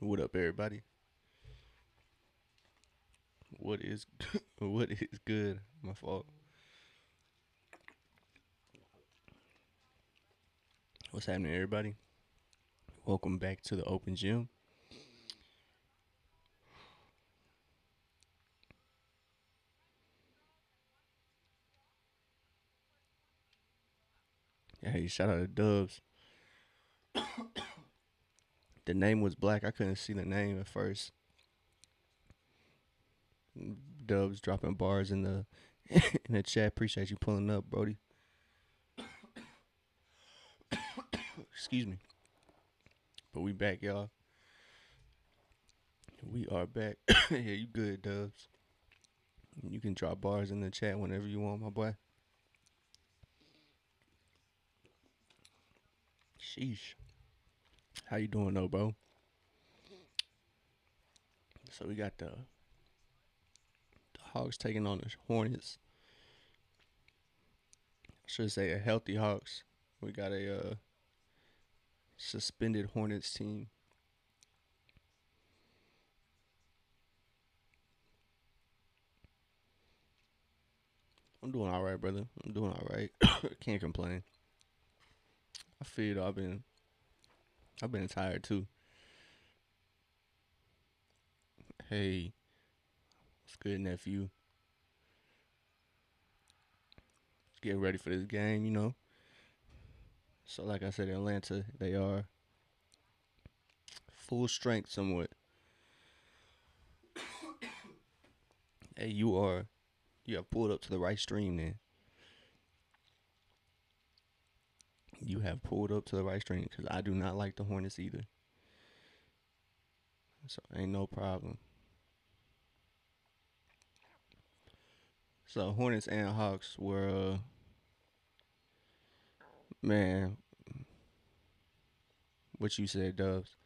What up, everybody? What is what is good? My fault. What's happening, everybody? Welcome back to the Open Gym. Hey, shout out to Dubs. The name was black. I couldn't see the name at first. Dubs dropping bars in the in the chat. Appreciate you pulling up, Brody. Excuse me. But we back, y'all. We are back. Yeah, you good, Dubs. You can drop bars in the chat whenever you want, my boy. Sheesh. How you doing, though, bro? So we got the Hawks taking on the Hornets. I should say a healthy Hawks. We got a suspended Hornets team. I'm doing all right, brother. I'm doing all right. Can't complain. I feel it. I've been tired too. Hey, it's good, nephew. Let's get ready for this game. So, like I said, Atlanta, they are full strength somewhat. Hey, you have pulled up to the right stream. Then you have pulled up to the right stream because I do not like the Hornets either. So ain't no problem. So Hornets and Hawks were, man, what you said, Dubs.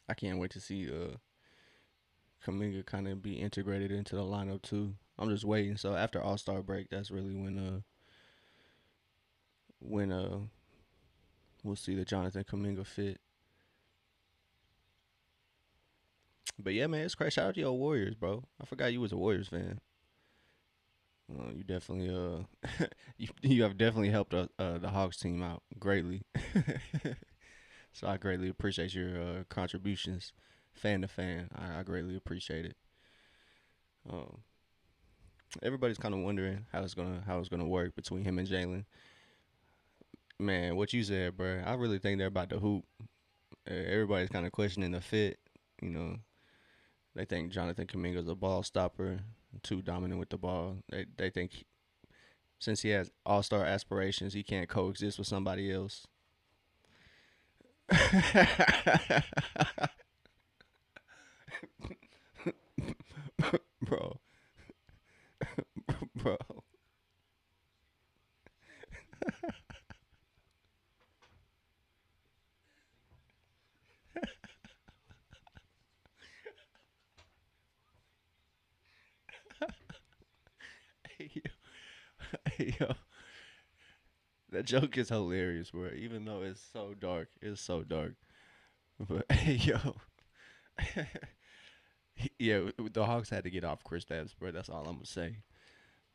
I can't wait to see Kaminga kind of be integrated into the lineup too. I'm just waiting. So after All Star break, that's really when we'll see the Jonathan Kaminga fit. But yeah, man, it's crazy. Shout out to your Warriors, bro. I forgot you was a Warriors fan. You definitely you have definitely helped the Hawks team out greatly. So I greatly appreciate your contributions, fan to fan. I greatly appreciate it. Um, Everybody's kind of wondering how it's gonna work between him and Jalen. Man, what you said, bro. I really think they're about to hoop. Everybody's kind of questioning the fit. You know, they think Jonathan Kaminga's a ball stopper, too dominant with the ball. They think since he has All Star aspirations, he can't coexist with somebody else. Bro, bro. Hey, yo, that joke is hilarious, bro. Even though it's so dark. But hey, yo, yeah, the Hawks had to get off Chris Stapps, bro. That's all I'm gonna say.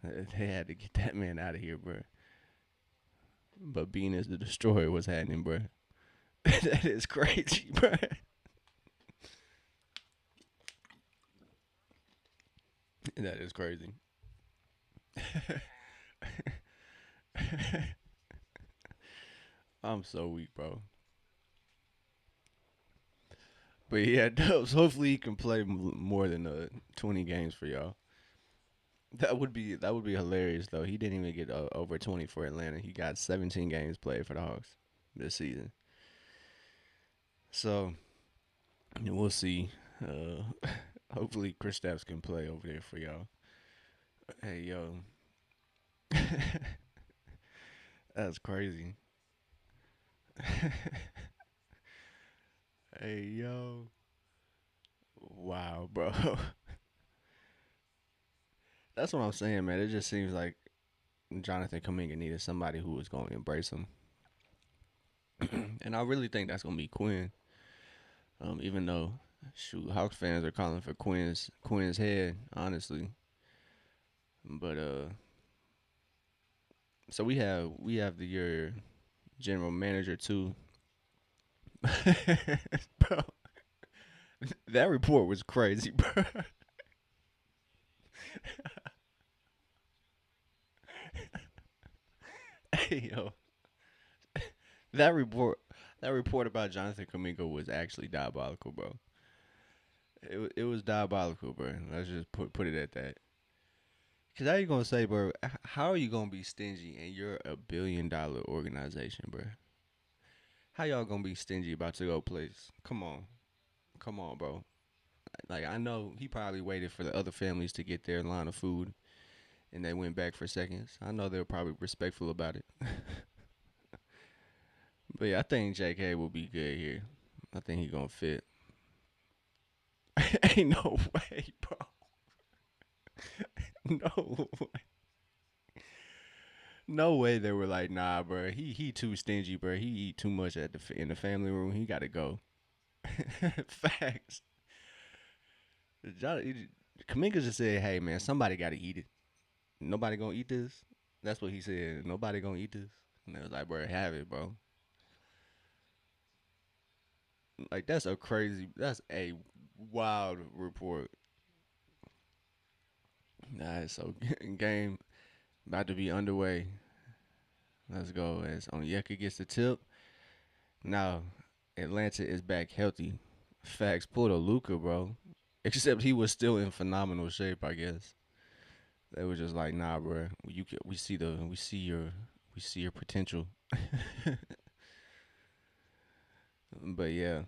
They had to get that man out of here, bro. But being as the destroyer was happening, bro. That is crazy, bro. That is crazy. I'm so weak, bro. But yeah, Dubs. Hopefully he can play more than 20 games for y'all. That would be hilarious though. He didn't even get over 20 for Atlanta. He got 17 games played for the Hawks this season. So we'll see. Hopefully Chris Stapps can play over there for y'all. Hey yo, that's crazy. Hey yo, wow, bro. That's what I'm saying, man. It just seems like Jonathan Kaminga needed somebody who was going to embrace him. And I really think that's gonna be Quinn. Even though, shoot, Hawks fans are calling for Quinn's head, honestly. But so we have your general manager too. Bro, that report was crazy, bro. Hey yo, that report that report about Jonathan Kamingo was actually diabolical, bro. It was diabolical, bro. Let's just put it at that. Cause how you gonna say, bro? How are you gonna be stingy and you're a $1 billion organization, bro? How y'all gonna be stingy about to go place? Come on, bro. Like I know he probably waited for the other families to get their line of food, and they went back for seconds. I know they're probably respectful about it. But yeah, I think JK will be good here. I think he gonna fit. Ain't no way, bro. No, no way. They were like, nah, bro. He too stingy, bro. He eat too much in the family room. He got to go. Facts. Kaminga just said, "Hey, man, somebody got to eat it. Nobody gonna eat this." That's what he said. Nobody gonna eat this. And they was like, "Bro, have it, bro." Like that's a wild report. Nah, so game about to be underway. Let's go. As Onyeka gets the tip. Now, Atlanta is back healthy. Facts. Pulled a Luca, bro. Except he was still in phenomenal shape, I guess. They were just like, nah, bro. We see your potential. But yeah.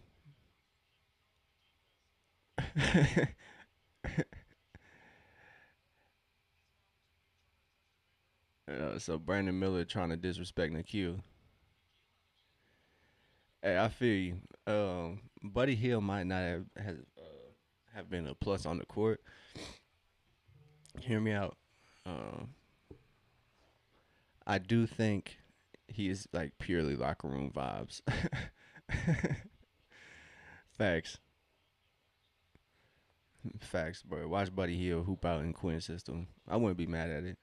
So Brandon Miller trying to disrespect Nikhil. Hey, I feel you. Buddy Hill might not have been a plus on the court. Hear me out. Um, I do think he is like purely locker room vibes. Facts, facts, bro. Watch Buddy Hill hoop out in Quinn's system. I wouldn't be mad at it.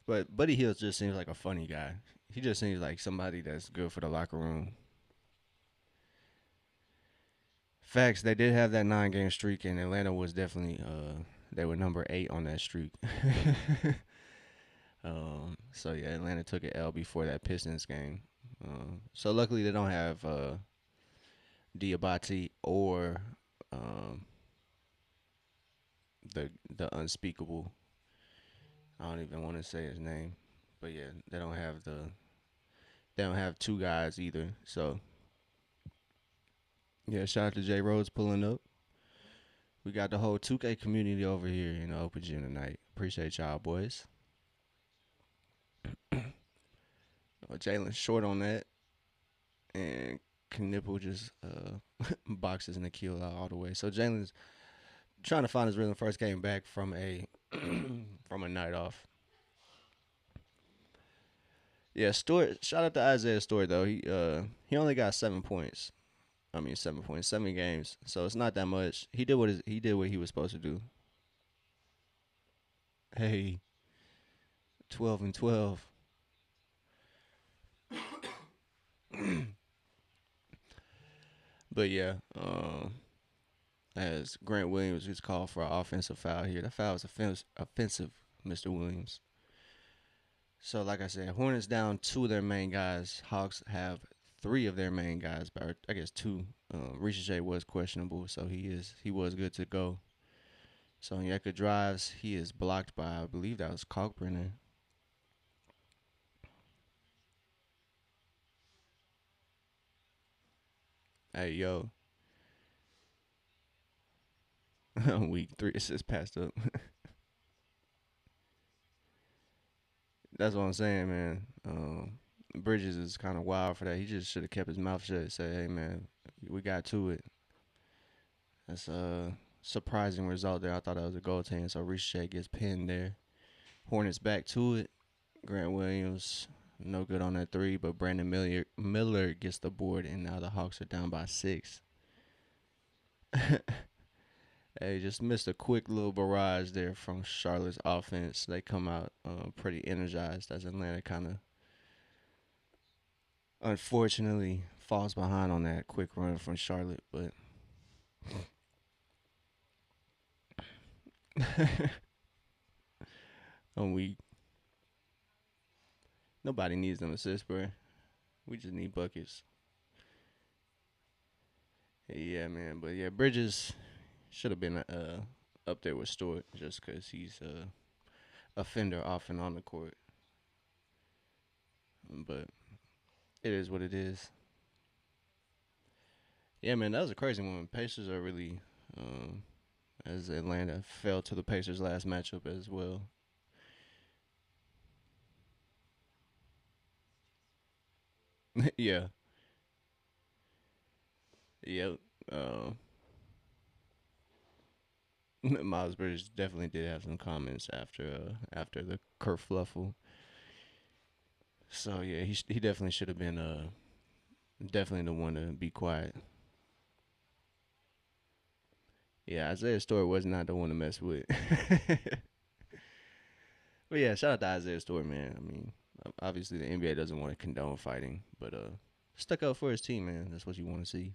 But Buddy Hill just seems like a funny guy. He just seems like somebody that's good for the locker room. Facts, they did have that 9 game streak, and Atlanta was definitely they were number 8 on that streak. So yeah, Atlanta took an L before that Pistons game. So luckily they don't have Diabate or um, the unspeakable. I don't even want to say his name, but yeah, they don't have two guys either. So yeah, shout out to J Rhodes pulling up. We got the whole 2K community over here in the open gym tonight. Appreciate y'all, boys. Jalen short on that, and Knipple just boxes Nikhil out all the way. So Jalen's trying to find his rhythm. First came back from a from a night off. Yeah, Stewart. Shout out to Isaiah Stewart though. He only got 7 points. I mean 7 points, 7 games. So it's not that much. He did what he was supposed to do. Hey, 12 and 12. But yeah, as Grant Williams is called for an offensive foul here. That foul was offensive, Mr. Williams. So, like I said, Hornets down 2 of their main guys. Hawks have 3 of their main guys, but I guess two. Ricochet was questionable, so he was good to go. So Onyeka drives. He is blocked by I believe that was Kalkbrenner. Hey yo, week 3 assists passed up. That's what I'm saying, man. Bridges is kind of wild for that. He just should have kept his mouth shut and said, "Hey man, we got to it." That's a surprising result there. I thought that was a goaltend. So Ricochet gets pinned there. Hornets back to it. Grant Williams no good on that three, but Brandon Miller gets the board, and now the Hawks are down by 6. Hey, just missed a quick little barrage there from Charlotte's offense. They come out pretty energized as Atlanta kind of unfortunately falls behind on that quick run from Charlotte. But we nobody needs them assists, bro. We just need buckets. Yeah, man. But yeah, Bridges should have been up there with Stewart just because he's a fender off and on the court. But it is what it is. Yeah, man, that was a crazy one. Pacers are really, as Atlanta fell to the Pacers last matchup as well. Yeah, yeah. Uh, Miles Bridges definitely did have some comments after the kerfluffle. So yeah, he definitely should have been definitely the one to be quiet. Yeah, Isaiah Stewart was not the one to mess with. But yeah, shout out to Isaiah Stewart, man. I mean, obviously the NBA doesn't want to condone fighting, but stuck up for his team, man. That's what you want to see.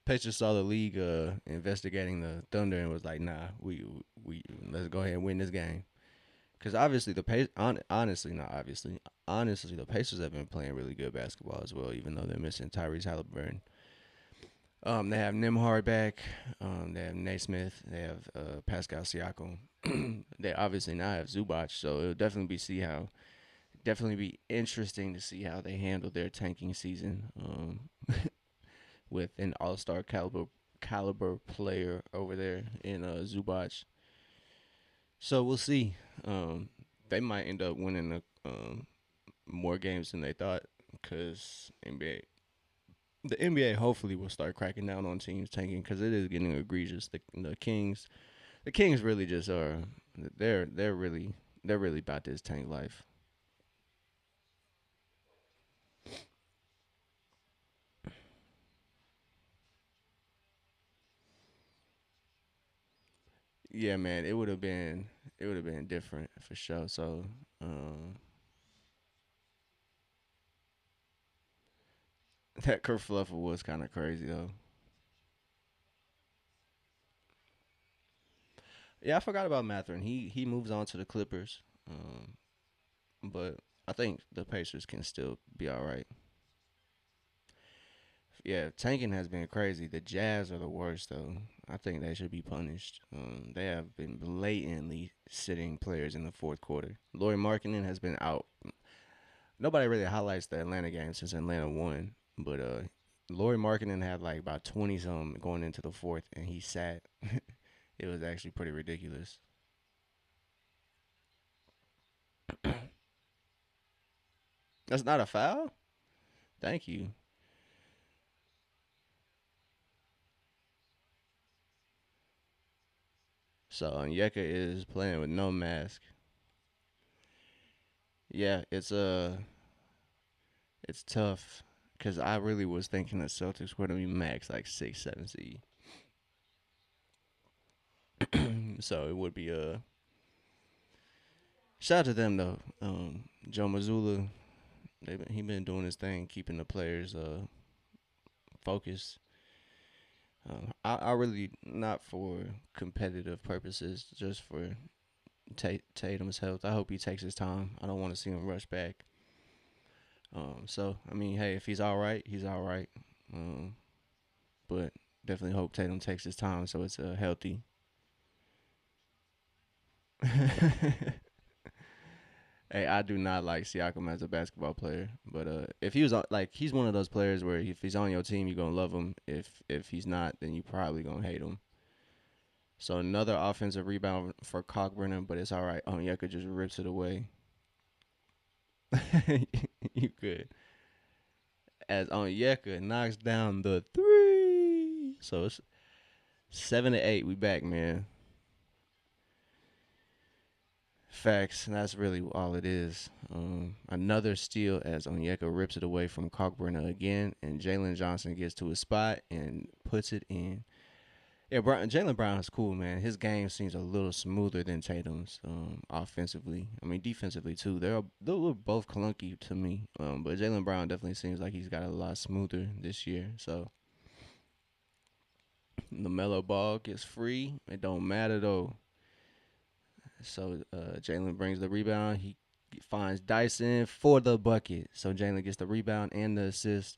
Pacers saw the league investigating the Thunder and was like, "Nah, we let's go ahead and win this game." Because obviously honestly, not obviously, honestly, the Pacers have been playing really good basketball as well, even though they're missing Tyrese Halliburton. They have Nimhard back. They have Naismith. They have Pascal Siakam. They obviously now have Zubac, so it'll definitely be interesting to see how they handle their tanking season with an All Star caliber player over there in Zubac. So we'll see. They might end up winning more games than they thought because the NBA hopefully will start cracking down on teams tanking because it is getting egregious. The Kings really just are. They're really about this tank life. Yeah, man, it would have been different for sure. So, that kerfluffle was kind of crazy though. Yeah, I forgot about Matherin. He moves on to the Clippers, um, but I think the Pacers can still be all right. Yeah, tanking has been crazy. The Jazz are the worst though. I think they should be punished. They have been blatantly sitting players in the fourth quarter. Laurie Markkinen has been out. Nobody really highlights the Atlanta game since Atlanta won, but Laurie Markkinen had like about 20 some going into the fourth, and he sat. It was actually pretty ridiculous. That's not a foul. Thank you. So Onyeka is playing with no mask. Yeah, it's tough because I really was thinking the Celtics were gonna be max like 6, 7 seed. So it would be a shout out to them though. Joe Mazzulla, he been doing his thing, keeping the players focused. I really not for competitive purposes, just for Tatum's health. I hope he takes his time. I don't want to see him rush back. So I mean, hey, if he's all right, he's all right. Um, but definitely hope Tatum takes his time so it's healthy. Hey, I do not like Siakam as a basketball player, but if he was like he's one of those players where if he's on your team, you're gonna love him. If he's not, then you probably gonna hate him. So another offensive rebound for Cockburn, but it's all right. Onyeka just rips it away. You could. As Onyeka knocks down the three. So it's 7-8. We back, man. Facts. That's really all it is. Another steal as Onyeka rips it away from Cockburner again, and Jalen Johnson gets to his spot and puts it in. Yeah, Jalen Brown is cool, man. His game seems a little smoother than Tatum's offensively. I mean, defensively too. They're both clunky to me. But Jalen Brown definitely seems like he's got a lot smoother this year. So the mellow ball gets free. It don't matter though. So Jalen brings the rebound. He finds Dyson for the bucket. So Jalen gets the rebound and the assist.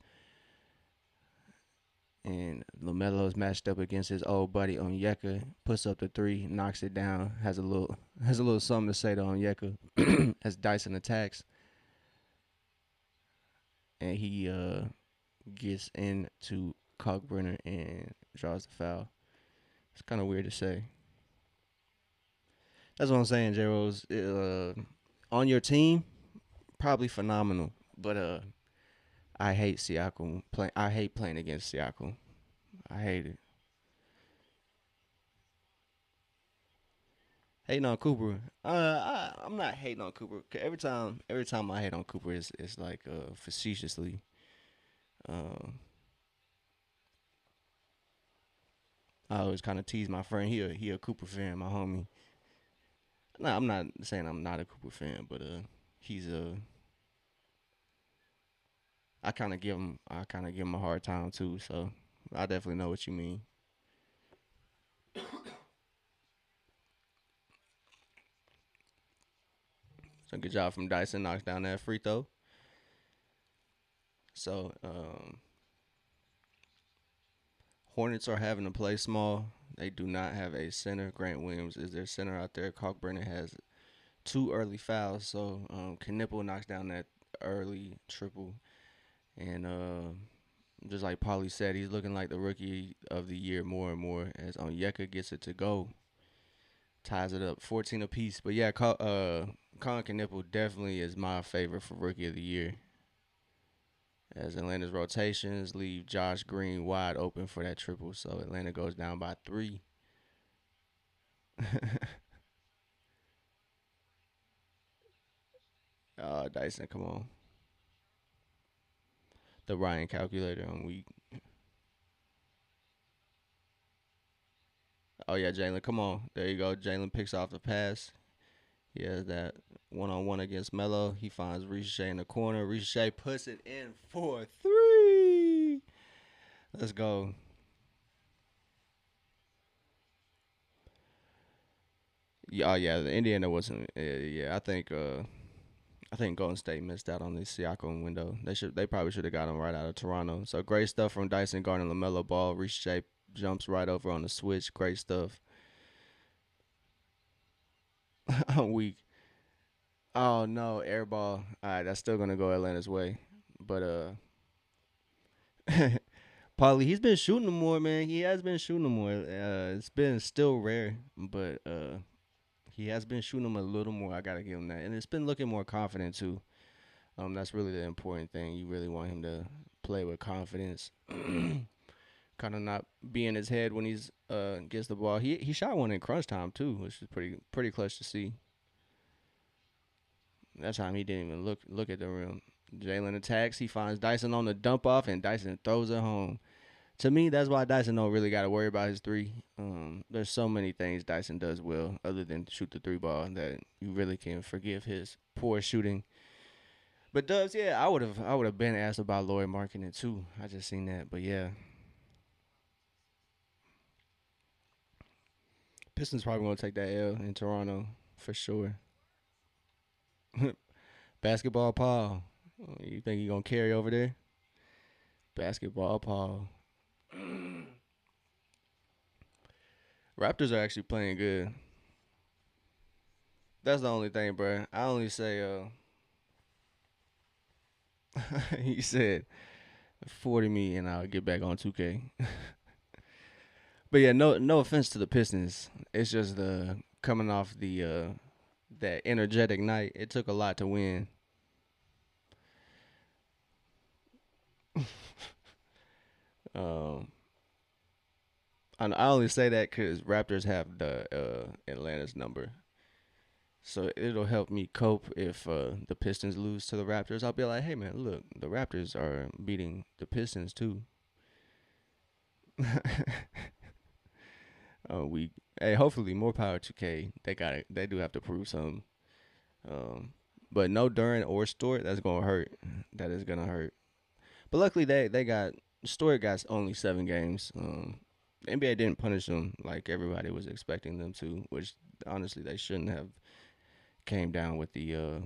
And LaMelo's matched up against his old buddy Onyeka. Puts up the three, knocks it down. Has a little something to say to Onyeka as Dyson attacks, and he gets into Cockburner and draws the foul. It's kind of weird to say. That's what I'm saying, J Rose. On your team, probably phenomenal, but I hate Siakam. I hate playing against Siakam. I hate it. Hating on Cooper. I'm not hating on Cooper. 'Cause every time I hate on Cooper, it's like facetiously. Um, I always kind of tease my friend. He a Cooper fan, my homie. No, I'm not saying I'm not a Cooper fan, but he's a. I kind of give him a hard time too. So I definitely know what you mean. So good job from Dyson, knocks down that free throw. So Hornets are having to play small. They do not have a center. Grant Williams is their center out there. Kalkbrenner has two early fouls. So Knipple knocks down that early triple. And just like Paulie said, he's looking like the rookie of the year more and more as Onyeka gets it to go. Ties it up 14 apiece. But yeah, Colin Knipple definitely is my favorite for rookie of the year. As Atlanta's rotations leave Josh Green wide open for that triple. So Atlanta goes down by three. Dyson, come on. The Ryan calculator on week. Oh yeah, Jalen, come on. There you go. Jalen picks off the pass. He has that one-on-one against Melo. He finds Ricochet in the corner. Ricochet puts it in for three. Let's go. Yeah, oh yeah, the Indiana wasn't. Yeah, I think Golden State missed out on the Siakam window. They probably should have got him right out of Toronto. So great stuff from Dyson Garden, Lamelo Ball. Ricochet jumps right over on the switch. Great stuff. I'm weak. Oh no, air ball. All right, that's still gonna go Atlanta's way. But Paulie, he's been shooting them more, man. He has been shooting them more. It's been still rare, but he has been shooting them a little more. I gotta give him that, and it's been looking more confident too. That's really the important thing. You really want him to play with confidence, kind of not be in his head when he's gets the ball. He shot one in crunch time too, which is pretty clutch to see. That time he didn't even look at the rim. Jalen attacks. He finds Dyson on the dump off, and Dyson throws it home. To me, that's why Dyson don't really got to worry about his three. There's so many things Dyson does well, other than shoot the three ball, that you really can forgive his poor shooting. But Dubs, yeah, I would have been asked about Lloyd marking it too. I just seen that, but yeah, Pistons probably gonna take that L in Toronto for sure. Basketball Paul, you think he gonna carry over there? Basketball Paul. Raptors are actually playing good. That's the only thing, bro. I only say he said 40 me and I'll get back on 2K. But yeah, no offense to the Pistons. It's just the coming off the that energetic night. It took a lot to win. Um, I only say that because Raptors have the Atlanta's number, So it'll help me cope if the Pistons lose to the Raptors. I'll be like, hey man, look, the Raptors are beating the Pistons too. We hey, hopefully more power to K. They got it. They do have to prove something. Um, but no Durant or Stewart, that's gonna hurt. That is gonna hurt. But luckily they got Stewart got only 7 games. The NBA didn't punish them like everybody was expecting them to, which honestly they shouldn't have came down with the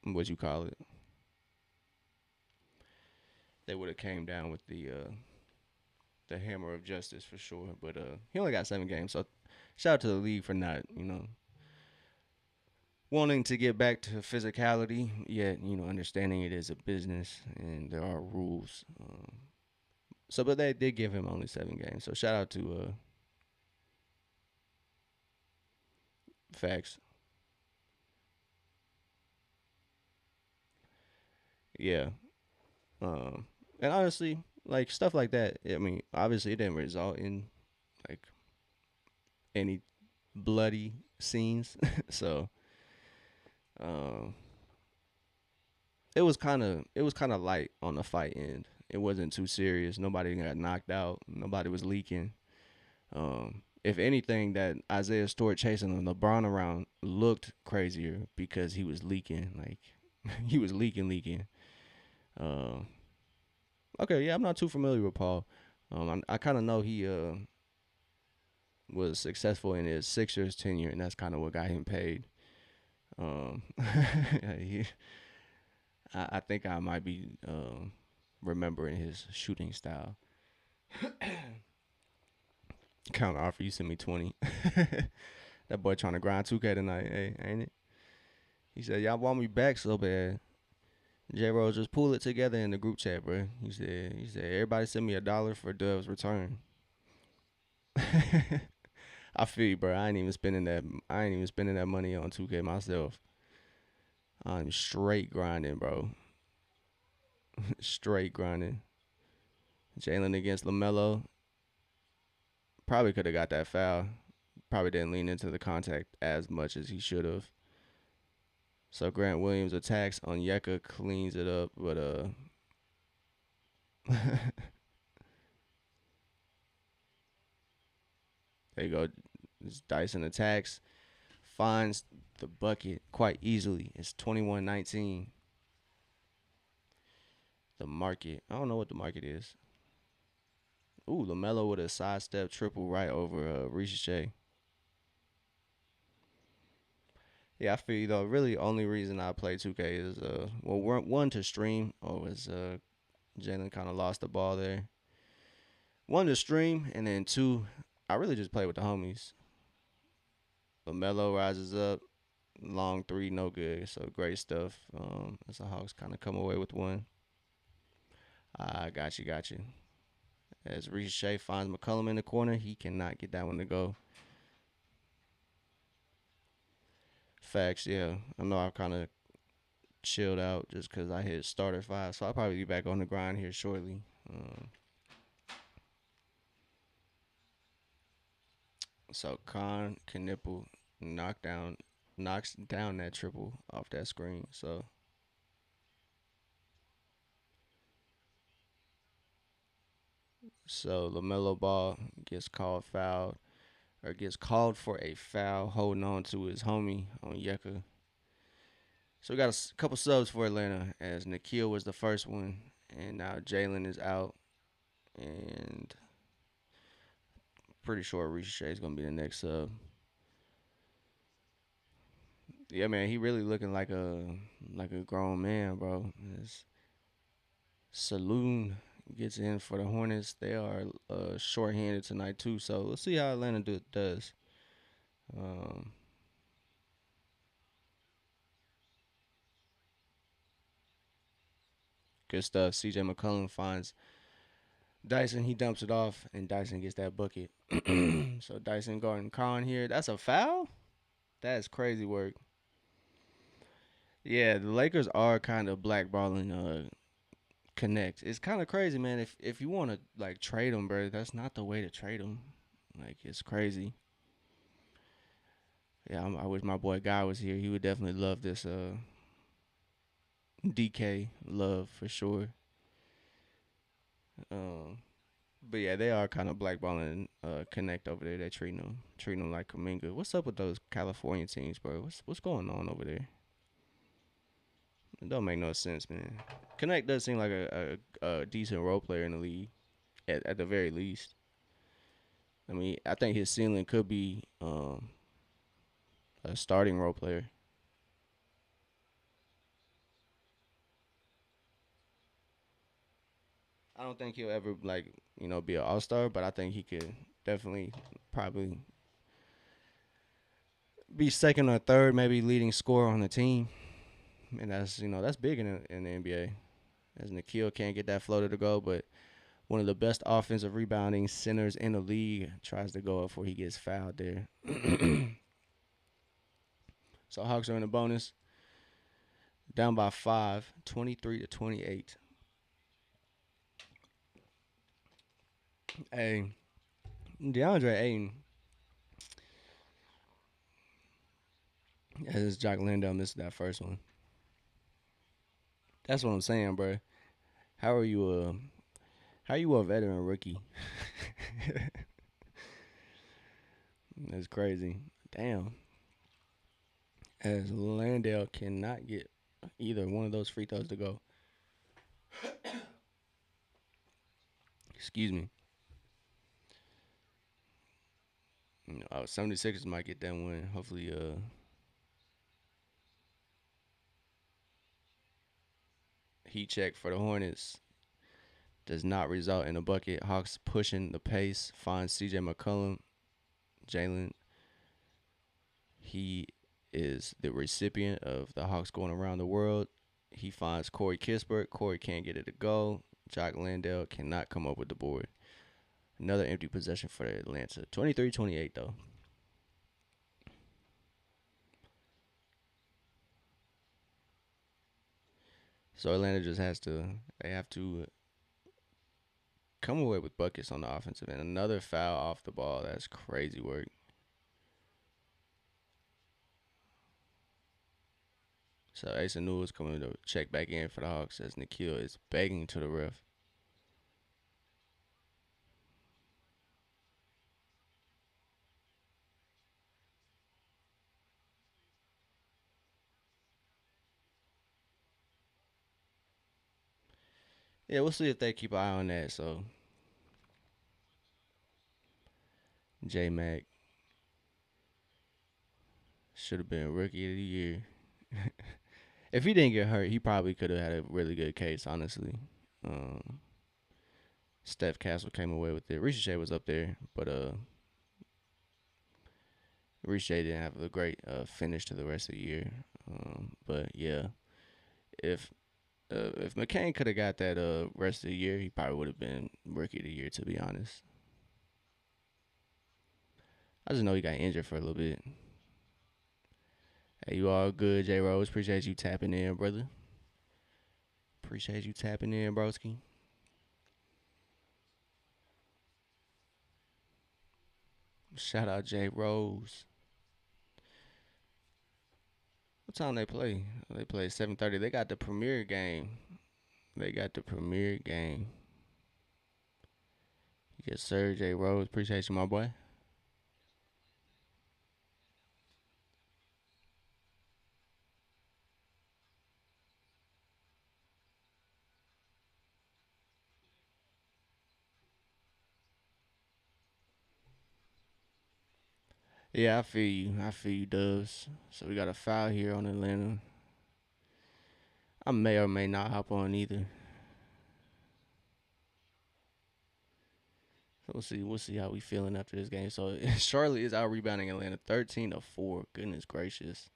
what you call it. They would have came down with the hammer of justice for sure. But he only got 7 games, so shout out to the league for not wanting to get back to physicality, yet understanding it is a business and there are rules. So, but they did give him only 7 games. So shout out to Facts. Yeah. Um, and honestly, like stuff like that. I mean, obviously, it didn't result in like any bloody scenes. So, um, it was kind of light on the fight end. It wasn't too serious. Nobody got knocked out. Nobody was leaking. If anything, that Isaiah Stewart chasing LeBron around looked crazier because he was leaking. Like he was leaking. Um, okay, yeah, I'm not too familiar with Paul. I kind of know he was successful in his Sixers tenure, and that's kind of what got him paid. He, I think I might be remembering his shooting style. Counter offer, you sent me 20. That boy trying to grind 2K tonight, hey, ain't it? He said, y'all want me back so bad. J Rose, just pull it together in the group chat, bro. He said, everybody send me $1 for Dove's return. I feel you, bro. I ain't even spending that. I ain't even spending that money on 2K myself. I'm straight grinding, bro. Straight grinding. Jalen against Lamelo. Probably could have got that foul. Probably didn't lean into the contact as much as he should have. So Grant Williams attacks on Yeka, cleans it up, but there you go. This Dyson attacks, finds the bucket quite easily. It's 21-19. The market. I don't know what the market is. Ooh, LaMelo with a sidestep triple right over Ricochet. Yeah, I feel you though. Really, only reason I play 2K is one to stream. Oh, is Jalen kind of lost the ball there. One to stream, and then two, I really just play with the homies. LaMelo rises up, long three, no good. So great stuff. As the Hawks kind of come away with one. I got you. As Ricochet finds McCollum in the corner, he cannot get that one to go. Facts, yeah. I know I've kind of chilled out just because I hit starter 5, so I'll probably be back on the grind here shortly. So Khan Knipple knocks down that triple off that screen. So Lamelo Ball gets called foul or gets called for a foul, holding on to his homie on Yeka. So we got a couple subs for Atlanta as Nikhil was the first one, and now Jalen is out, and pretty sure Ricochet is gonna be the next sub. Yeah, man, he really looking like a grown man, bro. His Saloon gets in for the Hornets. They are short-handed tonight too, so let's see how Atlanta does. Um, Good stuff. CJ McCollum finds Dyson. He dumps it off, and Dyson gets that bucket. So Dyson guarding Khan here. That's a foul. That's crazy work. Yeah, the Lakers are kind of blackballing Connect. It's kind of crazy, man. If you want to like trade them, bro, that's not the way to trade them. Like it's crazy. Yeah, I wish my boy Guy was here. He would definitely love this DK love for sure. Um, but yeah, they are kind of blackballing Connect over there. They treating them like Kaminga. What's up with those California teams, bro? What's going on over there? It don't make no sense, man. Connect does seem like a decent role player in the league at the very least. I mean, I think his ceiling could be a starting role player. I don't think he'll ever be an all star, but I think he could definitely probably be second or third, maybe leading scorer on the team, and that's big in the NBA. As Nikhil can't get that floater to go, but one of the best offensive rebounding centers in the league tries to go up before he gets fouled there. So Hawks are in a bonus, down by 5, 23-28. Hey, DeAndre Ayton, as Jock Landale missed that first one. That's what I'm saying, bro. How are you a veteran rookie? That's crazy. Damn. As Landale cannot get either one of those free throws to go. Excuse me. 76ers might get that one. Hopefully, heat check for the Hornets does not result in a bucket. Hawks pushing the pace. Finds CJ McCollum. Jalen. He is the recipient of the Hawks going around the world. He finds Corey Kispert. Corey can't get it to go. Jock Landale cannot come up with the board. Another empty possession for Atlanta. 23-28 though. So Atlanta just they have to come away with buckets on the offensive end. Another foul off the ball. That's crazy work. So Asa Newell is coming to check back in for the Hawks as Nikhil is begging to the ref. Yeah, we'll see if they keep an eye on that. So J Mac should have been rookie of the year. If he didn't get hurt, he probably could have had a really good case, honestly. Um, Steph Castle came away with it. Ricochet was up there, but Ricochet didn't have a great finish to the rest of the year. But yeah, if if McCain could have got that rest of the year, he probably would have been rookie of the year. To be honest, I just know he got injured for a little bit. Hey, you all good, J Rose? Appreciate you tapping in, brother. Appreciate you tapping in, broski. Shout out J Rose. What time they play? They play 7:30. They got the premiere game. They got the premiere game. Yes, sir, J Rose. Appreciate you, my boy. Yeah, I feel you. I feel you, Dubs. So we got a foul here on Atlanta. I may or may not hop on either. So we'll see. We'll see how we feeling after this game. So Charlotte is out rebounding Atlanta 13-4. Goodness gracious.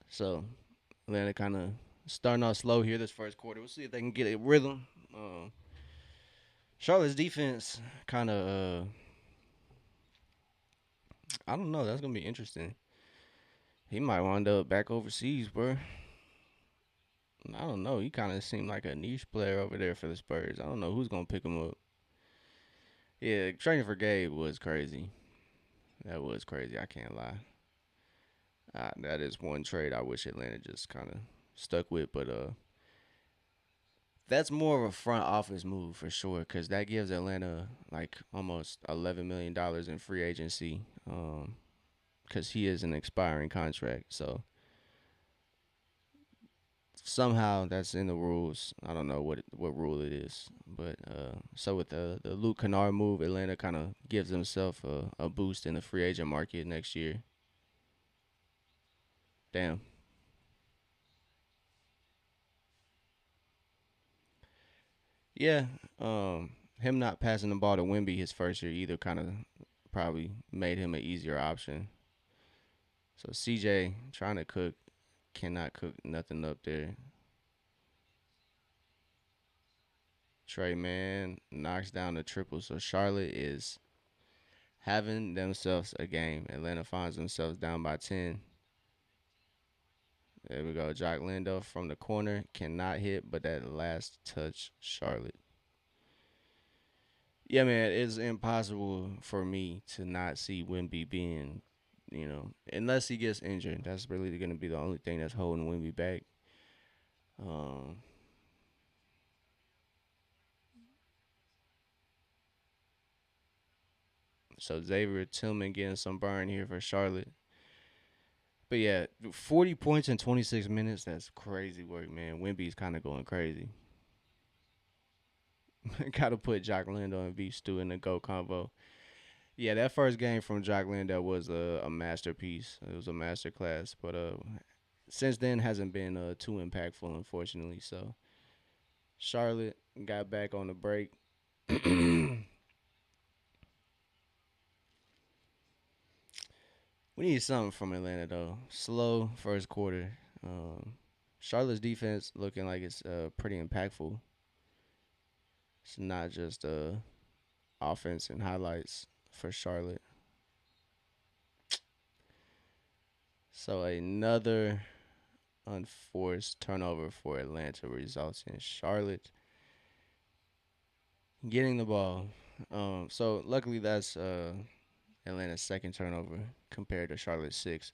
So Atlanta kind of starting off slow here this first quarter. We'll see if they can get a rhythm. Charlotte's defense kind of, I don't know. That's gonna be interesting. He might wind up back overseas, bro. I don't know. He kind of seemed like a niche player over there for the Spurs. I don't know who's gonna pick him up. Yeah, trading for Gabe was crazy. That was crazy. I can't lie. That is one trade I wish Atlanta just kind of stuck with, but that's more of a front office move for sure, because that gives Atlanta like almost $11 million in free agency, because he is an expiring contract. So somehow that's in the rules. I don't know what rule it is, but so with the Luke Kennard move, Atlanta kind of gives himself a boost in the free agent market next year. Damn. Yeah. Him not passing the ball to Wimby his first year either kind of probably made him an easier option. So CJ trying to cook, cannot cook nothing up there. Trey Man knocks down the triple. So Charlotte is having themselves a game. Atlanta finds themselves down by 10. There we go. Jock Lindo from the corner cannot hit, but that last touch, Charlotte. Yeah, man, it's impossible for me to not see Wimby being, unless he gets injured. That's really going to be the only thing that's holding Wimby back. Um, so Xavier Tillman getting some burn here for Charlotte. But yeah, 40 points in 26 minutes. That's crazy work, man. Wimby's kind of going crazy. Got to put Jock Lindo and Beef Stew in the go combo. Yeah, that first game from Jock Lindo was a masterpiece. It was a master class. But since then hasn't been too impactful, unfortunately. So Charlotte got back on the break. We need something from Atlanta though. Slow first quarter. Um, Charlotte's defense looking like it's pretty impactful. It's not just offense and highlights for Charlotte. So another unforced turnover for Atlanta results in Charlotte getting the ball. So luckily that's Atlanta's second turnover compared to Charlotte's six.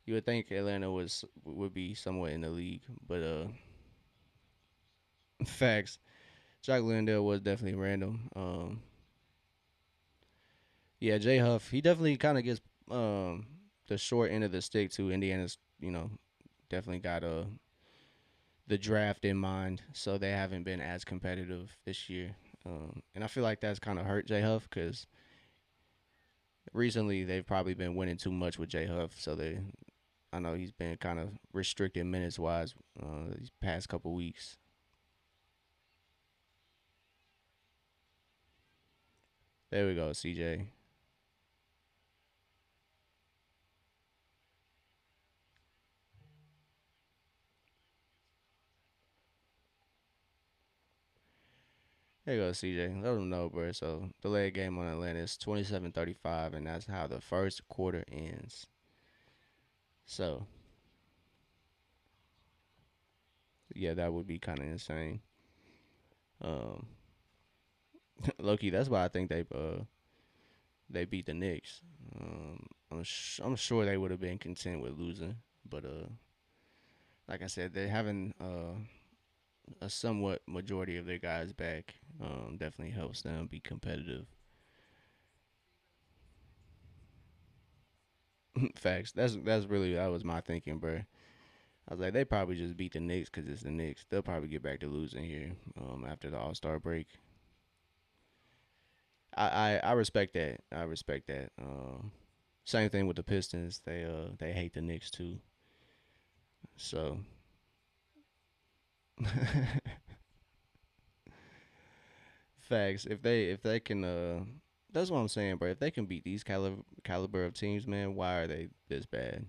You would think Atlanta would be somewhat in the league, but facts. Jack Lindell was definitely random. Yeah, Jay Huff, he definitely kind of gets um the short end of the stick to Indiana's. Definitely got the draft in mind, so they haven't been as competitive this year. And I feel like that's kind of hurt Jay Huff because recently they've probably been winning too much with Jay Huff, so I know he's been kind of restricted minutes wise these past couple weeks. There we go, CJ. There you go, CJ. Let them know, bro. So delayed game on Atlanta is 27-35, and that's how the first quarter ends. So yeah, that would be kind of insane. Um, Loki, that's why I think they beat the Knicks. I'm sure they would have been content with losing, but like I said, they're having a somewhat majority of their guys back. Definitely helps them be competitive. Facts. That's really that was my thinking, bro. I was like, they probably just beat the Knicks because it's the Knicks. They'll probably get back to losing here after the All Star break. I respect that. I respect that. Same thing with the Pistons. They hate the Knicks too. So facts. If they can that's what I'm saying, bro. If they can beat these caliber of teams, man, why are they this bad?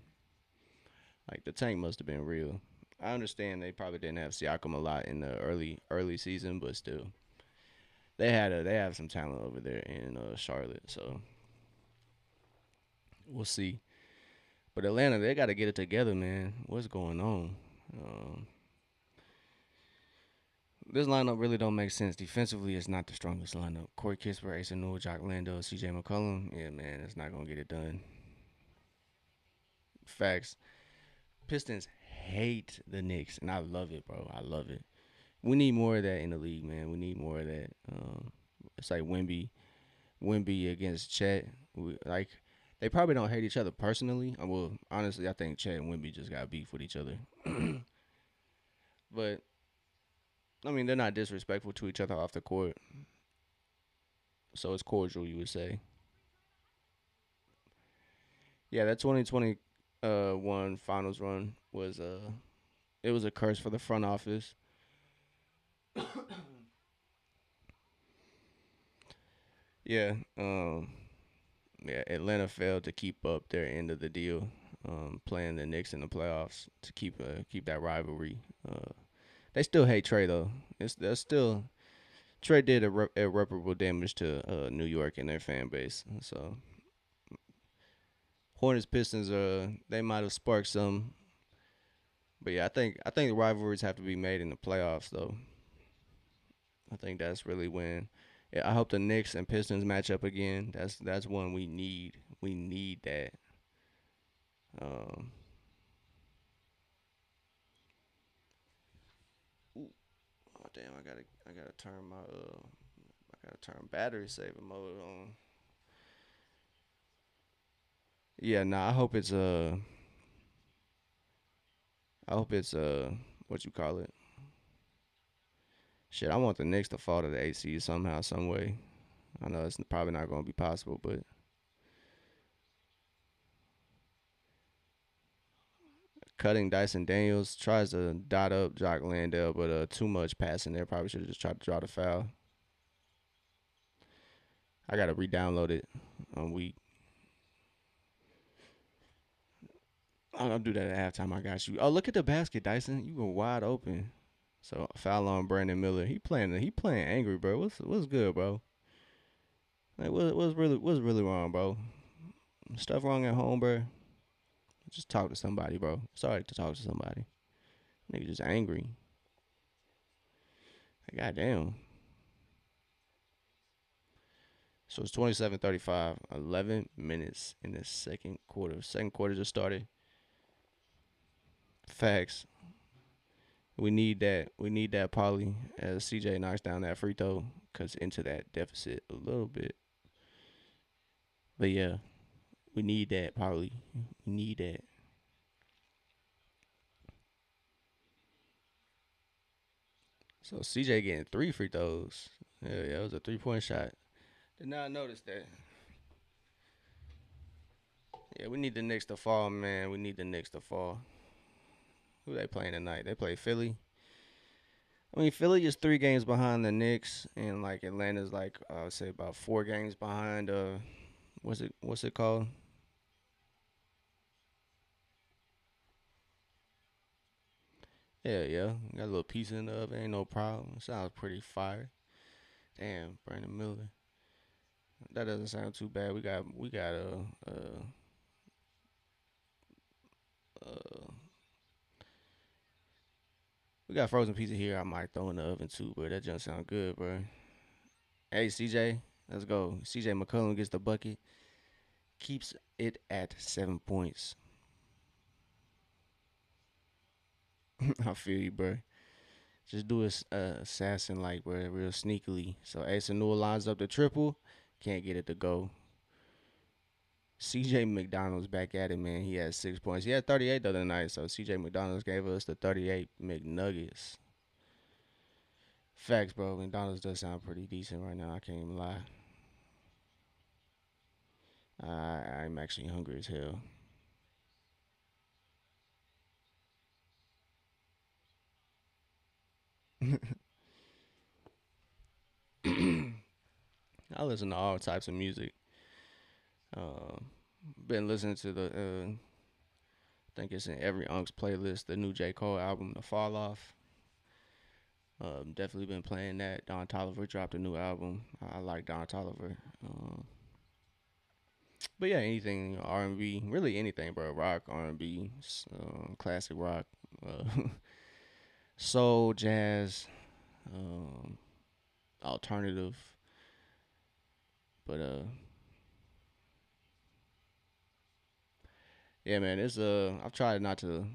Like the tank must have been real. I understand they probably didn't have Siakam a lot in the early season, but still, they have some talent over there in Charlotte. So we'll see. But Atlanta, they got to get it together, man. What's going on? Um, This lineup really don't make sense. Defensively, it's not the strongest lineup. Corey Kispert, Asa Newell, Jock Lando, C.J. McCollum. Yeah, man, it's not gonna get it done. Facts. Pistons hate the Knicks, and I love it, bro. I love it. We need more of that in the league, man. We need more of that. It's like Wimby against Chet. Like they probably don't hate each other personally. Well, honestly, I think Chet and Wimby just got beef with each other. But I mean, they're not disrespectful to each other off the court, so it's cordial, you would say. Yeah, that 2020 one finals run was it was a curse for the front office. Yeah, yeah, Atlanta failed to keep up their end of the deal, playing the Knicks in the playoffs to keep that rivalry. They still hate Trey though. They're still Trey did irreparable damage to New York and their fan base. So Hornets Pistons they might have sparked some, but yeah, I think the rivalries have to be made in the playoffs though. I think that's really when. Yeah, I hope the Knicks and Pistons match up again. That's one we need. We need that. Um, ooh, oh damn! I gotta turn my I gotta turn battery saver mode on. Yeah, nah. I hope it's what you call it. Shit, I want the Knicks to fall to the AC somehow, some way. I know it's probably not gonna be possible, but cutting Dyson Daniels tries to dot up Jock Landale, but too much passing there. Probably should have just tried to draw the foul. I gotta re-download it. We I'll do that at halftime. I got you. Oh, look at the basket, Dyson. You were wide open. So foul on Brandon Miller. He playing angry, bro. What's good, bro? Like what's really wrong, bro? Stuff wrong at home, bro. Just talk to somebody, bro. Sorry to talk to somebody. Nigga just angry. Like, goddamn. So it's 27-35. 11 minutes in the second quarter. Second quarter just started. Facts. We need that. We need that Polly as CJ knocks down that free throw, cuts into that deficit a little bit. But yeah, we need that Polly. We need that. So CJ getting three free throws. Yeah, it was a 3-point shot. Did not notice that. Yeah, we need the Knicks to fall, man. We need the Knicks to fall. Who they playing tonight? They play Philly. I mean, Philly is 3 games behind the Knicks, and like Atlanta's like I would say about 4 games behind. What's it called? Yeah, yeah. Got a little piece in the oven. Ain't no problem. Sounds pretty fire. Damn, Brandon Miller. That doesn't sound too bad. We got uh we got frozen pizza here. I might throw in the oven too, bro. That just sound good, bro. Hey, CJ, let's go. CJ McCollum gets the bucket, keeps it at 7 points. I feel you, bro. Just do a assassin like, bro, real sneakily. So Asa Newell lines up the triple, can't get it to go. CJ McDonald's back at it, man. He had 6 points. He had 38 the other night, so CJ McDonald's gave us the 38 McNuggets. Facts, bro. McDonald's does sound pretty decent right now. I can't even lie. I'm actually hungry as hell. I listen to all types of music. Uh, been listening to I think it's in every Unc's playlist, the new J. Cole album, The Fall Off. Definitely been playing that. Don Tolliver dropped a new album. I like Don Tolliver. But yeah, anything R&B, really anything, bro. Rock, R&B, classic rock, uh, soul, jazz. um, alternative. But yeah, man, it's I've tried not to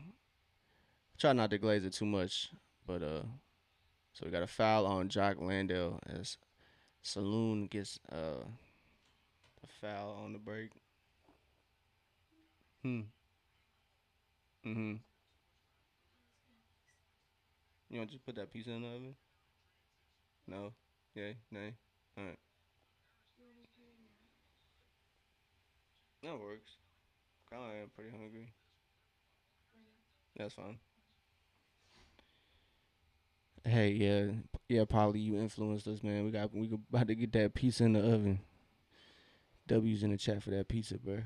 glaze it too much, but so we got a foul on Jock Landale as Saloon gets a foul on the break. Hmm. Mhm. You want to just put that pizza in the oven? No. Yeah. Nay. All right. That works. I am pretty hungry. That's fine. Hey, yeah, yeah, Polly, you influenced us, man. We about to get that pizza in the oven. W's in the chat for that pizza, bro.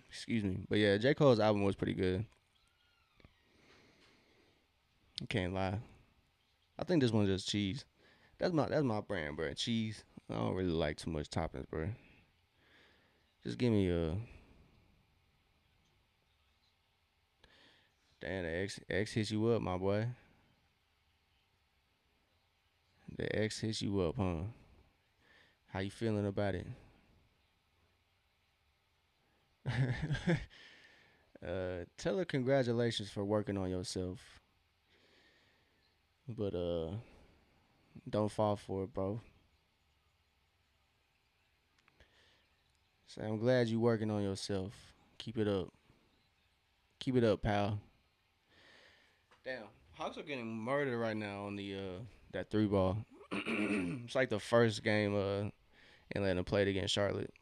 Excuse me, but yeah, J Cole's album was pretty good. I can't lie. I think this one's just cheese. That's my brand, bro. Cheese. I don't really like too much toppings, bro. Just give me a. Damn, the X hits you up, my boy. The X hits you up, huh? How you feeling about it? Tell her congratulations for working on yourself, but don't fall for it, bro. Say I'm glad you working on yourself. Keep it up. Keep it up, pal. Damn, Hawks are getting murdered right now on the that three ball. It's like the first game Atlanta played against Charlotte.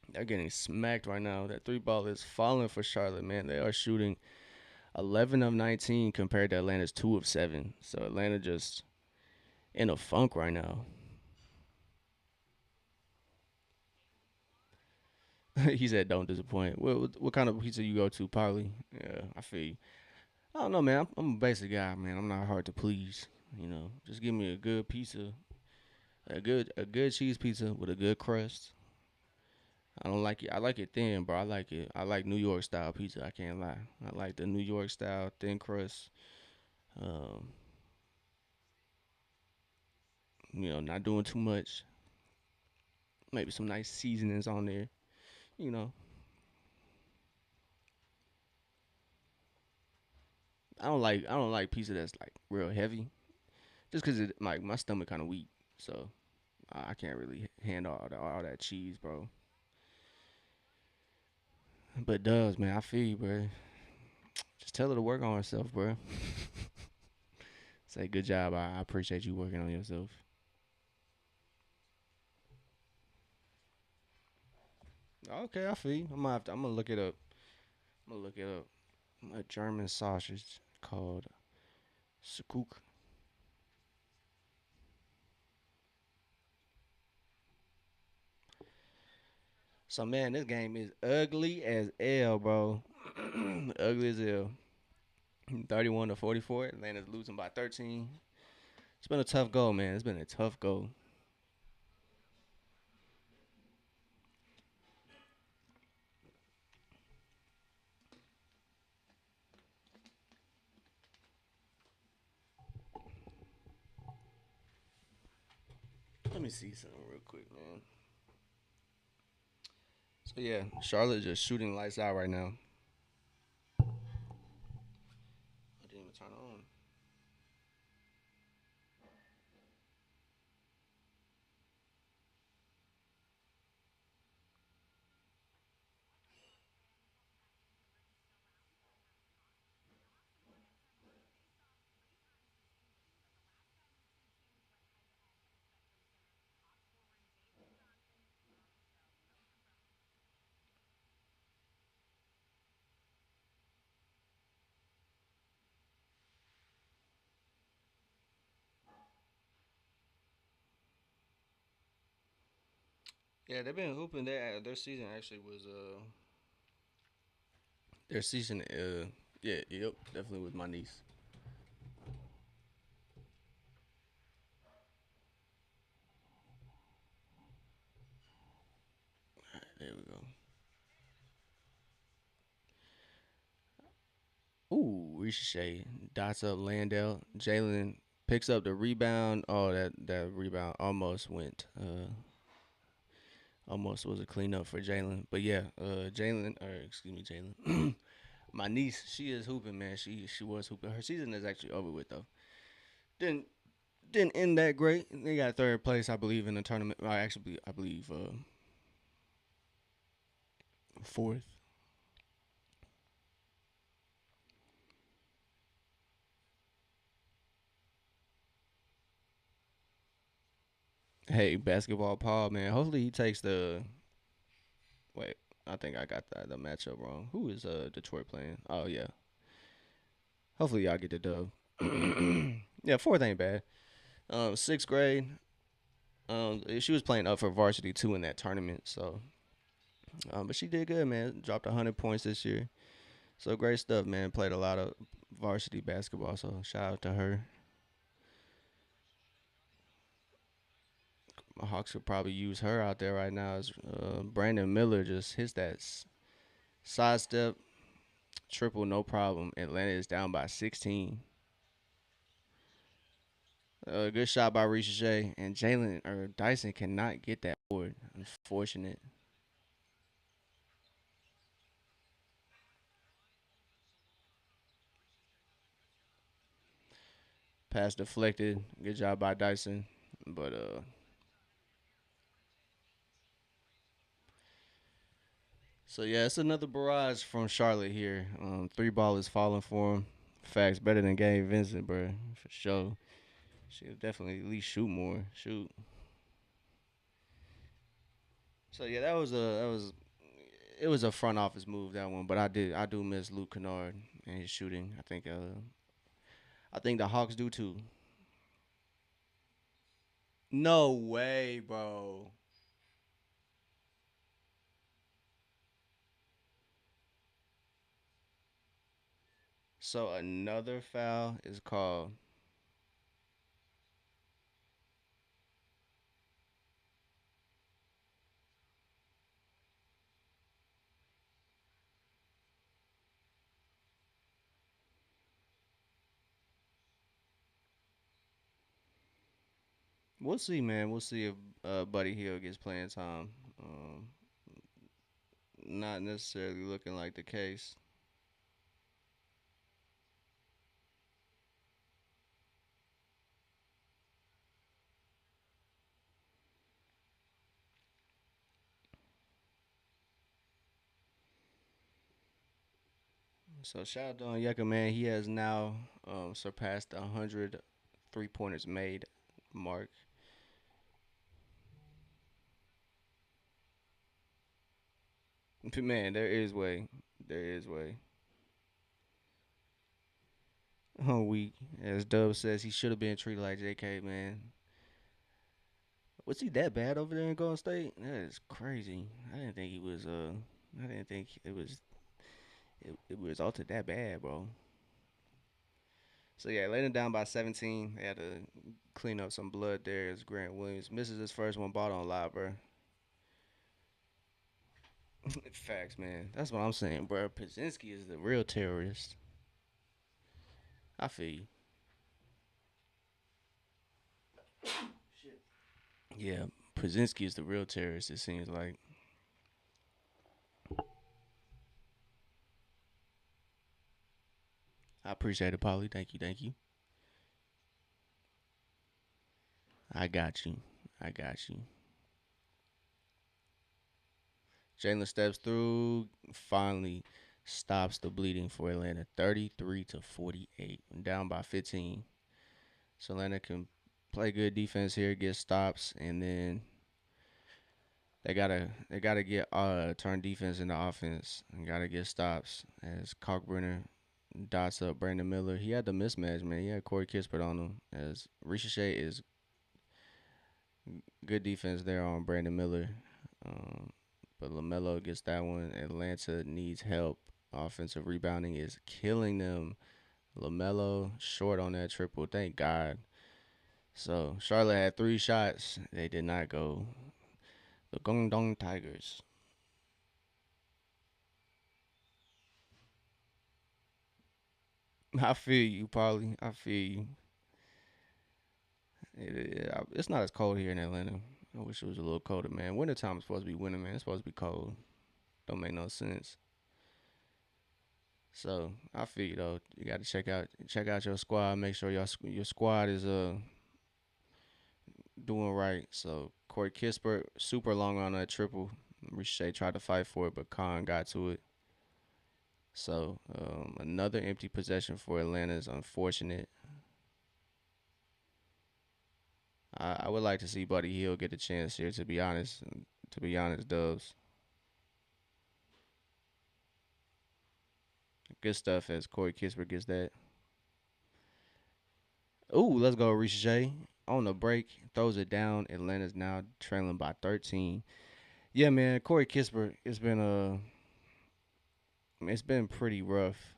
They're getting smacked right now. That three ball is falling for Charlotte, man. They are shooting 11 of 19 compared to Atlanta's 2 of 7. So Atlanta just in a funk right now. He said, "Don't disappoint." What kind of pizza you go to, Polly? Yeah, I feel you. I don't know, man. I'm a basic guy, man. I'm not hard to please. You know, just give me a good pizza, a good cheese pizza with a good crust. I don't like it. I like it thin, bro. I like it. I like New York style pizza. I can't lie. I like the New York style thin crust. Um, not doing too much. Maybe some nice seasonings on there. You know, I don't like pizza that's like real heavy. Just cause it like my stomach kind of weak, so I can't really handle all that cheese, bro. But does, man, I feel you, bro. Just tell her to work on herself, bro. Say good job. I appreciate you working on yourself. Okay, I feel you. I'm gonna look it up. I'm gonna look it up. A German sausage called Sukuk. So man, this game is ugly as L, bro. Ugly as L. 31-44. Atlanta's losing by 13. It's been a tough goal, man. It's been a tough goal. Let me see something real quick, man. So yeah, Charlotte just shooting lights out right now. I didn't even turn it on. Yeah, they've been hooping. Their season actually was their season yeah, yep, definitely with my niece. There we go. Ooh, Ricochet dots up Landell. Jalen picks up the rebound. Oh, that rebound almost was a cleanup for Jalen. But yeah, Jalen, or excuse me, Jalen. My niece, she is hooping, man. She was hooping. Her season is actually over with though. Didn't didn't end that great. They got third place, I believe, in the tournament. I believe fourth. Hey, basketball Paul, man. Hopefully he takes the wait. I think I got the matchup wrong. Who is Detroit playing? Oh yeah. Hopefully y'all get the dub. Yeah, fourth ain't bad. Sixth grade. She was playing up for varsity too in that tournament. So, but she did good, man. Dropped 100 points this year. So great stuff, man. Played a lot of varsity basketball. So shout out to her. Hawks could probably use her out there right now. As Brandon Miller just hits that sidestep triple, no problem. Atlanta is down by 16. Good shot by Ricochet, and Jalen or Dyson cannot get that board. Unfortunate. Pass deflected. Good job by Dyson. But so yeah, it's another barrage from Charlotte here. Three ball is falling for him. Facts better than Gabe Vincent, bro, for sure. Should definitely at least shoot more. Shoot. So yeah, it was a front office move that one, but I do miss Luke Kennard and his shooting. I think the Hawks do too. No way, bro. So another foul is called. We'll see, man. We'll see if Buddy Hill gets playing time. Um, Not necessarily looking like the case. So shout out to Onyeka, man. He has now surpassed the 100 3 pointers made mark. Man, there is way. There is way. Oh, weak. As Dub says, he should have been treated like JK, man. Was he that bad over there in Golden State? That is crazy. I didn't think he was. I didn't think it was altered that bad, bro. So yeah, laying down by 17. They had to clean up some blood there as Grant Williams misses his first one. Ball on live, bro. Facts, man. That's what I'm saying, bro. Pazinski is the real terrorist. I feel you. Yeah, Pazinski is the real terrorist. It seems like. I appreciate it, Polly. Thank you, thank you. I got you. I got you. Jalen steps through, finally stops the bleeding for Atlanta, 33-48, down by 15. So Atlanta can play good defense here, get stops, and then they gotta get turn defense into offense and gotta get stops as Cockburner dots up Brandon Miller. He had the mismatch, man. He had Corey Kispert on him as Ricochet is good defense there on Brandon Miller. Um, but LaMelo gets that one. Atlanta needs help. Offensive rebounding is killing them. LaMelo short on that triple. Thank God. So Charlotte had three shots. They did not go. The Gongdong Tigers. I feel you, Paulie. I feel you. It's not as cold here in Atlanta. I wish it was a little colder, man. Wintertime is supposed to be winter, man. It's supposed to be cold. Don't make no sense. So I feel you though. You got to check out your squad. Make sure your squad is doing right. So Corey Kispert super long on that triple. Ricochet tried to fight for it, but Khan got to it. So another empty possession for Atlanta is unfortunate. I would like to see Buddy Hill get a chance here. To be honest, Dubs. Good stuff as Corey Kispert gets that. Ooh, let's go Ricochet on the break. Throws it down. Atlanta's now trailing by 13. Yeah, man. Corey Kispert. It's been pretty rough.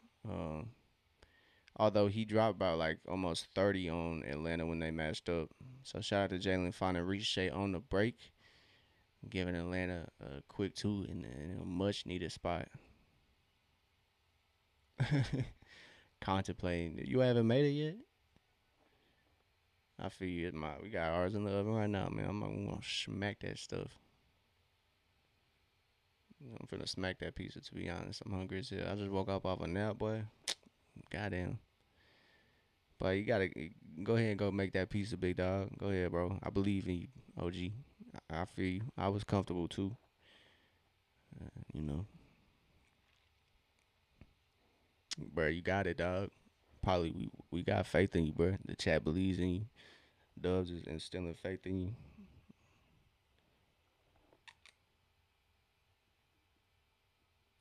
Although he dropped about like almost 30 on Atlanta when they matched up. So shout out to Jalen finding Ricochet on the break, giving Atlanta a quick two in a much needed spot. Contemplating. You haven't made it yet? I feel you. We got ours in the oven right now, man. I'm gonna smack that stuff. I'm finna smack that pizza. To be honest, I'm hungry as hell. I just woke up off a nap, boy. Goddamn. But you gotta go ahead and go make that pizza, big dog. Go ahead, bro. I believe in you, OG. I feel you. I was comfortable too. You know, bro. You got it, dog. Probably we got faith in you, bro. The chat believes in you. Dubs is instilling faith in you.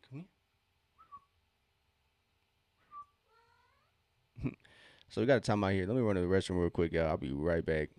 Come here. So we got a time out here. Let me run to the restroom real quick, y'all. I'll be right back.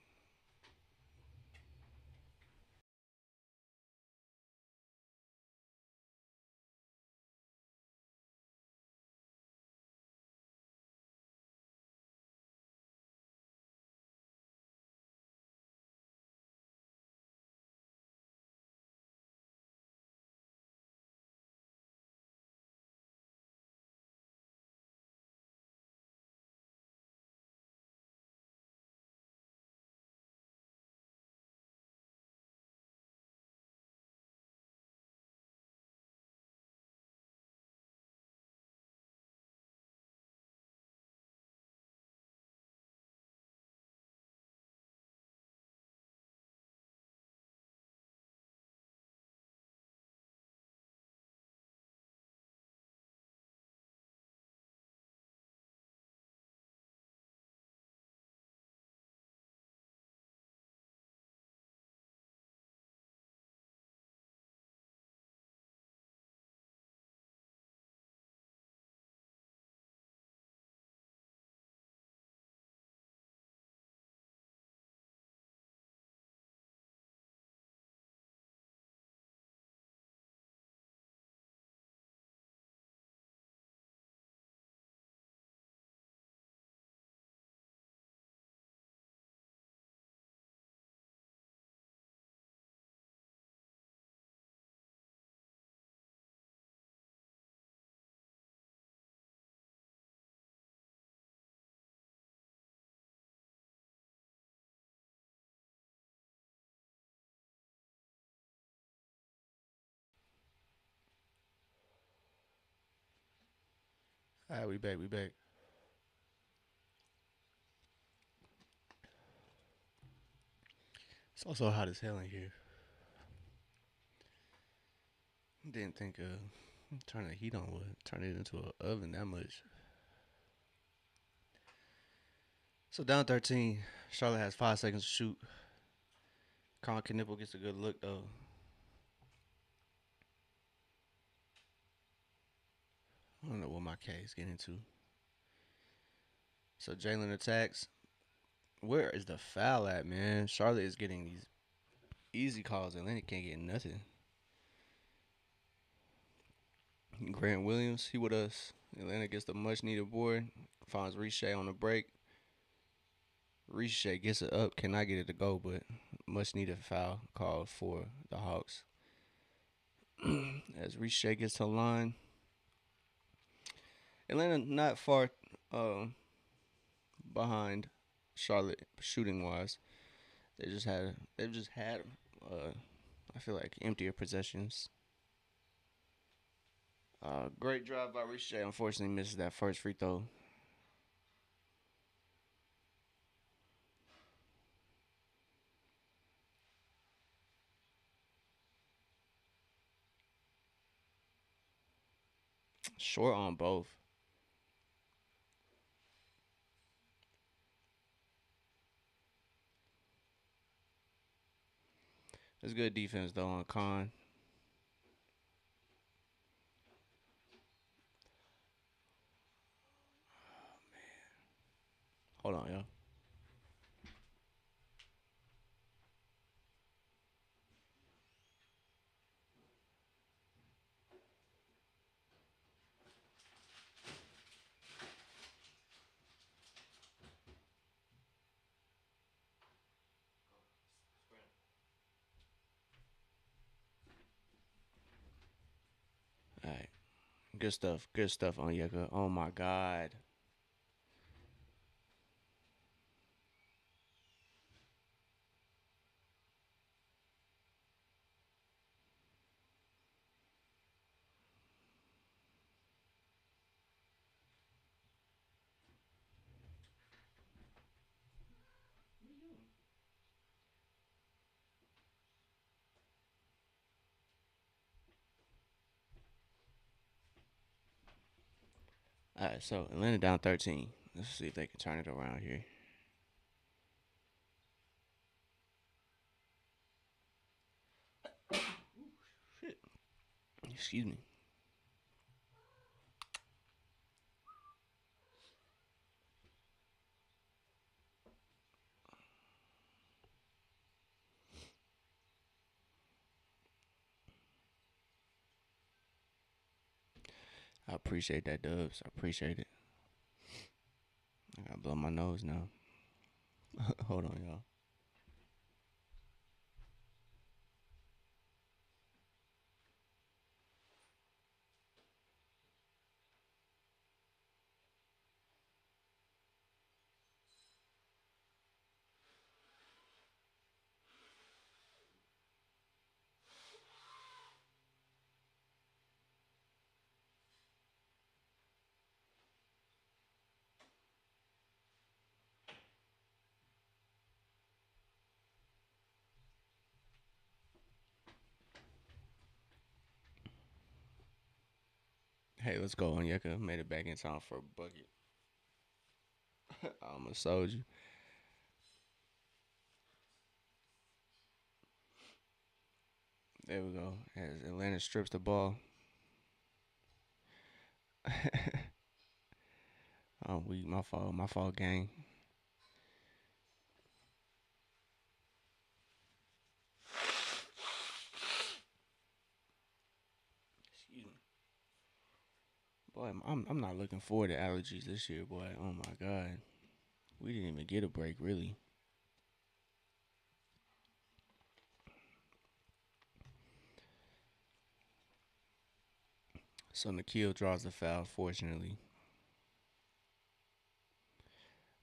All right, we back. We back. It's also hot as hell in here. Didn't think turn the heat on would turn it into an oven that much. So down 13. Charlotte has 5 seconds to shoot. Colin Knipple gets a good look though. I don't know what my cat is getting into. So Jalen attacks. Where is the foul at, man? Charlotte is getting these easy calls. Atlanta can't get nothing. Grant Williams, he with us. Atlanta gets the much needed board. Finds Ricochet on the break. Ricochet gets it up. Cannot get it to go, but much needed foul called for the Hawks. As Ricochet gets to the line. Atlanta not far. um, behind Charlotte shooting wise. They've just had uh, I feel like emptier possessions. Great drive by Rich J. Unfortunately, misses that first free throw. Short on both. It's good defense though on Khan. Hold on, yo. All right, good stuff. Good stuff on Yucca. Oh my God. All right, so Atlanta down 13. Let's see if they can turn it around here. Shit. Excuse me. I appreciate that, Dubs. I appreciate it. I gotta blow my nose now. Hold on, y'all. Hey, let's go, Onyeka. Made it back in time for a bucket. I almost sold you. There we go. As Atlanta strips the ball. Oh, we my fault. My fault, gang. Excuse me. Boy, I'm not looking forward to allergies this year, boy. Oh my God. We didn't even get a break, really. So Nikhil draws the foul, fortunately.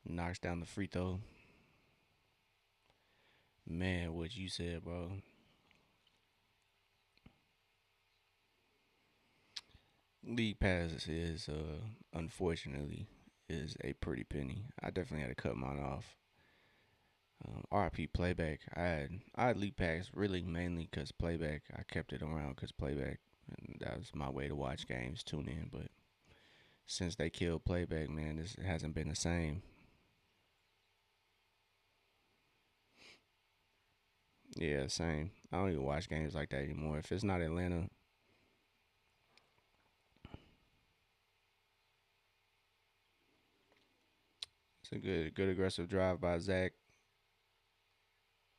Knocks down the free throw. Man, what you said, bro. League pass is unfortunately is a pretty penny. I definitely had to cut mine off. RIP playback. I had league pass really mainly because playback. I kept it around because playback. And that was my way to watch games, tune in. But since they killed playback, man, this hasn't been the same. Yeah, same. I don't even watch games like that anymore. If it's not Atlanta, it's a good aggressive drive by Zach.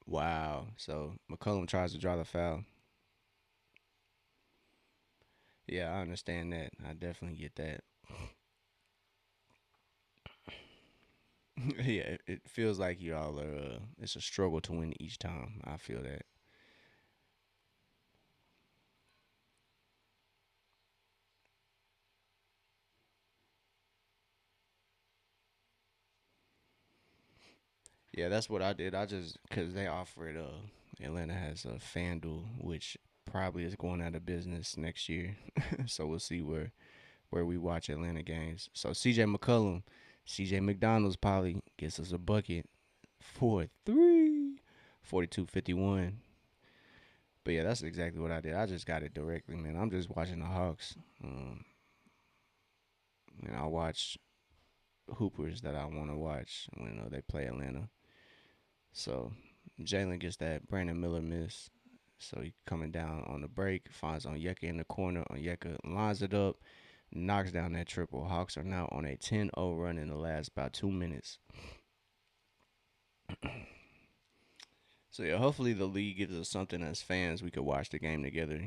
Wow. So McCollum tries to draw the foul. Yeah, I understand that. I definitely get that. Yeah, it feels like y'all are. It's a struggle to win each time. I feel that. Yeah, that's what I did. I just because they offered Atlanta has a FanDuel, which probably is going out of business next year. So we'll see where we watch Atlanta games. So CJ McCollum, CJ McDonald's probably gets us a bucket for three, 42-51. But yeah, that's exactly what I did. I just got it directly, man. I'm just watching the Hawks. And I watch hoopers that I want to watch when they play Atlanta. So Jalen gets that Brandon Miller miss. So he coming down on the break, finds Onyeka in the corner. Onyeka lines it up, knocks down that triple. Hawks are now on a 10-0 run in the last about 2 minutes. So yeah, hopefully the league gives us something as fans we could watch the game together.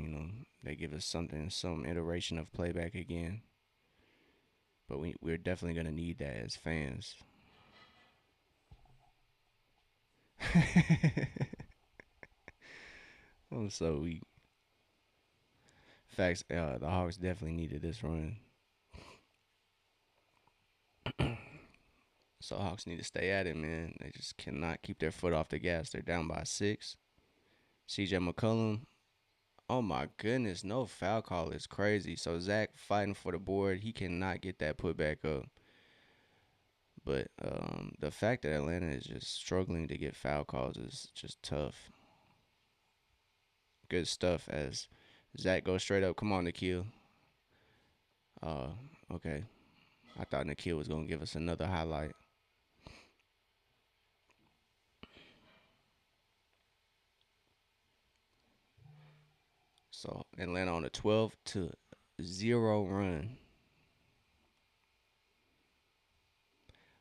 They give us something, some iteration of playback again. But we're definitely gonna need that as fans. So we facts. The Hawks definitely needed this run. So Hawks need to stay at it, man. They just cannot keep their foot off the gas. They're down by 6. CJ McCollum. Oh my goodness, no foul call is crazy. So Zach fighting for the board. He cannot get that put back up. But the fact that Atlanta is just struggling to get foul calls is just tough. Good stuff as Zach goes straight up. Come on, Nikhil. Uh, okay. I thought Nikhil was going to give us another highlight. So Atlanta on a 12-0 run.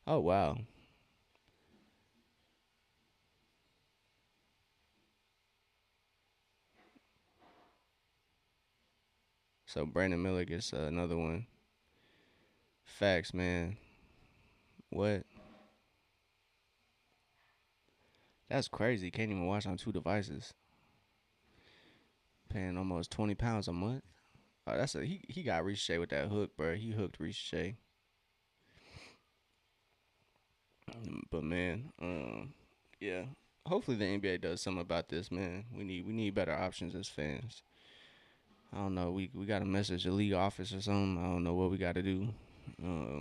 Oh, wow. So Brandon Miller gets another one. Facts, man. What? That's crazy. Can't even watch on 2 devices. Paying almost 20 pounds a month. Oh, he got Ricochet with that hook, bro. He hooked Ricochet. But man, yeah. Hopefully the NBA does something about this, man. We need better options as fans. I don't know. We got to message the league office or something. I don't know what we got to do.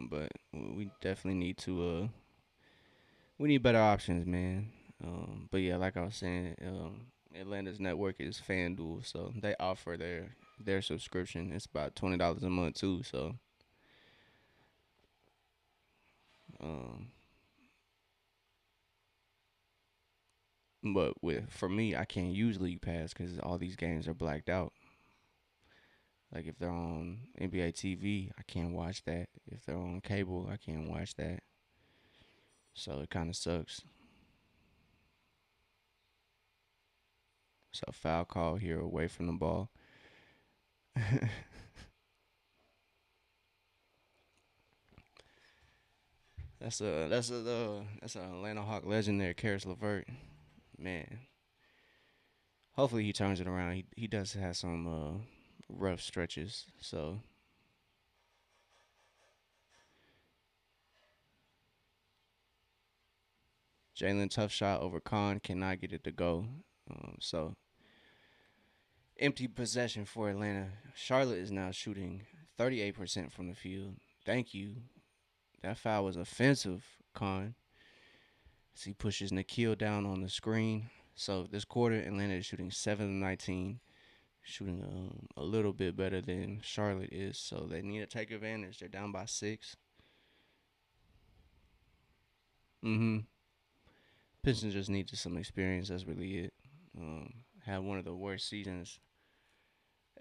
But we definitely need to. We need better options, man. But yeah, like I was saying, Atlanta's network is FanDuel, so they offer their subscription. It's about $20 a month too. So, um, but for me, I can't use League Pass because all these games are blacked out. Like if they're on NBA TV, I can't watch that. If they're on cable, I can't watch that. So it kind of sucks. So foul call here away from the ball. That's an Atlanta Hawk legend there, Karis LeVert. Man, hopefully he turns it around. He does have some rough stretches. So Jalen tough shot over Khan cannot get it to go. So empty possession for Atlanta. Charlotte is now shooting 38% from the field. Thank you. That foul was offensive, Khan. As he pushes Nikhil down on the screen. So this quarter, Atlanta is shooting 7 of 19, shooting a little bit better than Charlotte is. So they need to take advantage. They're down by 6. Mm-hmm. Pistons just need some experience. That's really it. Had one of the worst seasons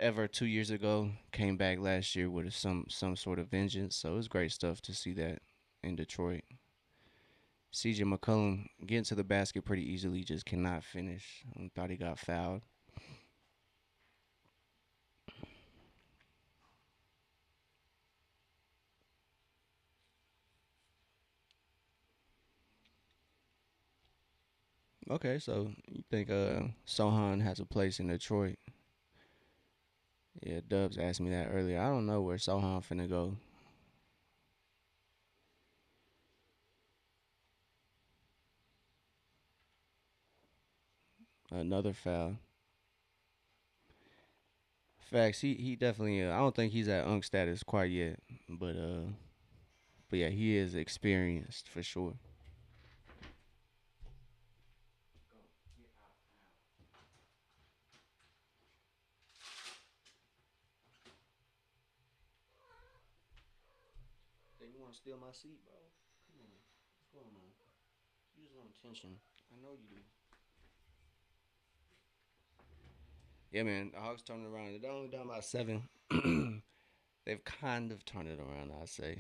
ever 2 years ago. Came back last year with some sort of vengeance. So it was great stuff to see that in Detroit. CJ McCollum getting to the basket pretty easily, just cannot finish. Thought he got fouled. Okay, so you think Sohan has a place in Detroit? Yeah, Dubs asked me that earlier. I don't know where Sohan finna go. Another foul. Facts. He definitely. I don't think he's at Unk status quite yet, but yeah, he is experienced for sure. Then you want to steal my seat, bro? Come on. What's going on? You just want attention. I know you do. Yeah, man. The Hawks turned it around. They're only down by 7. They've kind of turned it around, I'd say.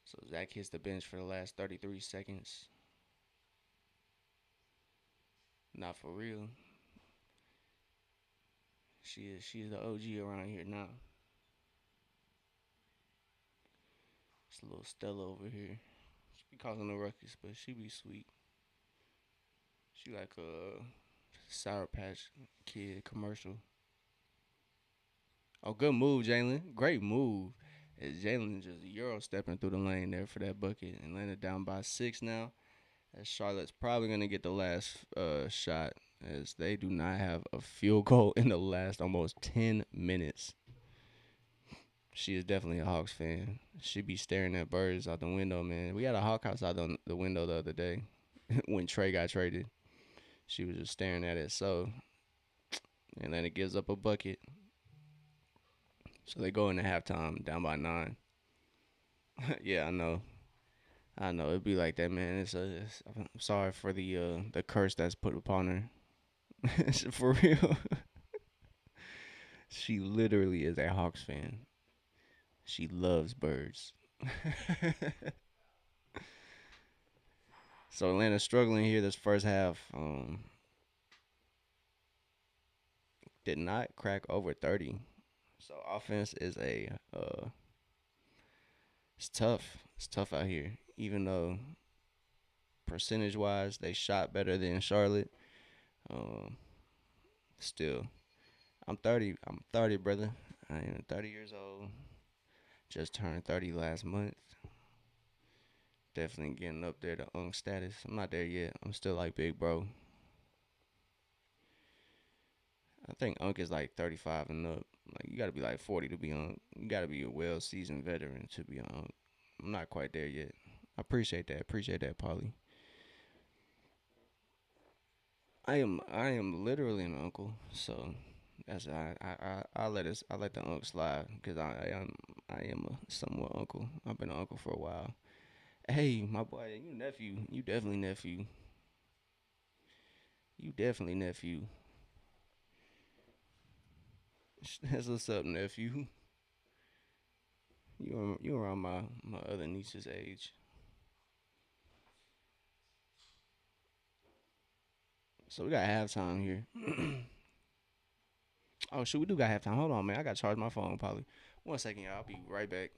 So Zach hits the bench for the last 33 seconds. Not for real. She's the OG around here now. It's a little Stella over here. She be causing the ruckus, but she be sweet. She like a Sour Patch Kid commercial. Oh, good move, Jalen. Great move. As Jalen just Euro stepping through the lane there for that bucket and landed down by 6 now. As Charlotte's probably gonna get the last shot, as they do not have a field goal in the last almost 10 minutes. She is definitely a Hawks fan. She be staring at birds out the window, man. We had a hawk house out the window the other day when Trey got traded. She was just staring at it. So, and then it gives up a bucket. So they go into halftime down by 9. Yeah, I know. I know it'd be like that, man. I'm sorry for the curse that's put upon her. For real. She literally is a Hawks fan. She loves birds. So Atlanta's struggling here this first half. Did not crack over 30. So offense is it's tough. It's tough out here. Even though percentage wise they shot better than Charlotte, um, still I'm 30. I'm 30, brother. I am 30 years old. Just turned 30 last month. Definitely getting up there to Unk status. I'm not there yet. I'm still like big bro. I think Unk is like 35 and up. Like you gotta be like 40 to be Unk. You gotta be a well seasoned veteran to be Unk. I'm not quite there yet. I appreciate that. Appreciate that, Polly. I am literally an uncle. So that's I let the Unk slide because I am a somewhat uncle. I've been an uncle for a while. Hey, my boy, you nephew. You definitely nephew. You definitely nephew. That's what's up, nephew. You around my other niece's age. So we got halftime here. Oh shoot, we do got halftime. Hold on, man. I gotta charge my phone, probably. 1 second, y'all. I'll be right back.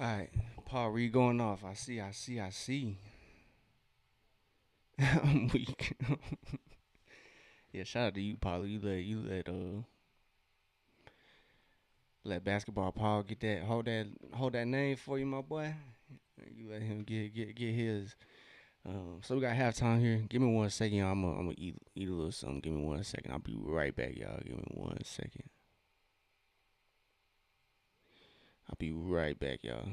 All right, Paul Reed going off. I see. I'm weak. Yeah, shout out to you, Paul. You let basketball Paul get that hold that name for you, my boy. You let him get his. So we got halftime here. Give me 1 second, y'all. I'm gonna eat a little something. Give me 1 second. I'll be right back, y'all. Give me 1 second. I'll be right back, y'all.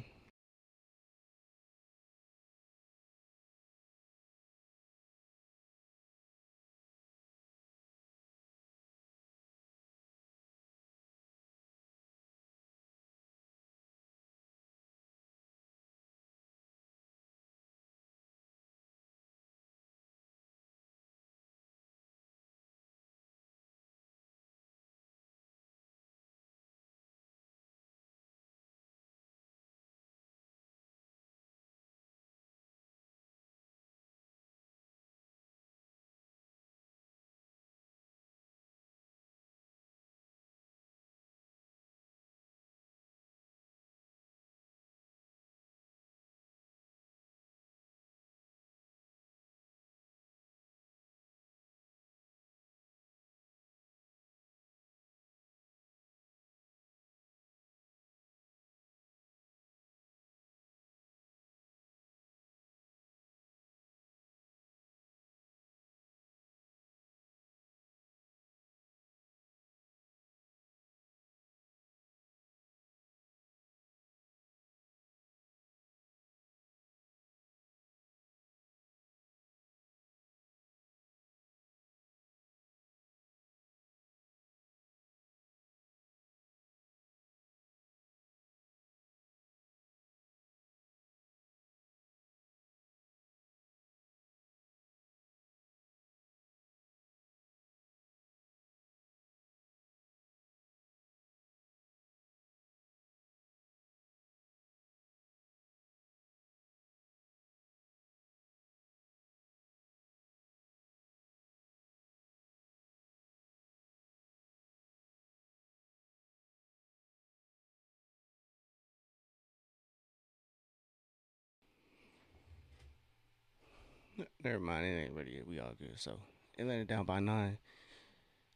Never mind, it ain't ready yet. We all good. So Atlanta down by 9.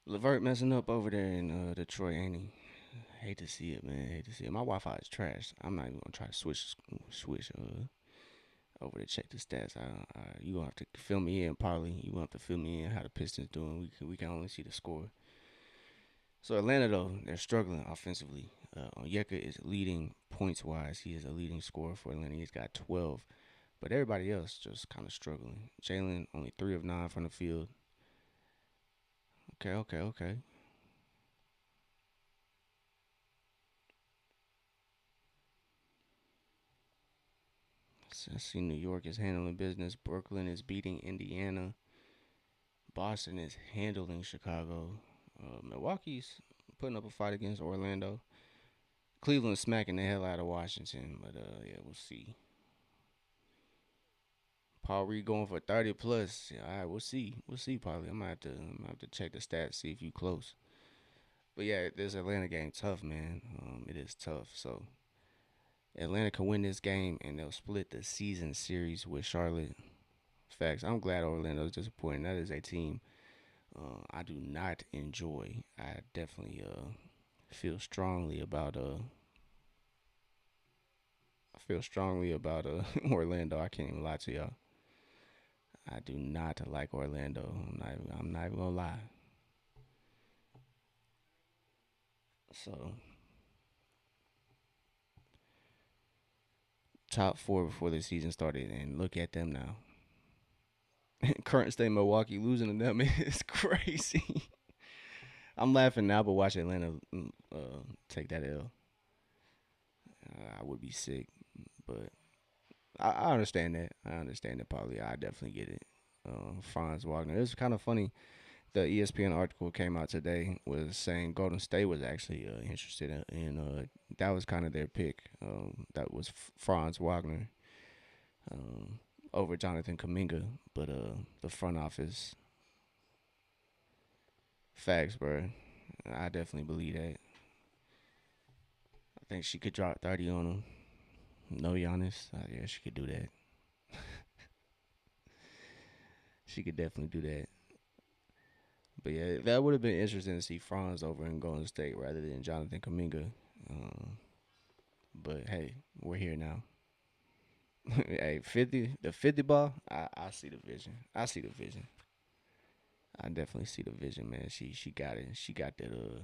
Levert messing up over there in Detroit, ain't he? Hate to see it, man. Hate to see it. My Wi-Fi is trash. I'm not even gonna try to switch over to check the stats. You gonna have to fill me in, probably. You gonna have to fill me in how the Pistons doing. We can only see the score. So Atlanta though, they're struggling offensively. Onyeka is leading points wise. He is a leading scorer for Atlanta. He's got 12, but everybody else just kind of struggling. Jalen only 3 of 9 from the field. Okay. So I see New York is handling business. Brooklyn is beating Indiana. Boston is handling Chicago. Milwaukee's putting up a fight against Orlando. Cleveland's smacking the hell out of Washington, but yeah, we'll see. Paul Reed going for 30 plus. Yeah, all right, we'll see. We'll see, Paulie. I'm gonna have to check the stats, see if you close. But yeah, this Atlanta game tough, man. It is tough. So Atlanta can win this game, and they'll split the season series with Charlotte. Facts. I'm glad Orlando's disappointing. That is a team I do not enjoy. I definitely feel strongly about Orlando. I can't even lie to y'all. I do not like Orlando. I'm not even gonna lie. So top four before the season started, and look at them now. Current state Milwaukee losing to them is crazy. I'm laughing now, but watch Atlanta take that L. I would be sick, but I understand that. I understand that, probably. I definitely get it. Franz Wagner. It was kind of funny. The ESPN article came out today was saying Golden State was actually interested in that was kind of their pick. That was Franz Wagner um, over Jonathan Kaminga, but the front office facts, bro. I definitely believe that. I think she could drop 30 on him. No Giannis. Yeah, she could do that. She could definitely do that. But yeah, that would have been interesting to see Franz over in Golden State rather than Jonathan Kaminga. Um, but hey, we're here now. Hey, 50, the 50 ball. I see the vision. I see the vision. I definitely see the vision, man. She got it. She got that.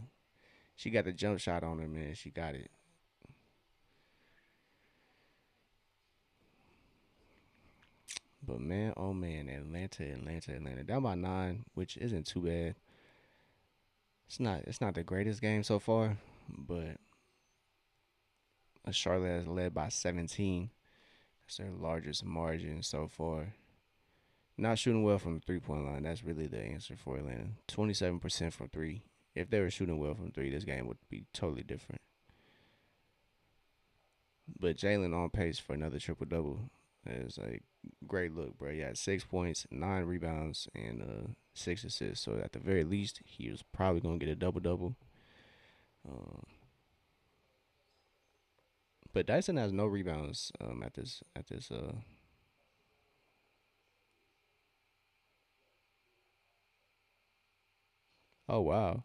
She got the jump shot on her, man. She got it. But man, oh man, Atlanta. Down by 9, which isn't too bad. It's not the greatest game so far, but Charlotte has led by 17. That's their largest margin so far. Not shooting well from the 3 point line. That's really the answer for Atlanta. 27% from three. If they were shooting well from three, this game would be totally different. But Jalen on pace for another triple double. It's a great look, bro. He had 6 points, 9 rebounds, and 6 assists. So at the very least, he was probably gonna get a double double. Um, but Dyson has no rebounds at this. Oh wow,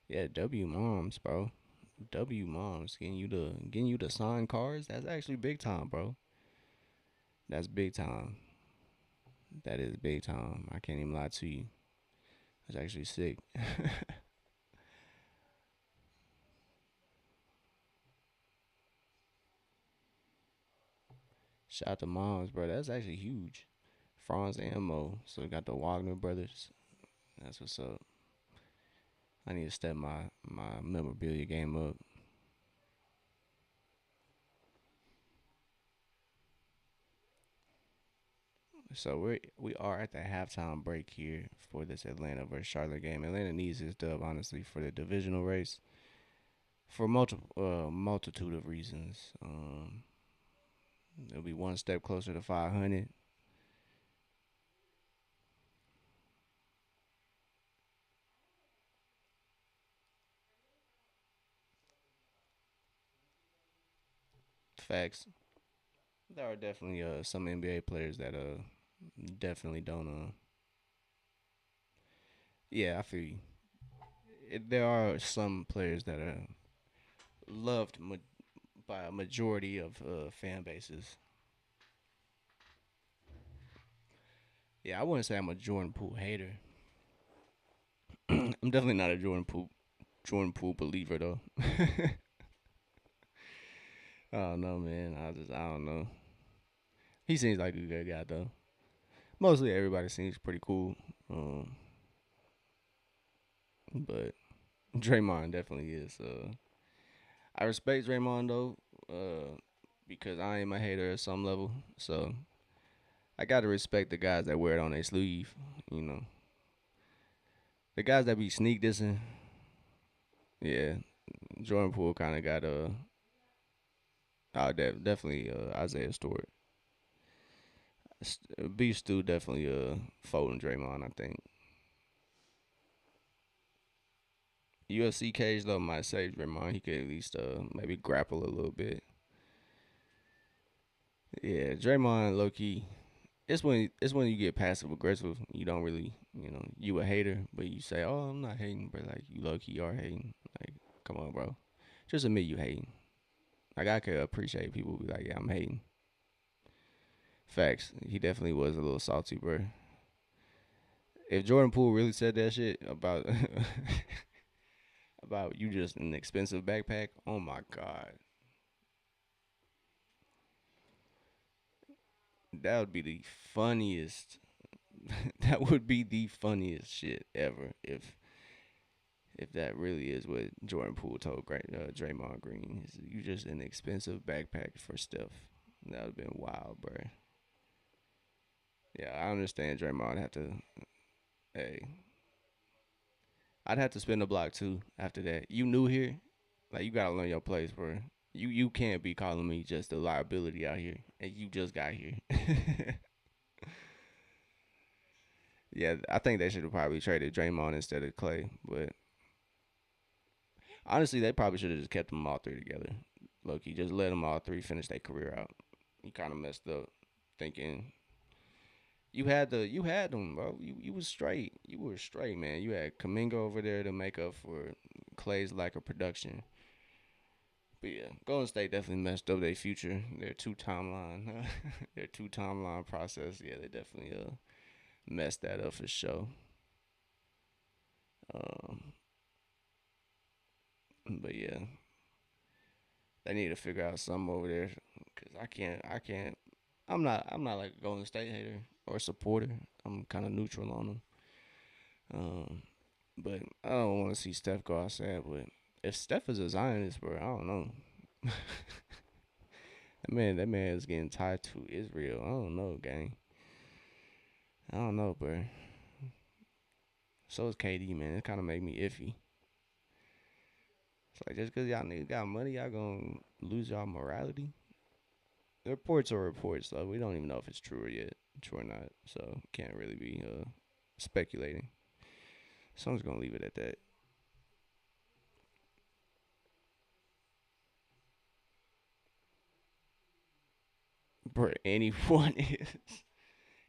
yeah. W moms, bro. W moms getting you the signed cards. That's actually big time, bro. That's big time. That is big time. I can't even lie to you. That's actually sick. Shout out to moms, bro. That's actually huge. Franz and Mo. So we got the Wagner brothers. That's what's up. I need to step my memorabilia game up. So we are at the halftime break here for this Atlanta versus Charlotte game. Atlanta needs this dub honestly for the divisional race for multitude of reasons. It'll be one step closer to 500. Facts. There are definitely some NBA players that definitely don't yeah, I feel you. There are some players that are loved by a majority of fan bases. Yeah, I wouldn't say I'm a Jordan Poole hater. I'm definitely not a Jordan Poole believer though. I don't know, man. I don't know. He seems like a good guy though. Mostly everybody seems pretty cool. Um, but Draymond definitely is. I respect Draymond though, because I am a hater at some level. So I gotta respect the guys that wear it on their sleeve. You know, the guys that be sneak dissing. Yeah, Jordan Poole kind of got definitely Isaiah Stewart. B Stu definitely folding Draymond. I think UFC cage though might save Draymond. He could at least maybe grapple a little bit. Yeah, Draymond low key. It's when you get passive aggressive. You don't really you a hater, but you say, "Oh, I'm not hating," but like you low key are hating. Like, come on, bro. Just admit you hating. Like I could appreciate people be like, "Yeah, I'm hating." Facts. He definitely was a little salty, bro. If Jordan Poole really said that shit about about you just an expensive backpack, oh my god, that would be the funniest. That would be the funniest shit ever if that really is what Jordan Poole told Draymond Green. You just an expensive backpack for Steph. That would have been wild, bro. Yeah, I understand Draymond had to. Hey, I'd have to spin the block too after that. You new here, like you gotta learn your place, bro. You can't be calling me just a liability out here, and you just got here. Yeah, I think they should have probably traded Draymond instead of Clay, but honestly, they probably should have just kept them all three together. Look, he just let them all three finish their career out. He kind of messed up, thinking you had them, bro. You was straight. You were straight, man. You had Kaminga over there to make up for Clay's lack of production. But yeah, Golden State definitely messed up their future. Their two timeline, their two timeline process. Yeah, they definitely messed that up for sure. Um, but yeah, they need to figure out something over there because I can't. I'm not like a Golden State hater or supporter. I'm kind of neutral on them. Um, but I don't want to see Steph go outside. But if Steph is a Zionist, bro, I don't know. That man is getting tied to Israel. I don't know, gang. I don't know, bro. So is KD, man. It kind of make me iffy. It's like just because y'all niggas got money, y'all gonna lose y'all morality. The reports are reports, though. We don't even know if it's true or yet, true or not. So can't really be speculating. So I'm just gonna leave it at that. Bro, anyone is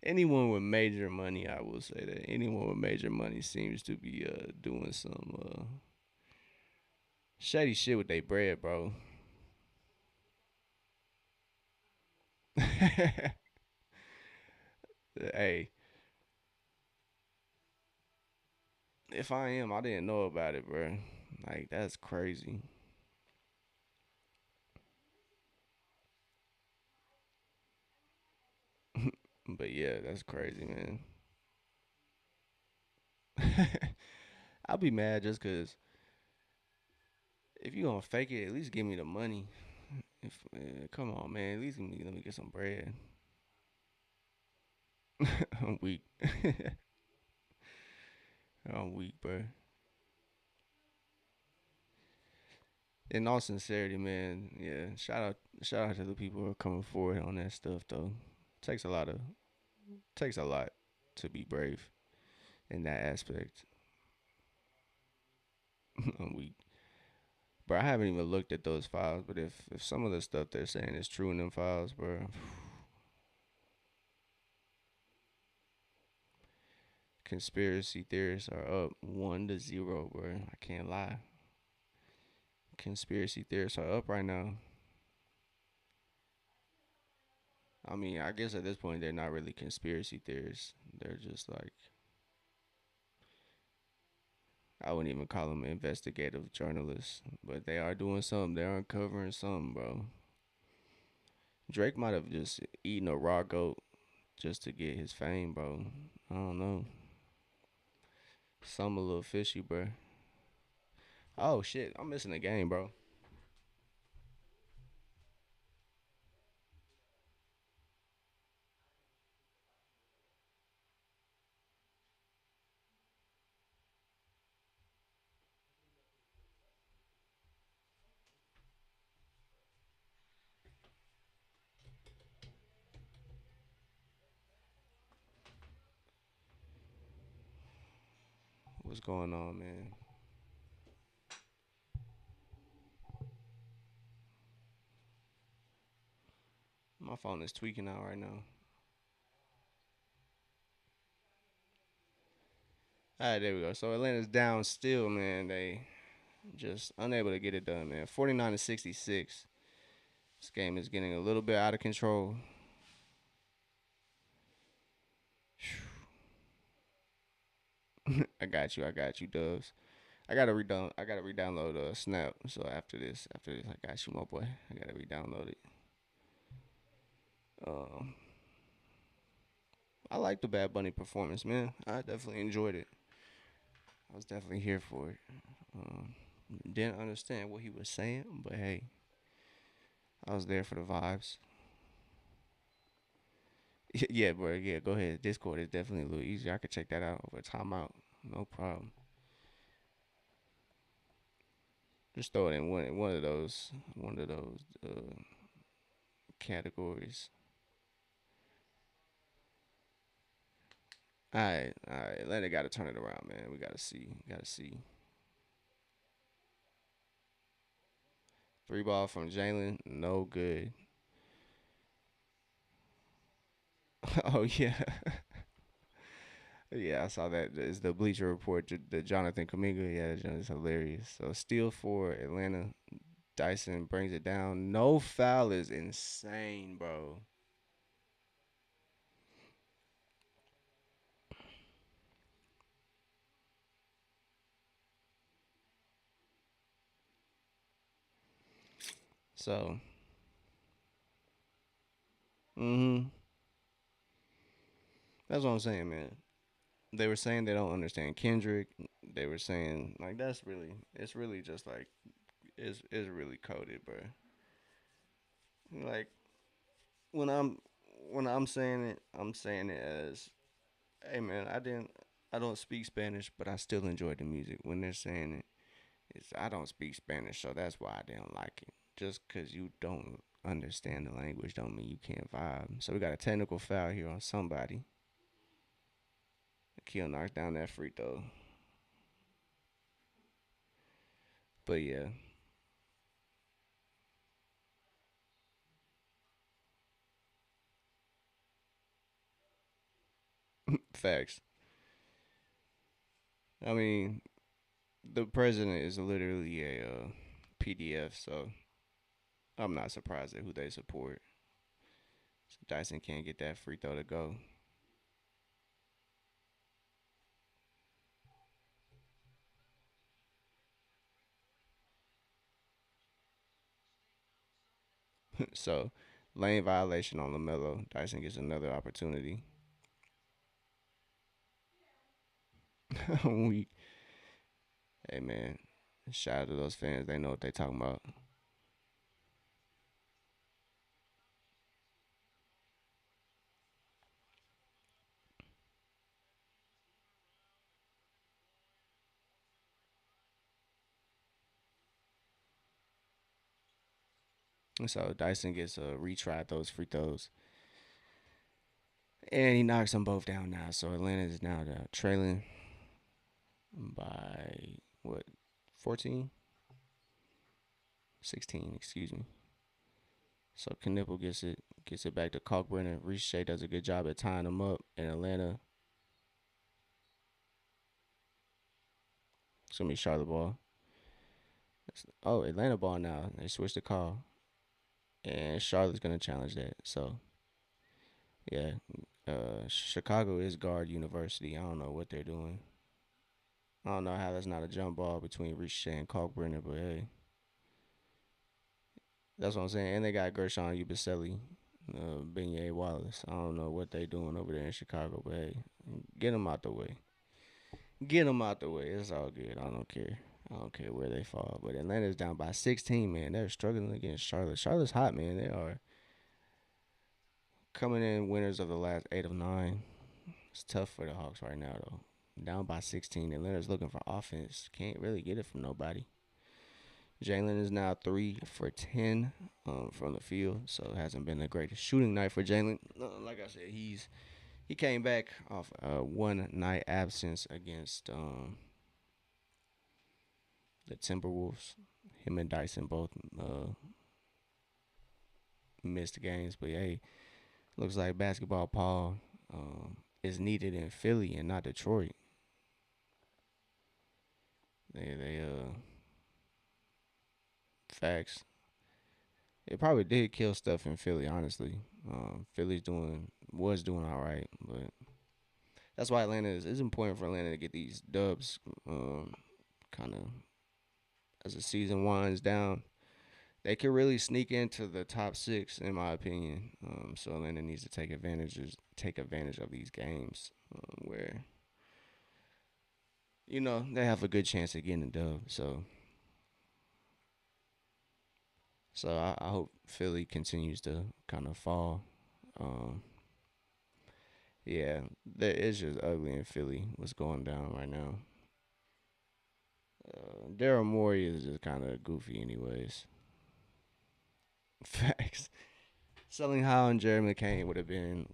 anyone with major money. I will say that anyone with major money seems to be doing some shady shit with their bread, bro. Hey, if I am, I didn't know about it, bro. Like that's crazy. But yeah, that's crazy, man. I'll be mad just cause if you gonna fake it, at least give me the money. If come on, man, at least let me get some bread. I'm weak. I'm weak, bro. In all sincerity, man, yeah. Shout out to the people who are coming forward on that stuff, though. Takes a lot of takes a lot to be brave in that aspect. I'm weak. Bro, I haven't even looked at those files, but if some of the stuff they're saying is true in them files, bro, conspiracy theorists are up 1-0, bro. I can't lie. Conspiracy theorists are up right now. I mean, I guess at this point they're not really conspiracy theorists. They're just like I wouldn't even call them investigative journalists, but they are doing something. They're uncovering something, bro. Drake might have just eaten a raw goat just to get his fame, bro. I don't know. Some a little fishy, bro. Oh shit, I'm missing the game, bro. What's going on, man? My phone is tweaking out right now. All right, there we go. So Atlanta's down still, man. They just unable to get it done, man. 49-66. This game is getting a little bit out of control. I got you, Dubs. I gotta re-download Snap. So after this, I got you, my boy. I gotta re-download it. Um, I like the Bad Bunny performance, man. I definitely enjoyed it. I was definitely here for it. Um, didn't understand what he was saying, but hey, I was there for the vibes. Yeah, bro. Yeah, go ahead. Discord is definitely a little easier. I could check that out over timeout. No problem. Just throw it in one of those categories. All right. Atlanta got to turn it around, man. We got to see. 3 Three ball from Jalen, no good. Oh yeah, yeah. I saw that. It's the Bleacher Report. The Jonathan Kaminga. Yeah, that is hilarious. So steal for Atlanta. Dyson brings it down. No foul is insane, bro. So, mm-hmm. That's what I'm saying, man. They were saying they don't understand Kendrick. They were saying like that's really it's really just like it's really coded, bro. Like when I'm when I'm saying it, I'm saying it as, hey man, I don't speak Spanish, but I still enjoy the music. When they're saying it, it's I don't speak Spanish, so that's why I don't like it. Just because you don't understand the language, don't mean you can't vibe. So we got a technical foul here on somebody. Kill knocks down that free throw, but yeah, facts. I mean, the president is literally a PDF, so I'm not surprised at who they support. So Dyson can't get that free throw to go. So lane violation on Lamelo. Dyson gets another opportunity. we, hey man, shout out to those fans. They know what they talking about. So Dyson gets retried those free throws, and he knocks them both down now. So Atlanta is now trailing by what 14, 16, excuse me. So Knipple gets it back to Kalkbrenner. Riche does a good job at tying them up. In Atlanta, it's gonna be Charlotte ball. Oh, Atlanta ball now. They switched the call, and Charlotte's gonna challenge that. So yeah, Chicago is guard university. I don't know what they're doing. I don't know how that's not a jump ball between Riche and Kalkbrenner, but hey, that's what I'm saying. And they got Gershon Ubaselli, Beignet Wallace. I don't know what they doing over there in Chicago, but hey, get them out the way. Get them out the way. It's all good. I don't care. I don't care where they fall. But Atlanta's down by 16, man. They're struggling against Charlotte. Charlotte's hot, man. They are coming in winners of the last 8 of 9. It's tough for the Hawks right now, though. Down by 16. Atlanta's looking for offense. Can't really get it from nobody. Jalen is now 3 for 10 from the field, so it hasn't been the greatest shooting night for Jalen. Like I said, he came back off a 1 night absence against the Timberwolves. Him and Dyson both missed games, but hey, looks like basketball Paul is needed in Philly and not Detroit. They facts. It probably did kill stuff in Philly, honestly. Philly's doing was doing all right, but that's why Atlanta is. It's important for Atlanta to get these dubs, kind of as the season winds down. They could really sneak into the top 6, in my opinion. So Atlanta needs to take advantage of these games where they have a good chance of getting a dub. So I hope Philly continues to kind of fall. Um, yeah, it's just ugly in Philly. What's going down right now? Daryl Morey is just kind of goofy, anyways. Facts. Selling High on Jerry McCain would have been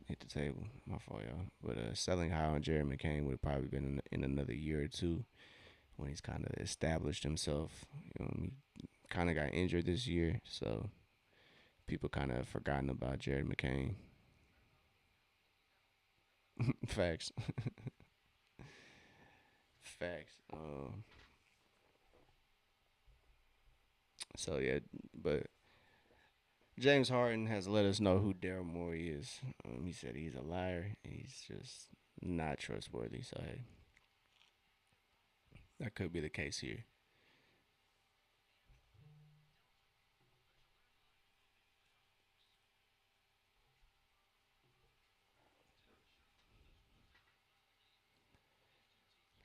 hit the table. My fault, y'all. But selling High on Jerry McCain would have probably been in another year or two when he's kind of established himself. kind of got injured this year, so people kind of have forgotten about Jared McCain. Facts. Facts. So yeah, but James Harden has let us know who Daryl Morey is. He said he's a liar. And he's just not trustworthy. So hey, that could be the case here.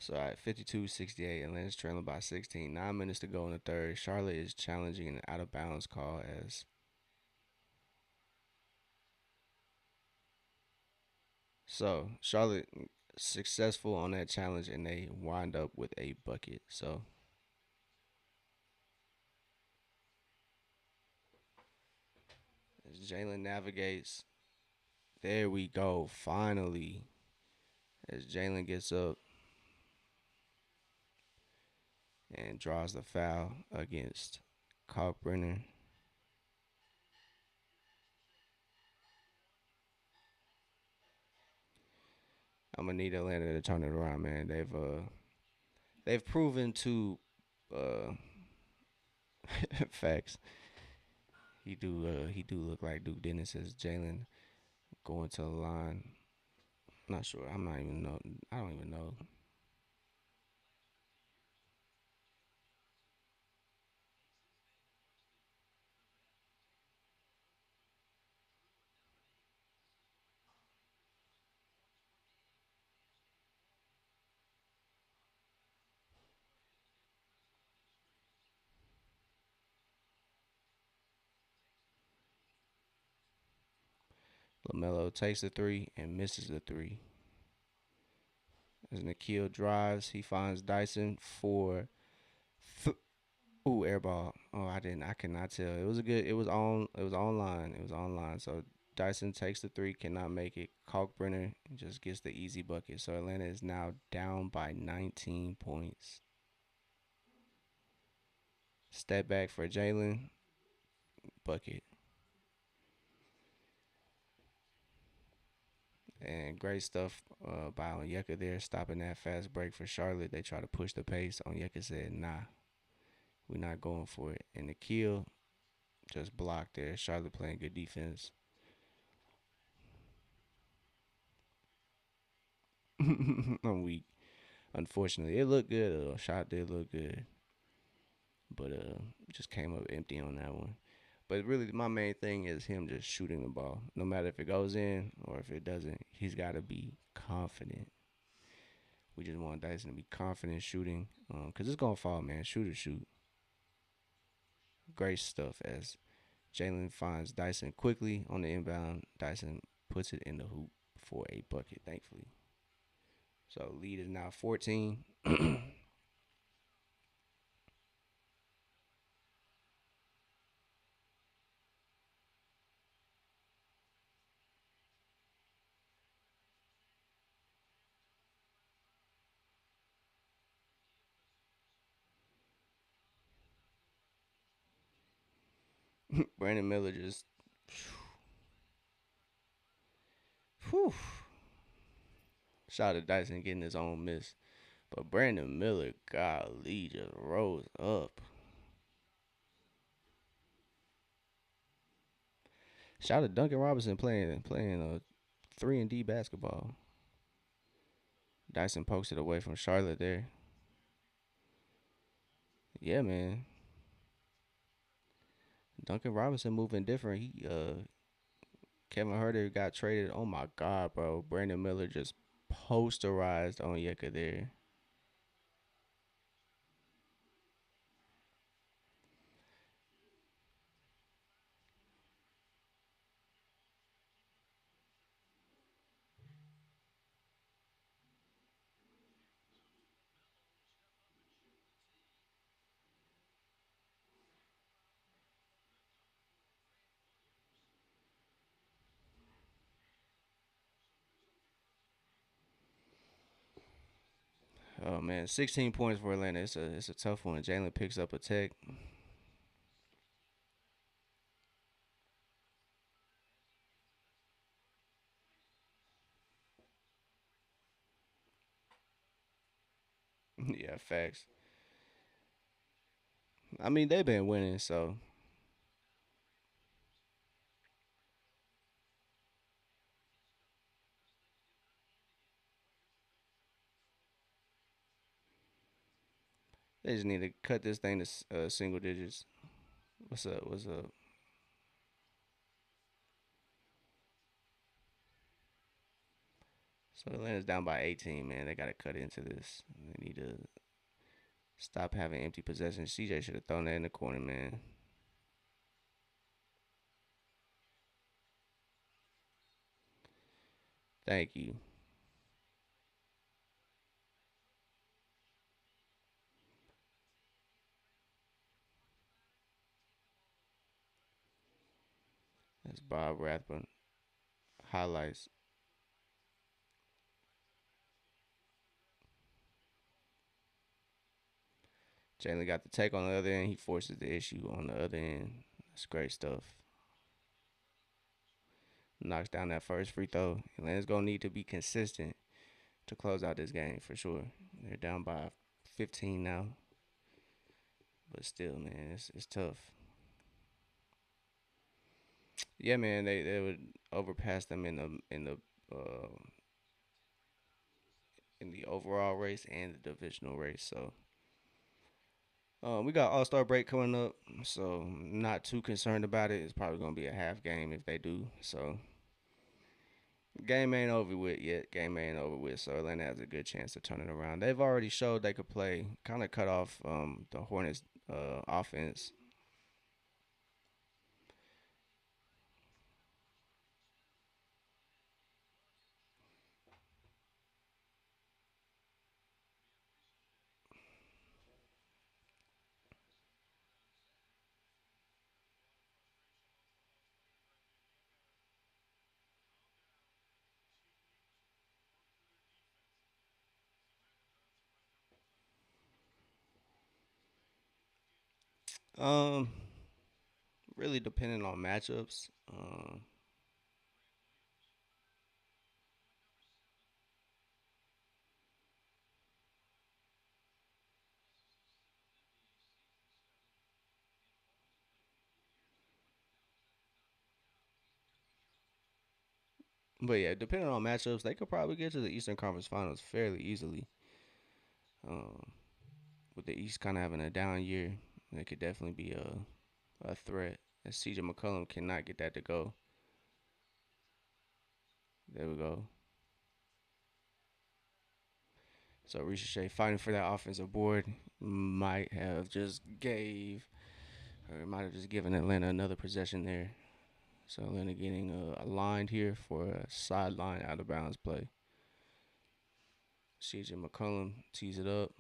So at 52-68, Atlanta's trailing by 16. 9 minutes to go in the third. Charlotte is challenging an out of bounds call as so Charlotte successful on that challenge and they wind up with a bucket. So as Jalen navigates, there we go. Finally, as Jalen gets up and draws the foul against Kalkbrenner. I'm gonna need Atlanta to turn it around, man. They've proven to uh facts. He do look like Duke Dennis as Jalen going to the line. Not sure. I'm not even know. I don't even know. LaMelo takes the three and misses the three. As Nikhil drives, he finds Dyson for ooh airball. Oh, I didn't. I cannot tell. It was a good. It was on. It was online. It was online. So Dyson takes the three, cannot make it. Kalkbrenner just gets the easy bucket. So Atlanta is now down by 19 points. Step back for Jalen, bucket. And great stuff by Onyeka there, stopping that fast break for Charlotte. They try to push the pace. Onyeka said, nah, we're not going for it. And the kill just blocked there. Charlotte playing good defense. I'm weak. Unfortunately, it looked good. Shot did look good, but just came up empty on that one. But really, my main thing is him just shooting the ball. No matter if it goes in or if it doesn't, he's got to be confident. We just want Dyson to be confident shooting, cause it's gonna fall, man. Shoot or shoot. Great stuff as Jalen finds Dyson quickly on the inbound. Dyson puts it in the hoop for a bucket, thankfully. So lead is now 14. Brandon Miller just, whew, shout out to Dyson getting his own miss. But Brandon Miller, golly, just rose up. Shout out to Duncan Robinson playing 3-and-D basketball. Dyson pokes it away from Charlotte there. Yeah, man. Duncan Robinson moving different. Kevin Herter got traded. Oh my God, bro. Brandon Miller just posterized on Yeka there. Oh man, 16 points for Atlanta. It's a tough one. Jalen picks up a tech. facts. I mean, they've been winning, so they just need to cut this thing to single digits. What's up? What's up? So Atlanta's down by 18, man. They got to cut into this. They need to stop having empty possessions. CJ should have thrown that in the corner, man. Thank you. That's Bob Rathbun highlights. Jalen got the take on the other end. He forces the issue on the other end. That's great stuff. Knocks down that first free throw. Atlanta's gonna need to be consistent to close out this game for sure. They're down by 15 now, but still, man, it's tough. Yeah, man, they would overpass them uh, in the overall race and the divisional race. So we got All Star break coming up, so not too concerned about it. It's probably gonna be a half game if they do. So game ain't over with yet. Game ain't over with. So Atlanta has a good chance to turn it around. They've already showed they could play. Kind of cut off the Hornets offense. Um, really depending on matchups. But yeah, depending on matchups, they could probably get to the Eastern Conference Finals fairly easily. Um, with the East kind of having a down year, it could definitely be a threat. As CJ McCollum cannot get that to go. There we go. So Ricochet fighting for that offensive board might have just gave, or might have just given Atlanta another possession there. So Atlanta getting aligned here for a sideline out of bounds play. CJ McCollum tees it up.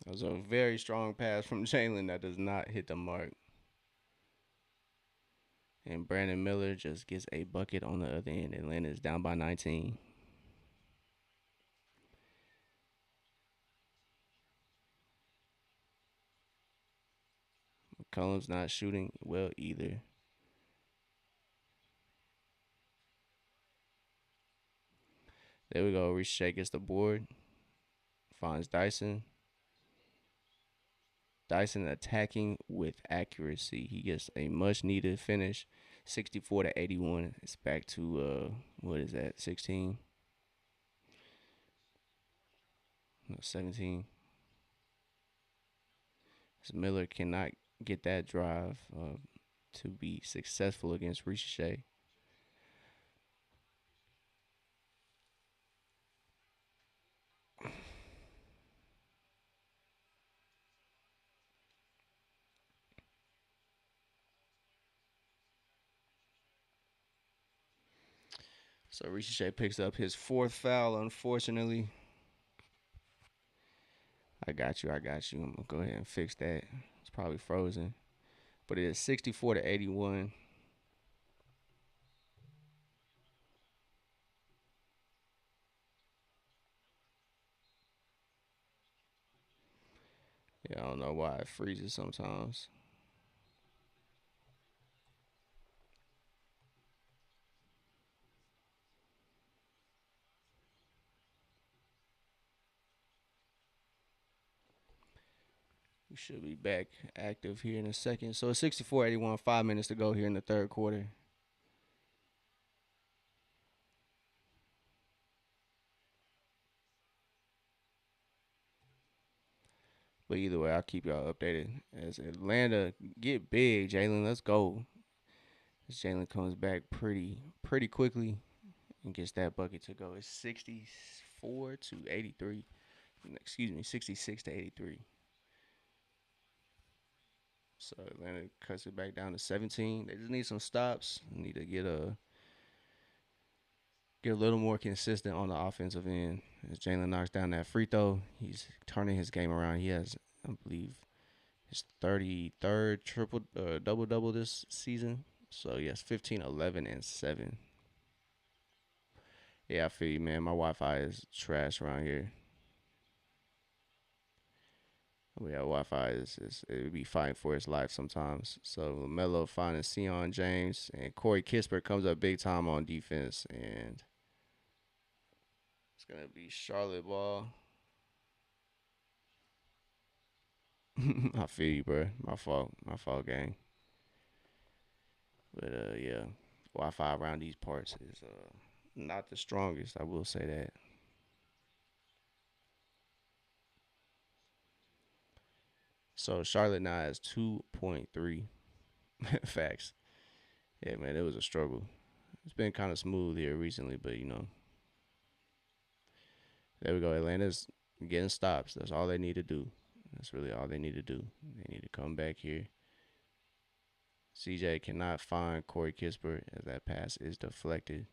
That was a very strong pass from Jalen that does not hit the mark. And Brandon Miller just gets a bucket on the other end. Atlanta is down by 19. McCollum's not shooting well either. There we go. Ricochet gets the board. Finds Dyson. Dyson attacking with accuracy. He gets a much needed finish. 64 to 81. It's back to what is that? 16? No, 17. So Miller cannot get that drive to be successful against Ricochet. So Ricochet picks up his fourth foul, unfortunately. I got you. I'm going to go ahead and fix that. It's probably frozen. but it is 64-81. Yeah, I don't know why it freezes sometimes. We should be back active here in a second. So it's 64-81, 5 minutes to go here in the third quarter. But either way, I'll keep y'all updated. As Atlanta get big, Jalen, let's go. As Jalen comes back pretty quickly and gets that bucket to go. It's 64-83. Excuse me, 66-83. So Atlanta cuts it back down to 17. They just need some stops. They need to get a little more consistent on the offensive end. As Jalen knocks down that free throw, he's turning his game around. He has, I believe, his 33rd triple double double this season. So yes, 15, 11, and 7. Yeah, I feel you, man. My Wi-Fi is trash around here. Yeah, Wi-Fi is it be fighting for its life sometimes. So LaMelo finding Sion James and Corey Kispert comes up big time on defense, and it's gonna be Charlotte ball. I feel you, bro. My fault, gang. But yeah, Wi-Fi around these parts is not the strongest. I will say that. So Charlotte now has 2.3 facts. Yeah, man, it was a struggle. It's been kind of smooth here recently, but there we go. Atlanta's getting stops. That's all they need to do. That's really all they need to do. They need to come back here. CJ cannot find Corey Kispert as that pass is deflected.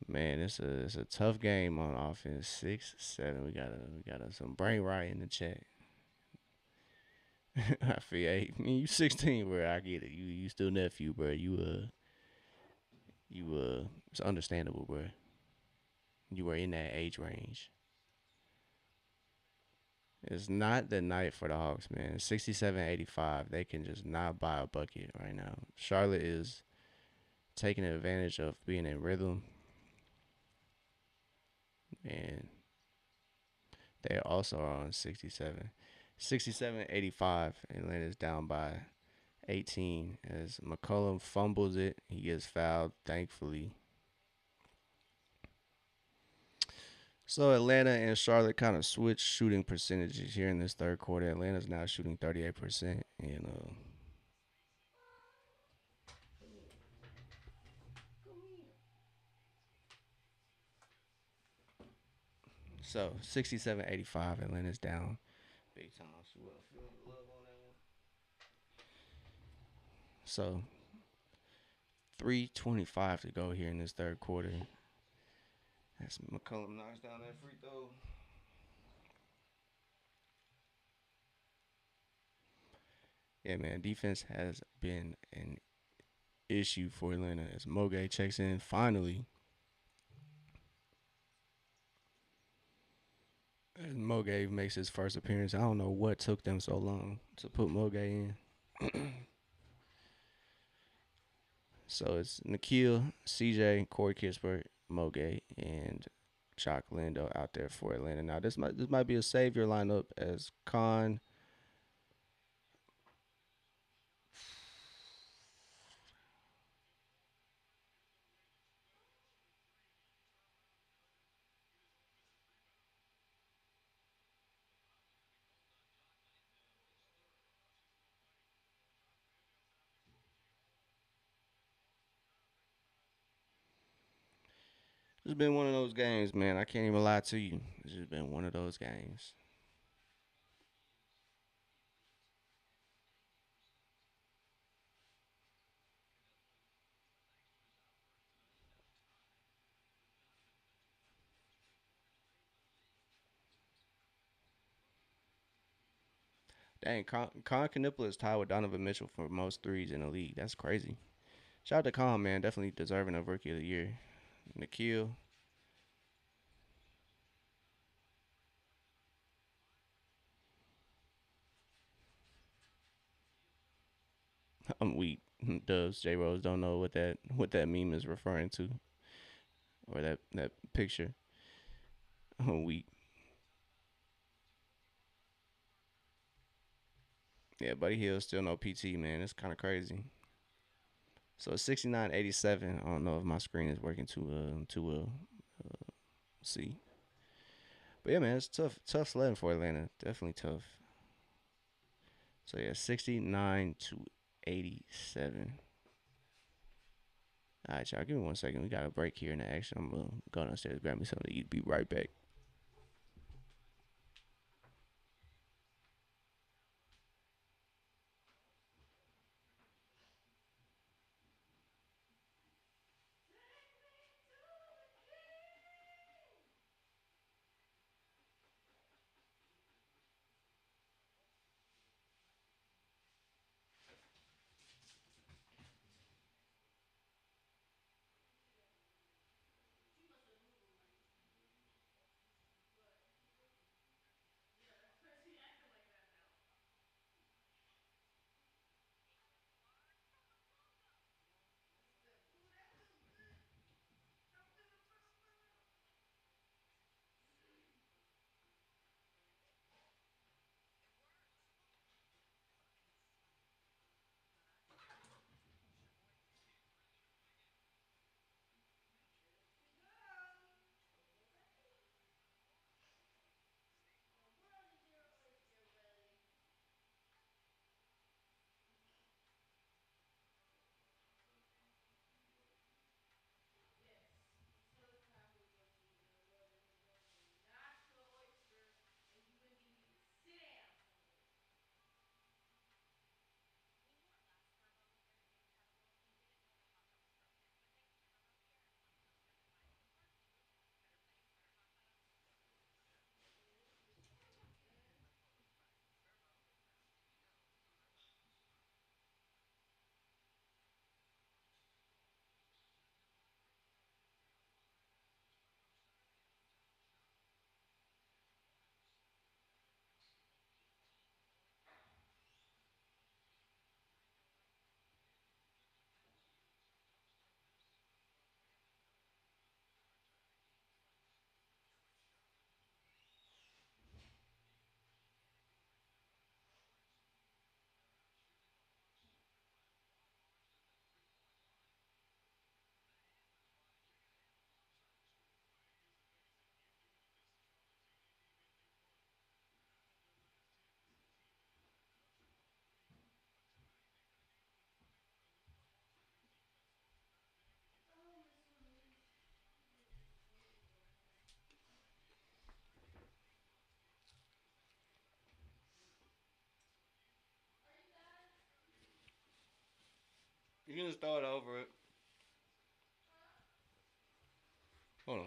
Man, it's a tough game on offense. 6-7. We got some brain right in the chat. I feel hey, I mean, you 16, bro. I get it. You still nephew, bro. It's understandable, bro. You were in that age range. It's not the night for the Hawks, man. 67-85. They can just not buy a bucket right now. Charlotte is taking advantage of being in rhythm, and they also are on 67. 67-85. Atlanta's down by 18 as McCollum fumbles it. He gets fouled, thankfully. So Atlanta and Charlotte kind of switch shooting percentages here in this third quarter. Atlanta's now shooting 38%, and so 67-85. Atlanta's down big time. So 3:25 to go here in this third quarter. As McCollum knocks down that free throw. Yeah, man, defense has been an issue for Atlanta as Moge checks in finally. As Moge makes his first appearance, I don't know what took them so long to put Moge in. So it's Nikhil, CJ, Corey Kispert, Moge, and Chalk Lindo out there for Atlanta. Now this might be a savior lineup as Khan. It's been one of those games, man. I can't even lie to you. It's just been one of those games. Dang, Con Canipla is tied with Donovan Mitchell for most threes in the league. That's crazy. Shout out to Con, man. Definitely deserving of Rookie of the Year. Nikhil, I'm weak. Dubs, J Rose don't know what that meme is referring to or that picture. I'm weak. Yeah, Buddy Hill still no PT, man. It's kind of crazy. So 69-87. I don't know if my screen is working too well. See, but yeah, man, it's tough sledding for Atlanta. Definitely tough. So yeah, 69-87. All right, y'all. Give me 1 second. We got a break here in the action. I'm gonna go downstairs, grab me something to eat. Be right back. You can just throw it over it. Hold on.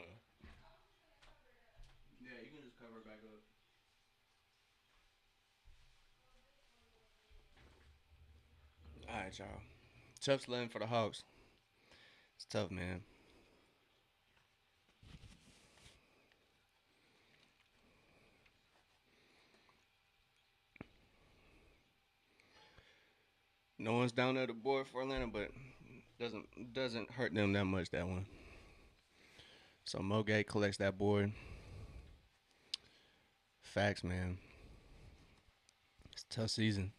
Yeah, you can just cover it back up. All right, y'all. Tough sledding for the Hawks. It's tough, man. No one's down there the board for Atlanta, but doesn't hurt them that much that one. So Mogay collects that board. Facts, man. It's a tough season.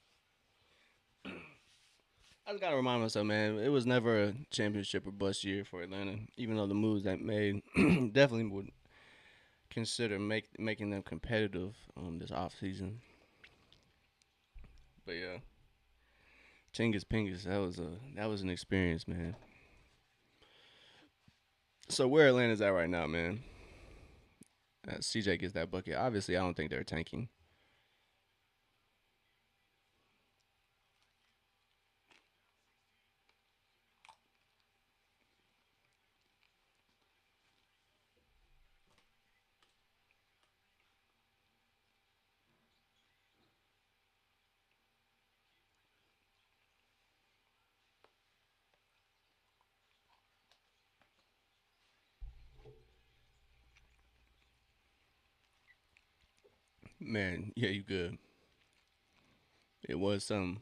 I just gotta remind myself, man, it was never a championship or bust year for Atlanta. Even though the moves that made definitely would consider making them competitive this offseason. But yeah, Tingus Pingus, that was an experience, man. So where Atlanta's at right now, man? CJ gets that bucket. Obviously, I don't think they're tanking. Man, yeah, you good. It was some.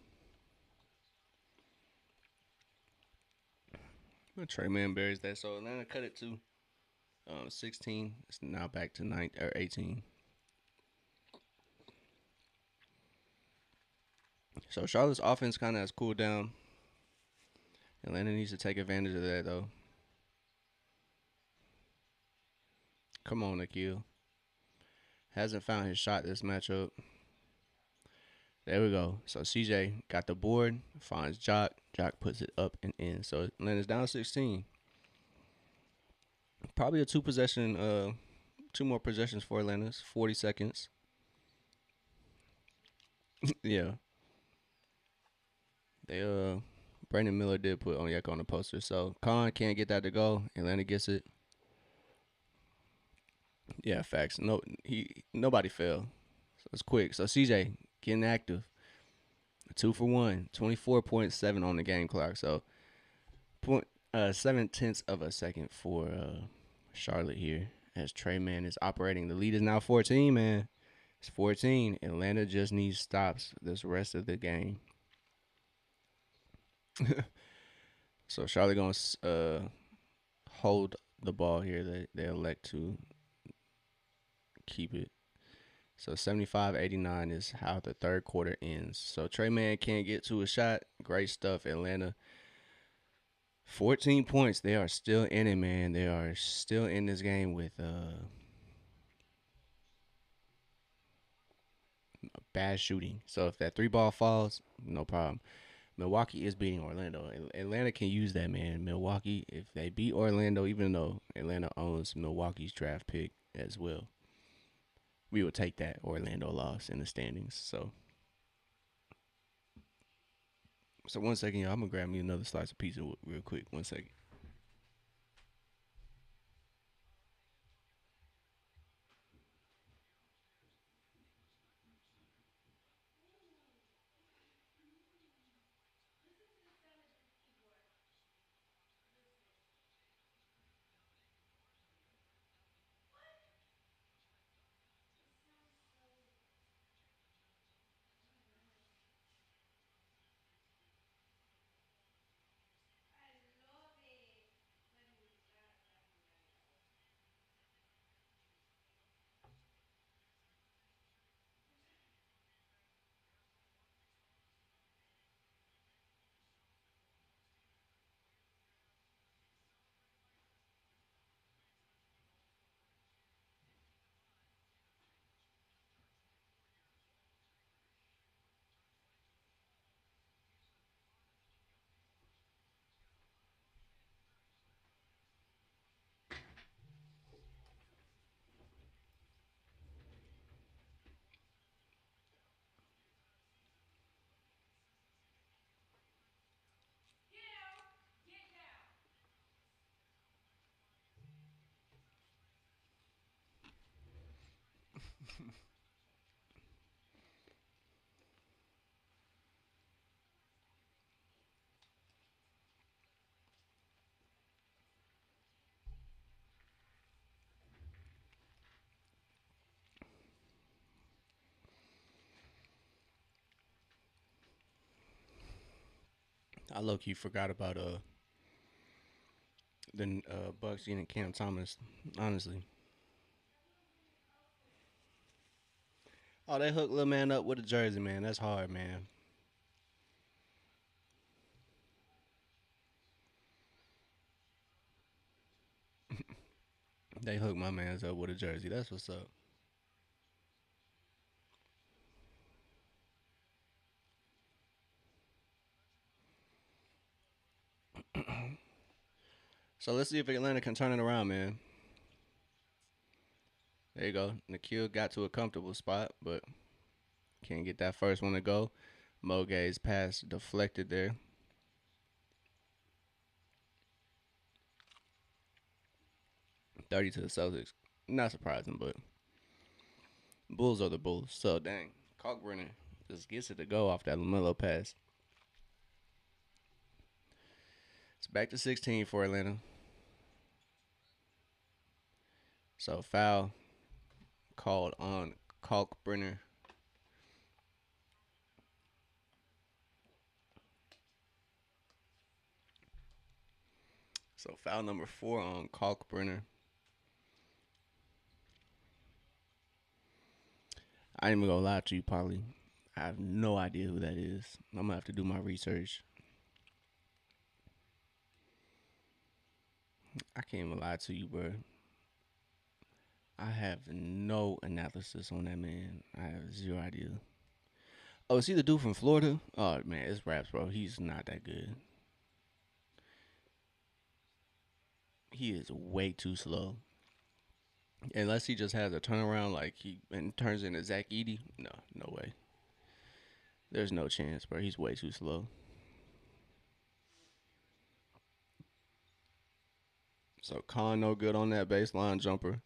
Trey Man buries that. So Atlanta cut it to 16. It's now back to 9 or 18. So Charlotte's offense kind of has cooled down. Atlanta needs to take advantage of that though. Come on, Nikhil. Hasn't found his shot this matchup. There we go. So CJ got the board, finds Jock. Jock puts it up and in. So Atlanta's down 16. Probably a two more possessions for Atlanta's. 40 seconds. Yeah. They Brandon Miller did put Onyeka on the poster. So Khan can't get that to go. Atlanta gets it. Yeah, facts. Nobody fell. So it's quick. So CJ getting active. 2 for 1. 24.7 on the game clock. So point 7 tenths of a second for Charlotte here. As Trey Man is operating. The lead is now 14, man. It's 14. Atlanta just needs stops this rest of the game. So Charlotte gonna hold the ball here. They elect to keep it. So 75-89 is how the third quarter ends. So Trey Man can't get to a shot. Great stuff, Atlanta. 14 points. They are still in it, man. They are still in this game with bad shooting. So if that three ball falls, no problem. Milwaukee is beating Orlando. Atlanta can use that, man. Milwaukee, if they beat Orlando, even though Atlanta owns Milwaukee's draft pick as well, we would take that Orlando loss in the standings. So 1 second, y'all. I'm gonna grab me another slice of pizza real quick. 1 second. I low key forgot about the Bucks getting Cam Thomas. Honestly. Oh, they hooked little man up with a jersey, man. That's hard, man. They hooked my man's up with a jersey. That's what's up. So let's see if Atlanta can turn it around, man. There you go. Nikhil got to a comfortable spot, but can't get that first one to go. Moga's pass deflected there. 30 to the Celtics. Not surprising, but Bulls are the Bulls. So dang, Kalkbrenner just gets it to go off that LaMelo pass. It's back to 16 for Atlanta. So foul called on Kalkbrenner. So foul number 4 on Kalkbrenner. I ain't even gonna lie to you, Polly. I have no idea who that is. I'm gonna have to do my research. I can't even lie to you, bro. I have no analysis on that man. I have zero idea. Oh, is he the dude from Florida? Oh man, it's raps, bro. He's not that good. He is way too slow. Unless he just has a turnaround like he and turns into Zach Edey. No, no way. There's no chance, bro. He's way too slow. So Khan no good on that baseline jumper.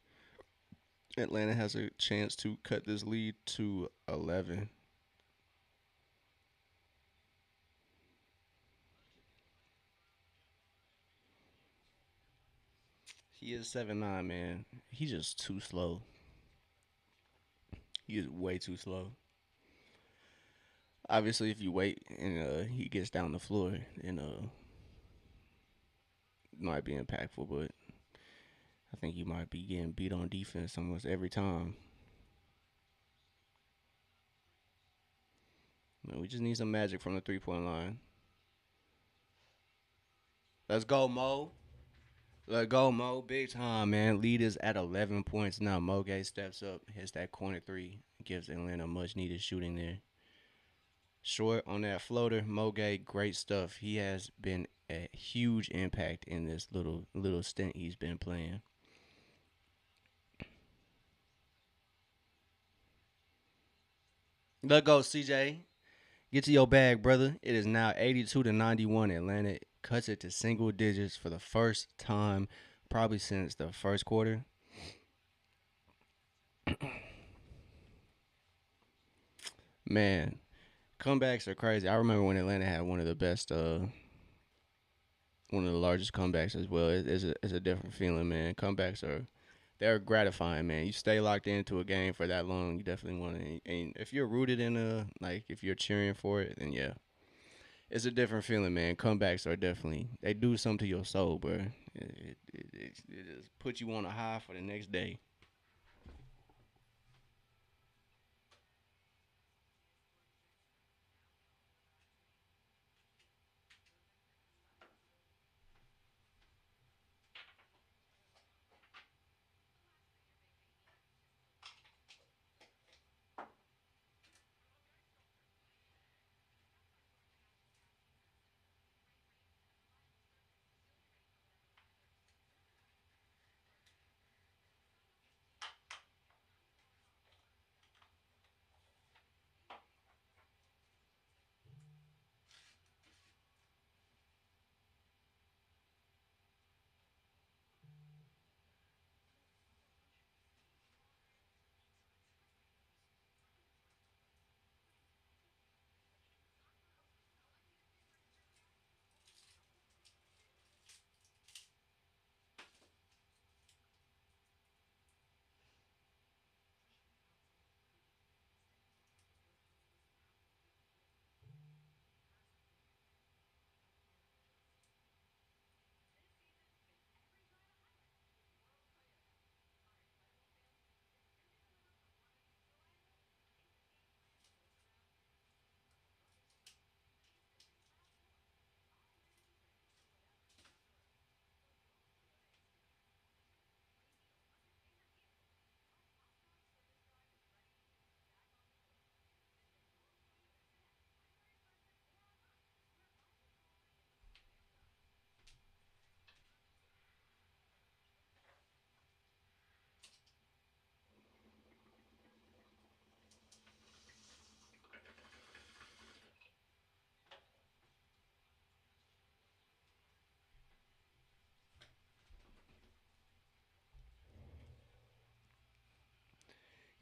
Atlanta has a chance to cut this lead to 11. He is 7'9", man. He's just too slow. He is way too slow. Obviously, if you wait and he gets down the floor, then it might be impactful. But I think he might be getting beat on defense almost every time. Man, we just need some magic from the 3-point line. Let's go, Mo. Let's go, Mo. Big time, man. Lead is at 11 points now. Mo Gay steps up, hits that corner three, gives Atlanta much needed shooting there. Short on that floater, Mo Gay, great stuff. He has been a huge impact in this little stint he's been playing. Let's go, CJ. Get to your bag, brother. It is now 82 to 91. Atlanta cuts it to single digits for the first time, probably since the first quarter. Man, comebacks are crazy. I remember when Atlanta had one of the best, one of the largest comebacks as well. It's a different feeling, man. Comebacks they're gratifying, man. You stay locked into a game for that long, you definitely want to. And if you're rooted in like if you're cheering for it, then yeah, it's a different feeling, man. Comebacks are definitely they do something to your soul, bro. It just puts you on a high for the next day.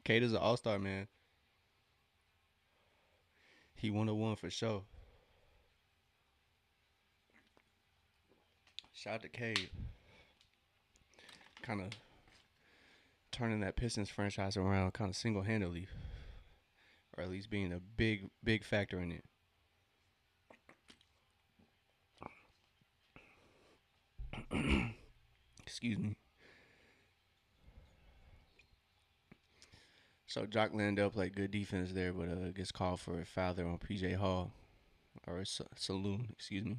Cade is an all star, man. He 101 for sure. Shout out to Cade. Kind of turning that Pistons franchise around kind of single handedly, or at least being a big factor in it. Excuse me. So Jock Landale played good defense there, but gets called for a foul there on PJ Hall or Saloon, excuse me.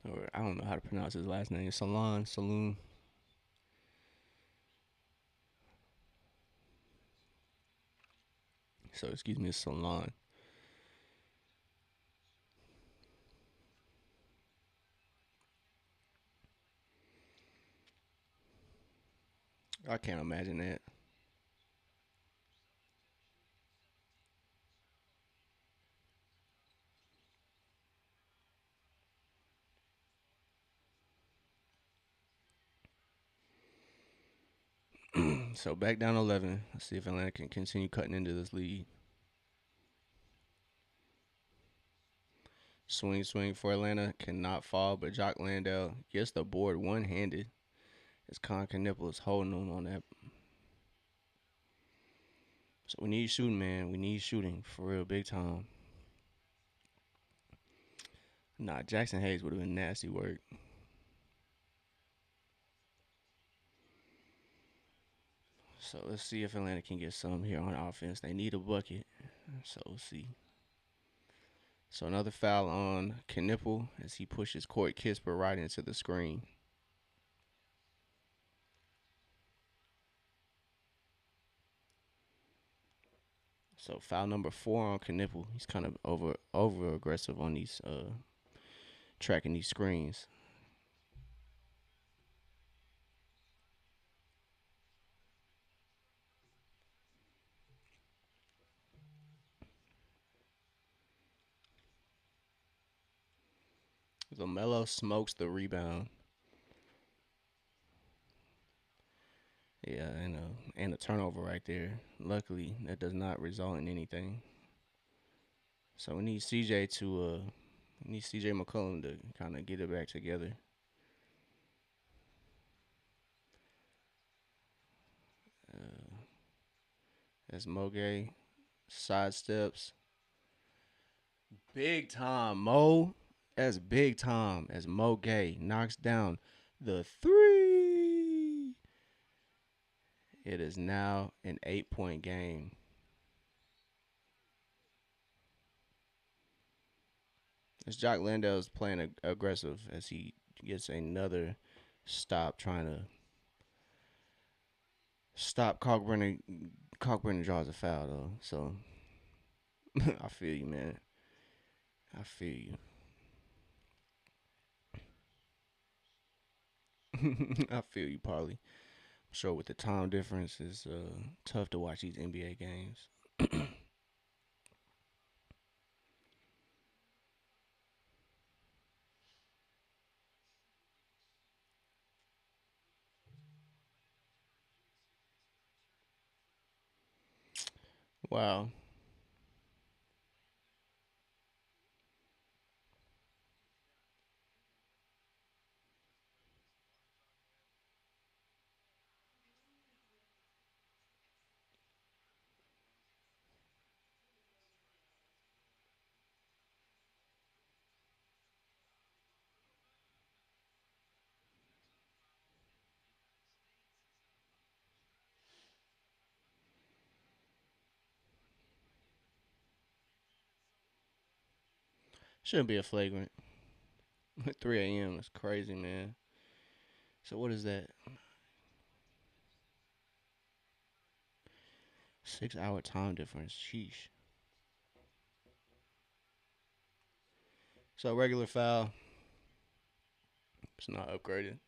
Or I don't know how to pronounce his last name. Saloon. So excuse me, it's Salon. I can't imagine that. So back down 11. Let's see if Atlanta can continue cutting into this lead. Swing for Atlanta. Cannot fall, but Jock Landale gets the board one handed. As Con Knipple is holding him on that. So we need shooting, man. We need shooting for real, big time. Nah, Jackson Hayes would have been nasty work. So let's see if Atlanta can get some here on offense. They need a bucket. So we'll see. So another foul on Knipple as he pushes Court Kisper right into the screen. So foul number 4 on Knipple. He's kind of over aggressive on these tracking these screens. LaMelo smokes the rebound. Yeah, and a turnover right there. Luckily, that does not result in anything. So we need CJ McCollum to kind of get it back together. As Moge sidesteps, big time Mo. That's big time as Mo Gay knocks down the three. It is now an 8-point game. As Jock Landale is playing aggressive as he gets another stop trying to stop Cockburn. Cockburn draws a foul though, so I feel you, man. I feel you. I feel you, Paulie. I'm sure with the time difference, it's tough to watch these NBA games. Wow. Shouldn't be a flagrant. 3 a.m. is crazy, man. So what is that? 6 hour time difference. Sheesh. So regular foul. It's not upgraded.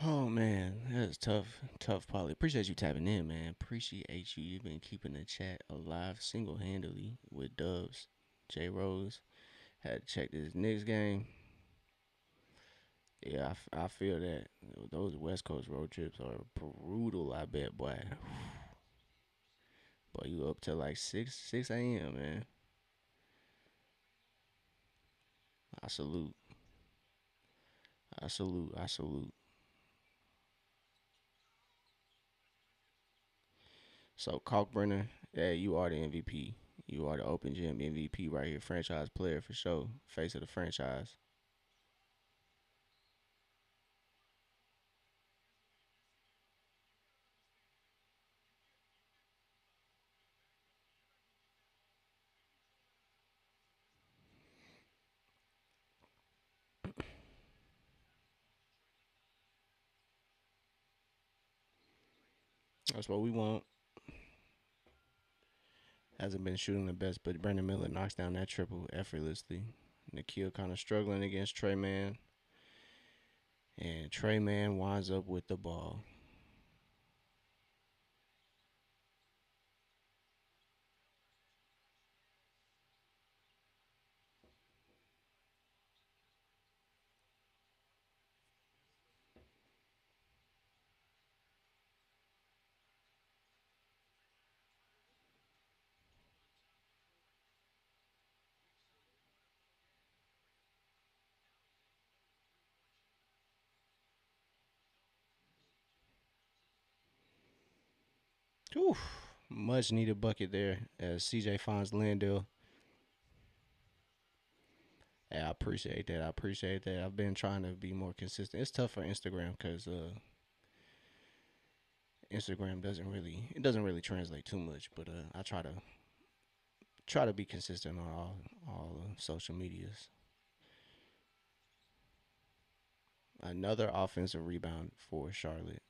Oh man, that is tough. Tough, Polly. Appreciate you tapping in, man. Appreciate you. You've been keeping the chat alive single handedly with Dubs. J Rose had to check this Knicks game. Yeah, I feel that. Those West Coast road trips are brutal. I bet, boy. Boy, you up till like six a.m. man. I salute. I salute. I salute. So Kalkbrenner, yeah, you are the MVP. You are the Open Gym MVP right here. Franchise player for sure. Face of the franchise. That's what we want. Hasn't been shooting the best, but Brandon Miller knocks down that triple effortlessly. Nikhil kind of struggling against Trey Man, and Trey Man winds up with the ball. Whew. Much needed bucket there as CJ finds Landale. Yeah, I appreciate that. I appreciate that. I've been trying to be more consistent. It's tough for Instagram because Instagram doesn't really translate too much, but I try to be consistent on all social medias. Another offensive rebound for Charlotte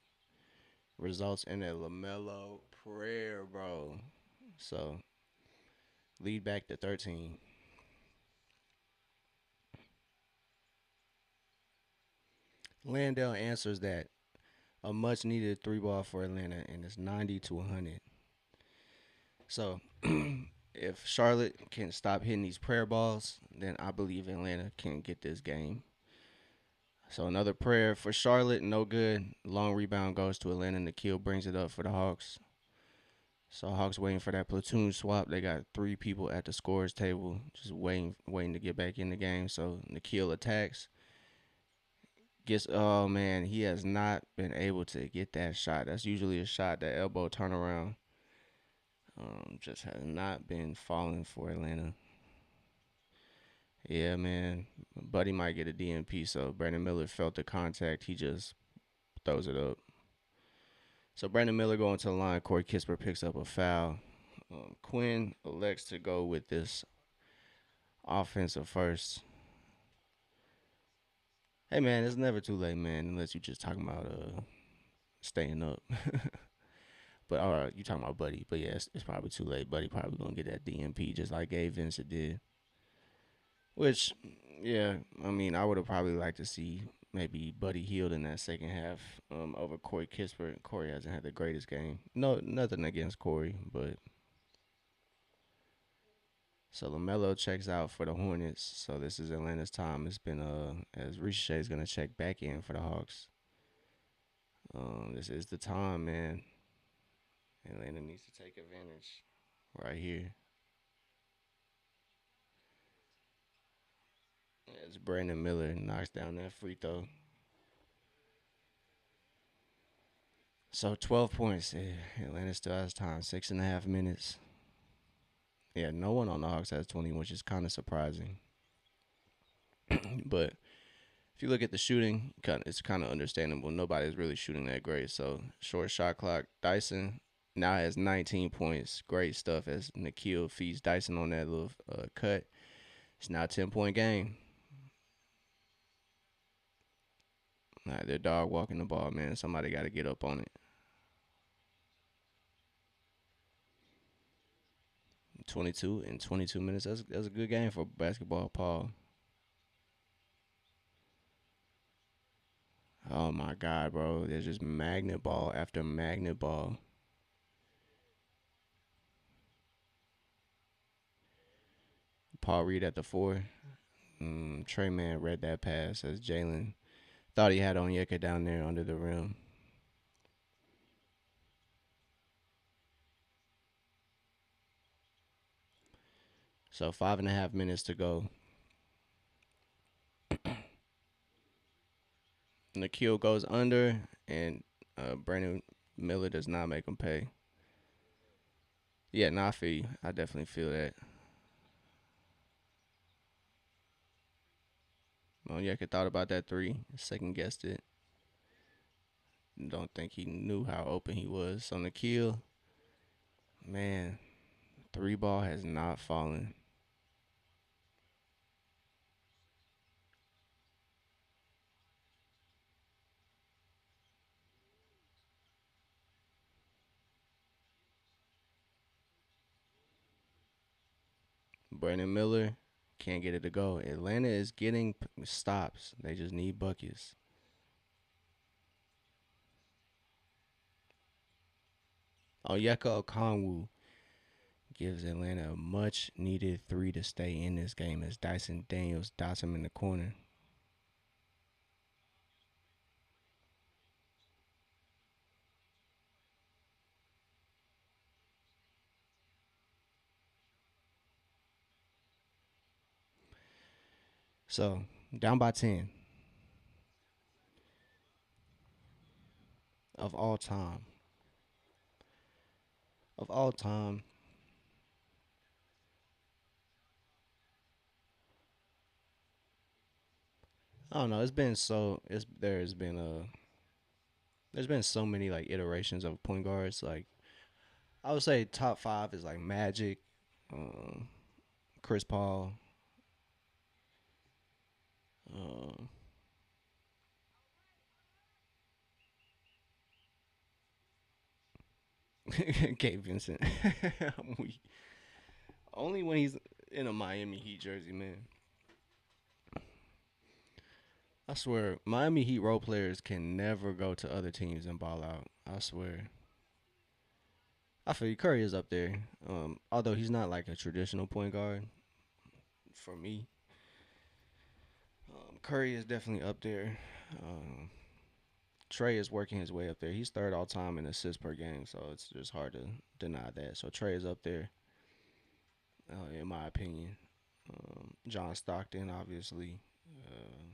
results in a Lamelo prayer, bro. So lead back to 13. Landale answers that a much needed three ball for Atlanta, and it's 90 to 100. So if Charlotte can stop hitting these prayer balls, then I believe Atlanta can get this game. So another prayer for Charlotte, no good. Long rebound goes to Atlanta. Nikhil brings it up for the Hawks. So Hawks waiting for that platoon swap. They got three people at the scores table, just waiting to get back in the game. So Nikhil attacks. Gets oh man, he has not been able to get that shot. That's usually a shot, that elbow turnaround. Just has not been falling for Atlanta. Yeah, man. Buddy might get a DNP, so Brandon Miller felt the contact. He just throws it up. So Brandon Miller going to the line. Corey Kispert picks up a foul. Quinn elects to go with this offensive first. Hey man, it's never too late, man, unless you just talking about staying up. But all right, you talking about Buddy? But yeah, it's probably too late. Buddy probably gonna get that DMP just like Gabe Vincent did. Which, yeah, I mean, I would have probably liked to see maybe Buddy Hield in that second half over Corey Kispert. Corey hasn't had the greatest game. No, nothing against Corey, but so Lamelo checks out for the Hornets. So this is Atlanta's time. It's been as Ricochet is gonna check back in for the Hawks. This is the time, man. Atlanta needs to take advantage right here. As Brandon Miller knocks down that free throw. So 12 points. Yeah, Atlanta still has time. 6.5 minutes. Yeah, no one on the Hawks has 20, which is kind of surprising. But if you look at the shooting, it's kind of understandable. Nobody's really shooting that great. So short shot clock. Dyson now has 19 points. Great stuff as Nikhil feeds Dyson on that little cut. It's now a 10-point game. All right, they're dog walking the ball, man. Somebody got to get up on it. 22 in 22 minutes. That's a good game for basketball, Paul. Oh my God, bro. There's just magnet ball after magnet ball. Paul Reed at the four. Trey Man read that pass as Jalen Thought he had Onyeka down there under the rim. So 5.5 minutes to go. Nikhil goes under, and Brandon Miller does not make him pay. Yeah, nah, I feel you. I definitely feel that. Onyeka thought about that three, second guessed it. Don't think he knew how open he was. So Nikhil, man, three ball has not fallen. Brandon Miller can't get it to go. Atlanta is getting stops. They just need buckets. Onyeka Okongwu gives Atlanta a much needed three to stay in this game as Dyson Daniels dots him in the corner. So down by 10 of all time. Of all time, I don't know. There's been so many like iterations of point guards. Like I would say top five is like Magic, um, Chris Paul, um, Gabe Vincent. Only when he's in a Miami Heat jersey, man. I swear, Miami Heat role players can never go to other teams and ball out. I swear. I feel you, Curry is up there. Although he's not like a traditional point guard for me. Curry is definitely up there. Um, Trey is working his way up there. He's third all time in assists per game, so it's just hard to deny that. So Trey is up there, in my opinion. John Stockton, obviously. Uh,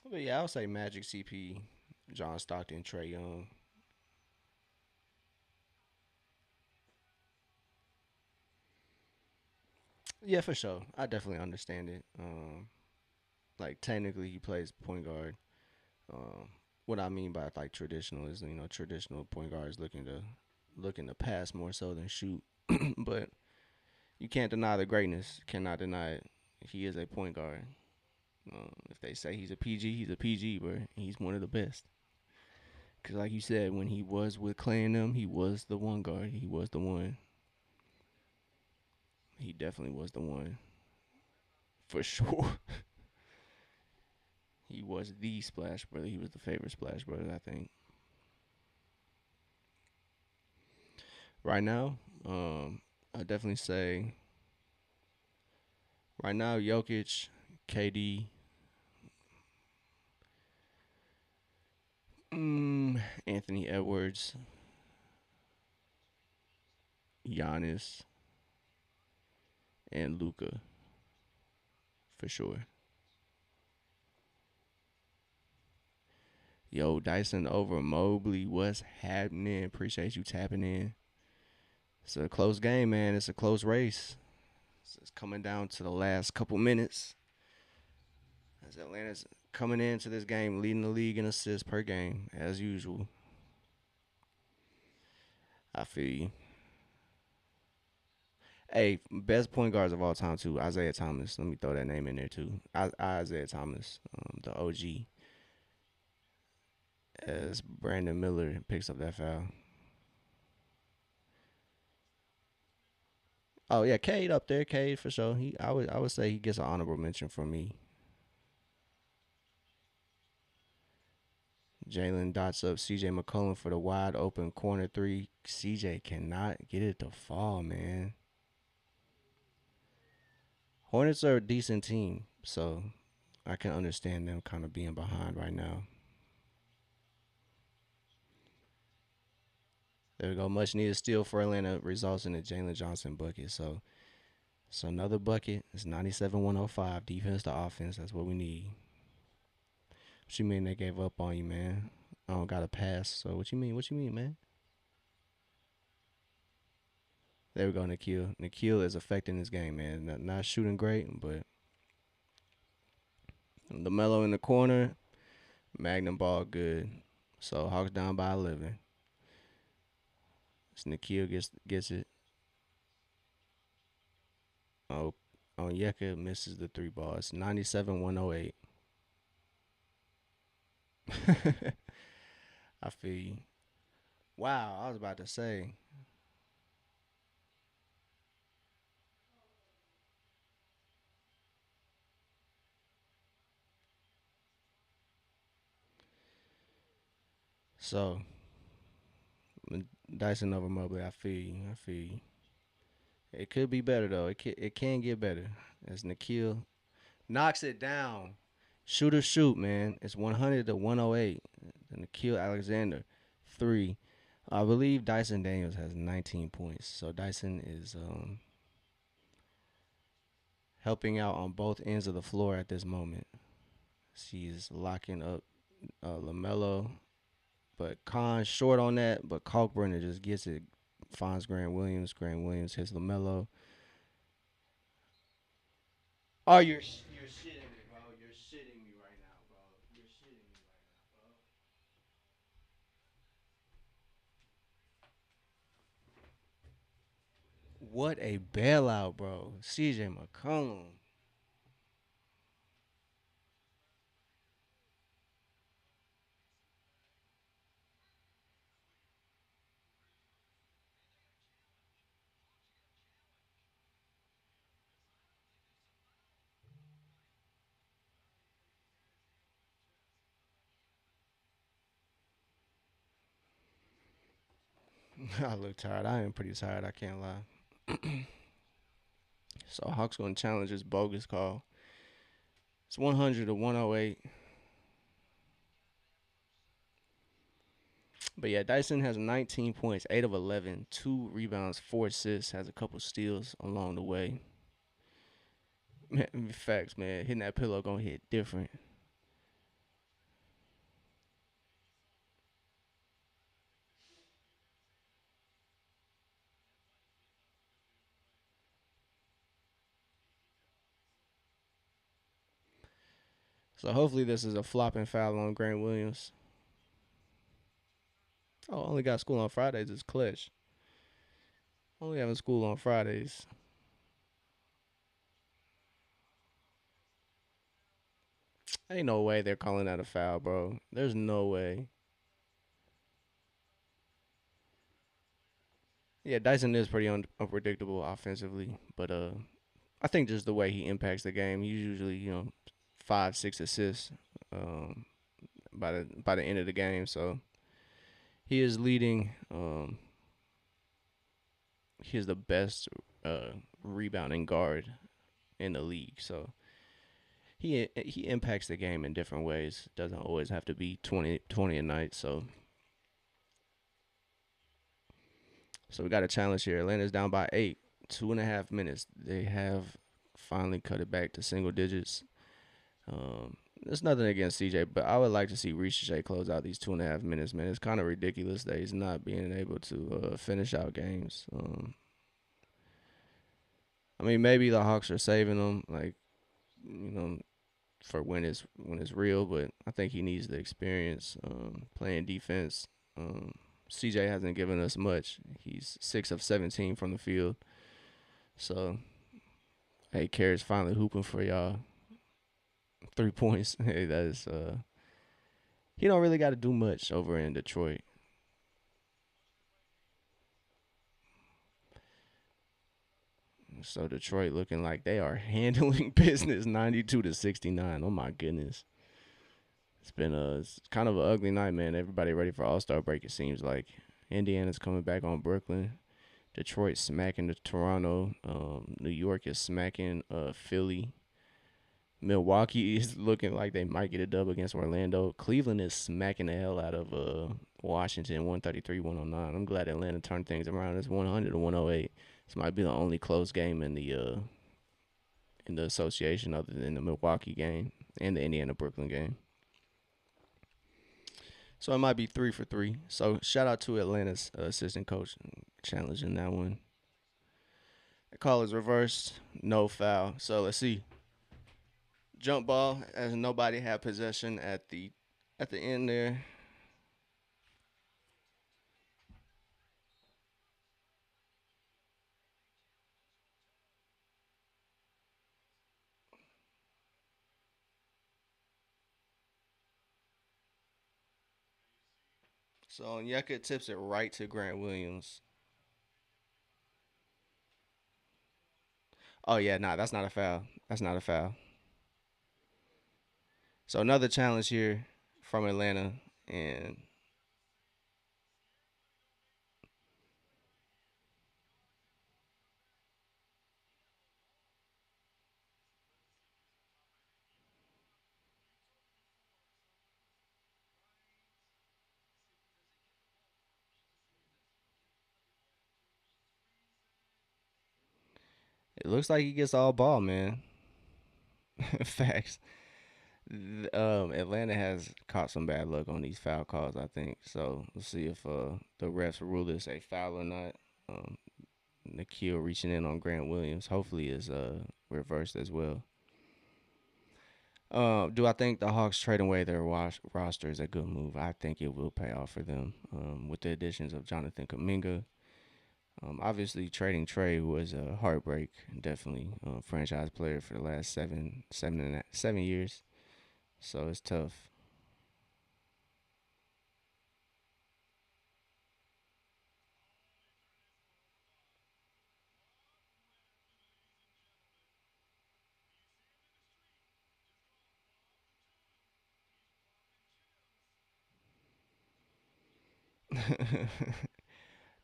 but yeah, I would say Magic, CP, John Stockton, Trey Young. Yeah, for sure. I definitely understand it. Like technically, he plays point guard. Um, what I mean by like traditional is traditional point guards looking to pass more so than shoot. But you can't deny the greatness. Cannot deny it. He is a point guard. If they say he's a PG, he's a PG, bro. He's one of the best. Cause like you said, when he was with Clay and them, he was the one guard. He was the one. He definitely was the one for sure. He was the Splash Brother. He was the favorite Splash Brother, I think. Right now, I definitely say right now Jokic, KD, Anthony Edwards, Giannis, and Luca for sure. Yo, Dyson over Mobley. What's happening? Appreciate you tapping in. It's a close game, man. It's a close race. It's coming down to the last couple minutes. As Atlanta's coming into this game, leading the league in assists per game, as usual. I feel you. Hey, best point guards of all time, too. Isaiah Thomas. Let me throw that name in there, too. Isaiah Thomas, the OG, as Brandon Miller picks up that foul. Oh yeah, Cade up there, Cade for sure. I would say he gets an honorable mention from me. Jalen dots up CJ McCollum for the wide open corner three. CJ cannot get it to fall, man. Hornets are a decent team, so I can understand them kind of being behind right now. There we go. Much needed steal for Atlanta results in a Jalen Johnson bucket. So another bucket. It's 97-105. Defense to offense. That's what we need. What you mean they gave up on you, man? I don't got a pass. So what you mean? What you mean, man? There we go, Nikhil. Nikhil is affecting this game, man. Not shooting great, but the mellow in the corner. Magnum ball good. So Hawks down by 11. So Nikhil gets it. Oh, Onyeka misses the three ball. It's 97-108. I feel you. Wow, I was about to say. So Dyson over Mobley. I feel you. I feel you. It could be better though. It can get better. As Nikhil knocks it down. Shooter shoot, man. It's 100-108. The Nikhil Alexander three. I believe Dyson Daniels has 19 points. So Dyson is helping out on both ends of the floor at this moment. She's locking up Lamelo, but Khan's short on that. But Kalkbrenner just gets it, finds Grant Williams. Grant Williams hits Lamelo. Oh, you're shitting me, bro. You're shitting me right now, bro. You're shitting me right now, bro. What a bailout, bro. CJ McCollum. I look tired. I am pretty tired. I can't lie. So Hawks gonna challenge this bogus call. It's 100-108. But yeah, Dyson has 19 points, 8 of 11, 2 rebounds, 4 assists, has a couple steals along the way. Man, facts, man. Hitting that pillow gonna hit different. So hopefully this is a flopping foul on Grant Williams. Oh, only got school on Fridays is clutch. Only having school on Fridays. Ain't no way they're calling that a foul, bro. There's no way. Yeah, Dyson is pretty unpredictable offensively, but I think just the way he impacts the game, he's usually 5, 6 assists um, by the end of the game. So he is leading. He is the best rebounding guard in the league. So he impacts the game in different ways. Doesn't always have to be 20 a night. So we got a challenge here. Atlanta's down by 8, 2.5 minutes. They have finally cut it back to single digits. There's nothing against CJ, but I would like to see Riche close out these 2.5 minutes, man. It's kind of ridiculous that he's not being able to finish out games. I mean, maybe the Hawks are saving him, like you know, for when it's real. But I think he needs the experience playing defense. CJ hasn't given us much. He's 6 of 17 from the field. So hey, Carrick's finally hooping for y'all. 3 points. Hey, that is he don't really got to do much over in Detroit. So Detroit looking like they are handling business 92-69. Oh my goodness. It's kind of an ugly night, man. Everybody ready for All-Star break, it seems like. Indiana's coming back on Brooklyn. Detroit smacking the Toronto. New York is smacking Philly. Milwaukee is looking like they might get a dub against Orlando. Cleveland is smacking the hell out of Washington 133 109. I'm glad Atlanta turned things around. It's 100 to 108. This might be the only close game in the association other than the Milwaukee game and the Indiana Brooklyn game. So it might be 3 for 3. So shout out to Atlanta's assistant coach challenging that one. The call is reversed, no foul. So let's see. Jump ball as nobody had possession at the end there. So Onyeka tips it right to Grant Williams. Oh yeah, nah, that's not a foul. That's not a foul. So another challenge here from Atlanta, and it looks like he gets all ball, man. Facts. Atlanta has caught some bad luck on these foul calls, I think. So let's see if the refs rule this a foul or not. Um, Nikhil reaching in on Grant Williams, hopefully is reversed as well. Do I think the Hawks trading away their roster is a good move? I think it will pay off for them with the additions of Jonathan Kaminga. Obviously, trading Trey was a heartbreak. Definitely, franchise player for the last 7 years. So it's tough.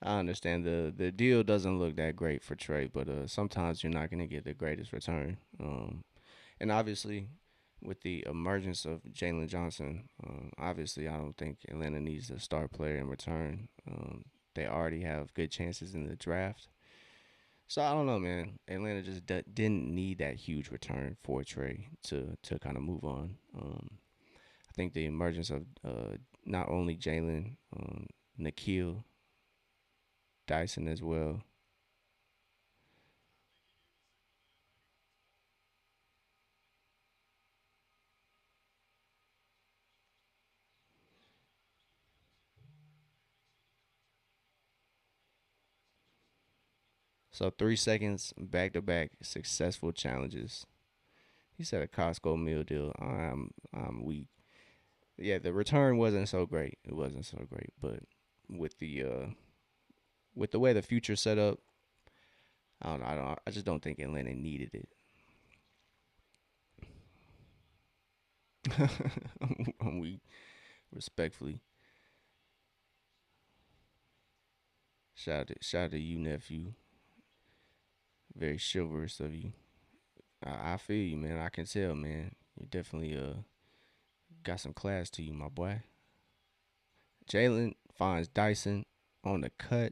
I understand the deal doesn't look that great for Trey, but sometimes you're not going to get the greatest return. And obviously, with the emergence of Jalen Johnson, obviously I don't think Atlanta needs a star player in return. They already have good chances in the draft. So I don't know, man. Atlanta just didn't need that huge return for Trey to kind of move on. I think the emergence of not only Jalen, Nikhil, Dyson as well. So 3 seconds back to back successful challenges. He said a Costco meal deal. I'm weak. Yeah, the return wasn't so great. It wasn't so great, but with the way the future set up, I don't know. I just don't think Atlanta needed it. I'm weak, respectfully. Shout out to you, nephew. Very chivalrous of you. I feel you, man. I can tell, man. You definitely got some class to you, my boy. Jalen finds Dyson on the cut,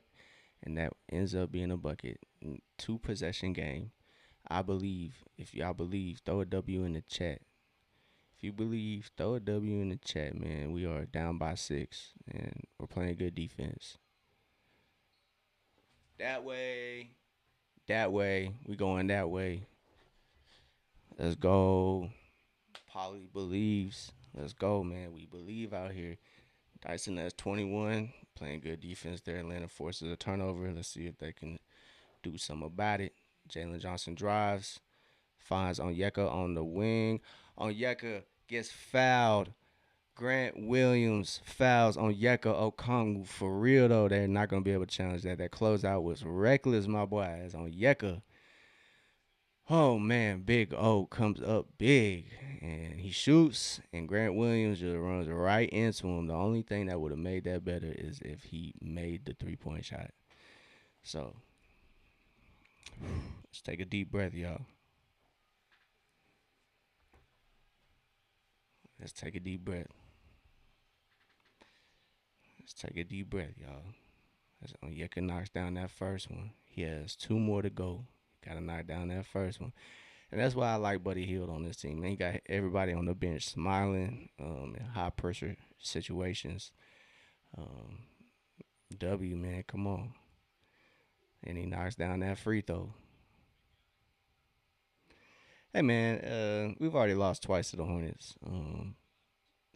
and that ends up being a bucket. Two possession game. I believe. If y'all believe, throw a W in the chat. If you believe, throw a W in the chat, man. We are down by 6, and we're playing good defense. That way, that way, we going that way. Let's go. Polly believes. Let's go, man. We believe out here. Dyson has 21, playing good defense there. Atlanta forces a turnover. Let's see if they can do something about it. Jalen Johnson drives, finds Onyeka on the wing. Onyeka gets fouled. Grant Williams fouls Onyeka Okongwu. For real, though, they're not going to be able to challenge that. That closeout was reckless, my boy. As Onyeka, oh, man, Big O comes up big, and he shoots, and Grant Williams just runs right into him. The only thing that would have made that better is if he made the three-point shot. So let's take a deep breath, y'all. Let's take a deep breath. Let's take a deep breath, y'all. As Onyeka knocks down that first one. He has two more to go. Got to knock down that first one. And that's why I like Buddy Hield on this team. Man, he got everybody on the bench smiling in high pressure situations. Um, W, man, come on. And he knocks down that free throw. Hey, man, we've already lost twice to the Hornets.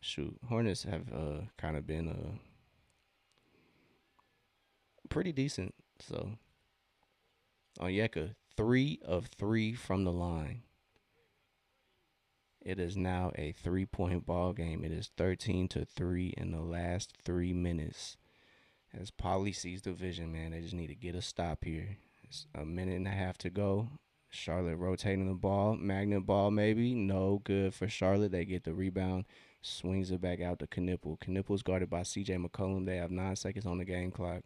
Shoot, Hornets have kind of been pretty decent. So, Onyeka, 3 of 3 from the line. It is now a 3-point ball game. It is 13-3 in the last 3 minutes. As Polly sees the vision, man, they just need to get a stop here. It's a minute and a half to go. Charlotte rotating the ball. Magnet ball, maybe. No good for Charlotte. They get the rebound. Swings it back out to Knipple. Knipple's guarded by CJ McCollum. They have 9 seconds on the game clock.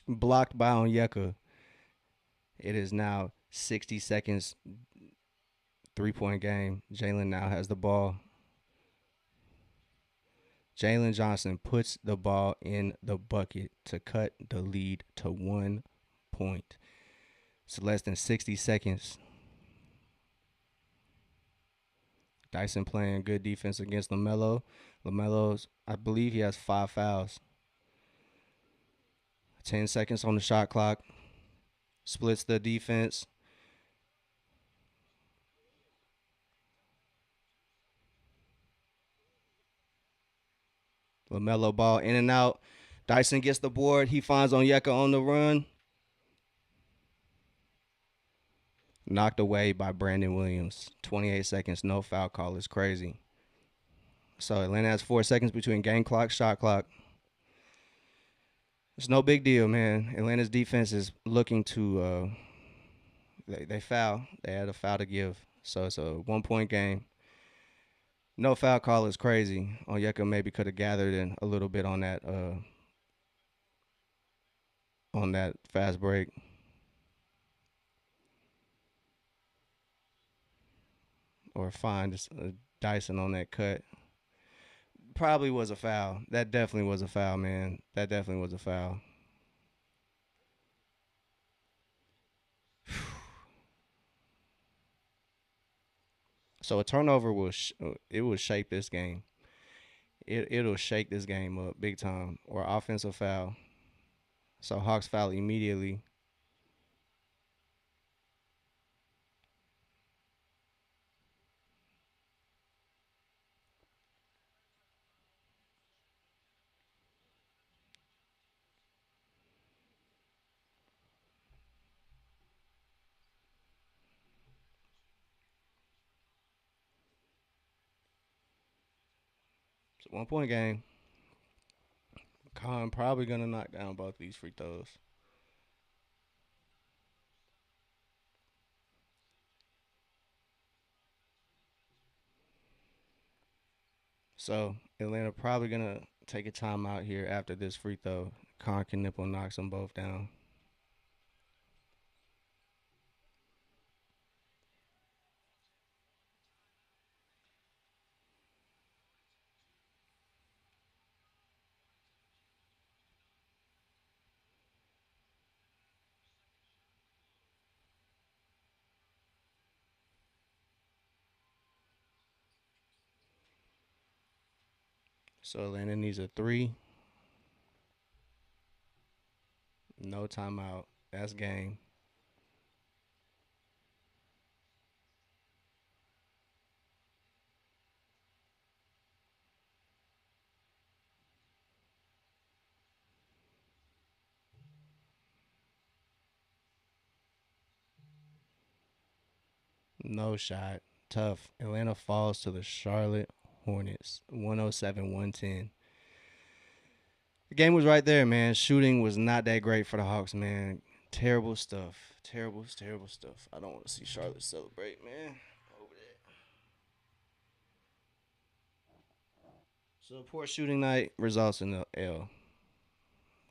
Blocked by Onyeka. It is now 60 seconds, 3-point game. Jalen now has the ball. Jalen Johnson puts the ball in the bucket to cut the lead to 1 point. It's less than 60 seconds. Dyson playing good defense against LaMelo. LaMelo's, I believe he has 5 fouls. 10 seconds on the shot clock. Splits the defense. LaMelo ball in and out. Dyson gets the board. He finds Onyeka on the run. Knocked away by Brandon Williams. 28 seconds, no foul call. It's crazy. So Atlanta has 4 seconds between game clock, shot clock. It's no big deal, man. Atlanta's defense is looking to they foul. They had a foul to give. So it's a 1-point game. No foul call is crazy. Onyeka maybe could have gathered in a little bit on that fast break. Or find Dyson on that cut. Probably was a foul. That definitely was a foul, man. That definitely was a foul. So a turnover it will shape this game. It'll shake this game up big time. Or offensive foul. So Hawks foul immediately. It's a 1-point game. Khan probably gonna knock down both these free throws. So Atlanta probably gonna take a timeout here after this free throw. Khan can nipple knocks them both down. So Atlanta needs a 3. No timeout. That's game. No shot. Tough. Atlanta falls to the Charlotte Hornets. 107-110. The game was right there, man. Shooting was not that great for the Hawks, man. Terrible stuff. Terrible stuff. I don't want to see Charlotte celebrate, man. Over there. So poor shooting night results in the L.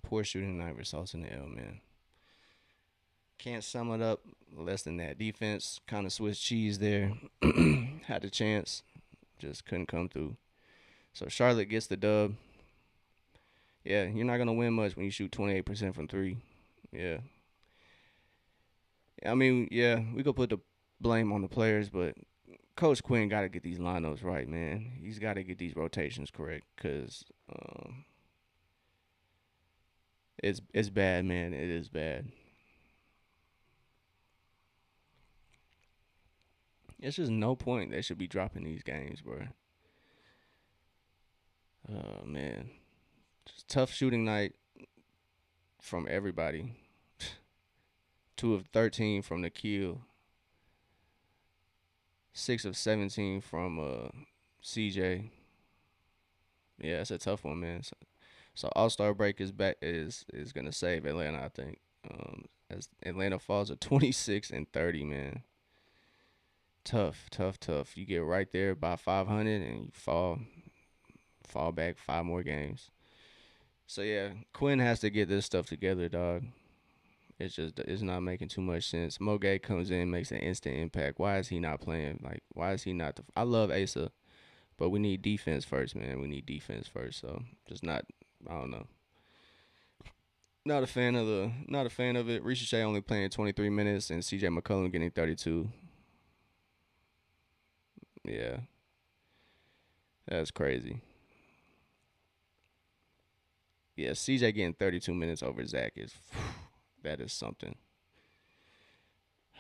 Poor shooting night results in the L, man. Can't sum it up less than that. Defense kind of Swiss cheese there. Had a chance, just couldn't come through. So Charlotte gets the dub. Yeah, you're not gonna win much when you shoot 28% from three. Yeah, I mean, yeah, we could put the blame on the players, but Coach Quinn got to get these lineups right, man. He's got to get these rotations correct because it's bad, man. It is bad. It's just no point they should be dropping these games, bro. Oh man, just tough shooting night from everybody. 2 of 13 from the kill, 6 of 17 from CJ. Yeah, it's a tough one, man. So All Star break is back is gonna save Atlanta, I think. As Atlanta falls to 26 and 30, man. Tough, tough, tough. You get right there by 500 and you fall back 5 more games. So yeah, Quinn has to get this stuff together, dog. It's not making too much sense. Moge comes in, makes an instant impact. Why is he not playing? Like, why is he not? I love Asa, but we need defense first, man. We need defense first. So just not. I don't know. Not a fan of it. Ricochet only playing 23 minutes and CJ McCollum getting 32. Yeah, that's crazy. Yeah, CJ getting 32 minutes over Zach is that is something.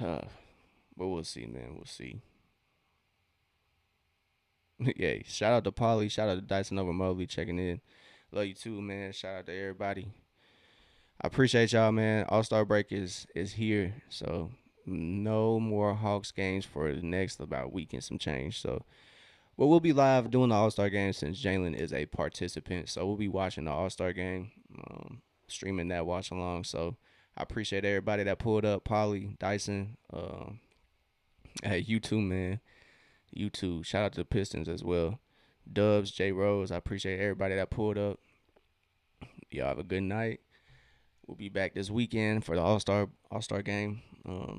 But we'll see, man. We'll see. Yeah, shout out to Polly. Shout out to Dyson over Mobley checking in. Love you too, man. Shout out to everybody. I appreciate y'all, man. All Star break is here, so no more Hawks games for the next about week and some change. So, but we'll be live doing the All Star game since Jalen is a participant. So we'll be watching the All Star game, streaming that watch along. So I appreciate everybody that pulled up. Polly, Dyson, hey, you too, man. You too. Shout out to the Pistons as well. Dubs, J Rose. I appreciate everybody that pulled up. Y'all have a good night. We'll be back this weekend for the All Star game.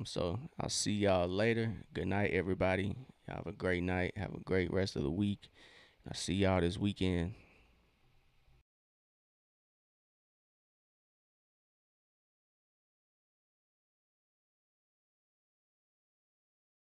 So I'll see y'all later. Good night, everybody. Y'all have a great night. Have a great rest of the week. I'll see y'all this weekend.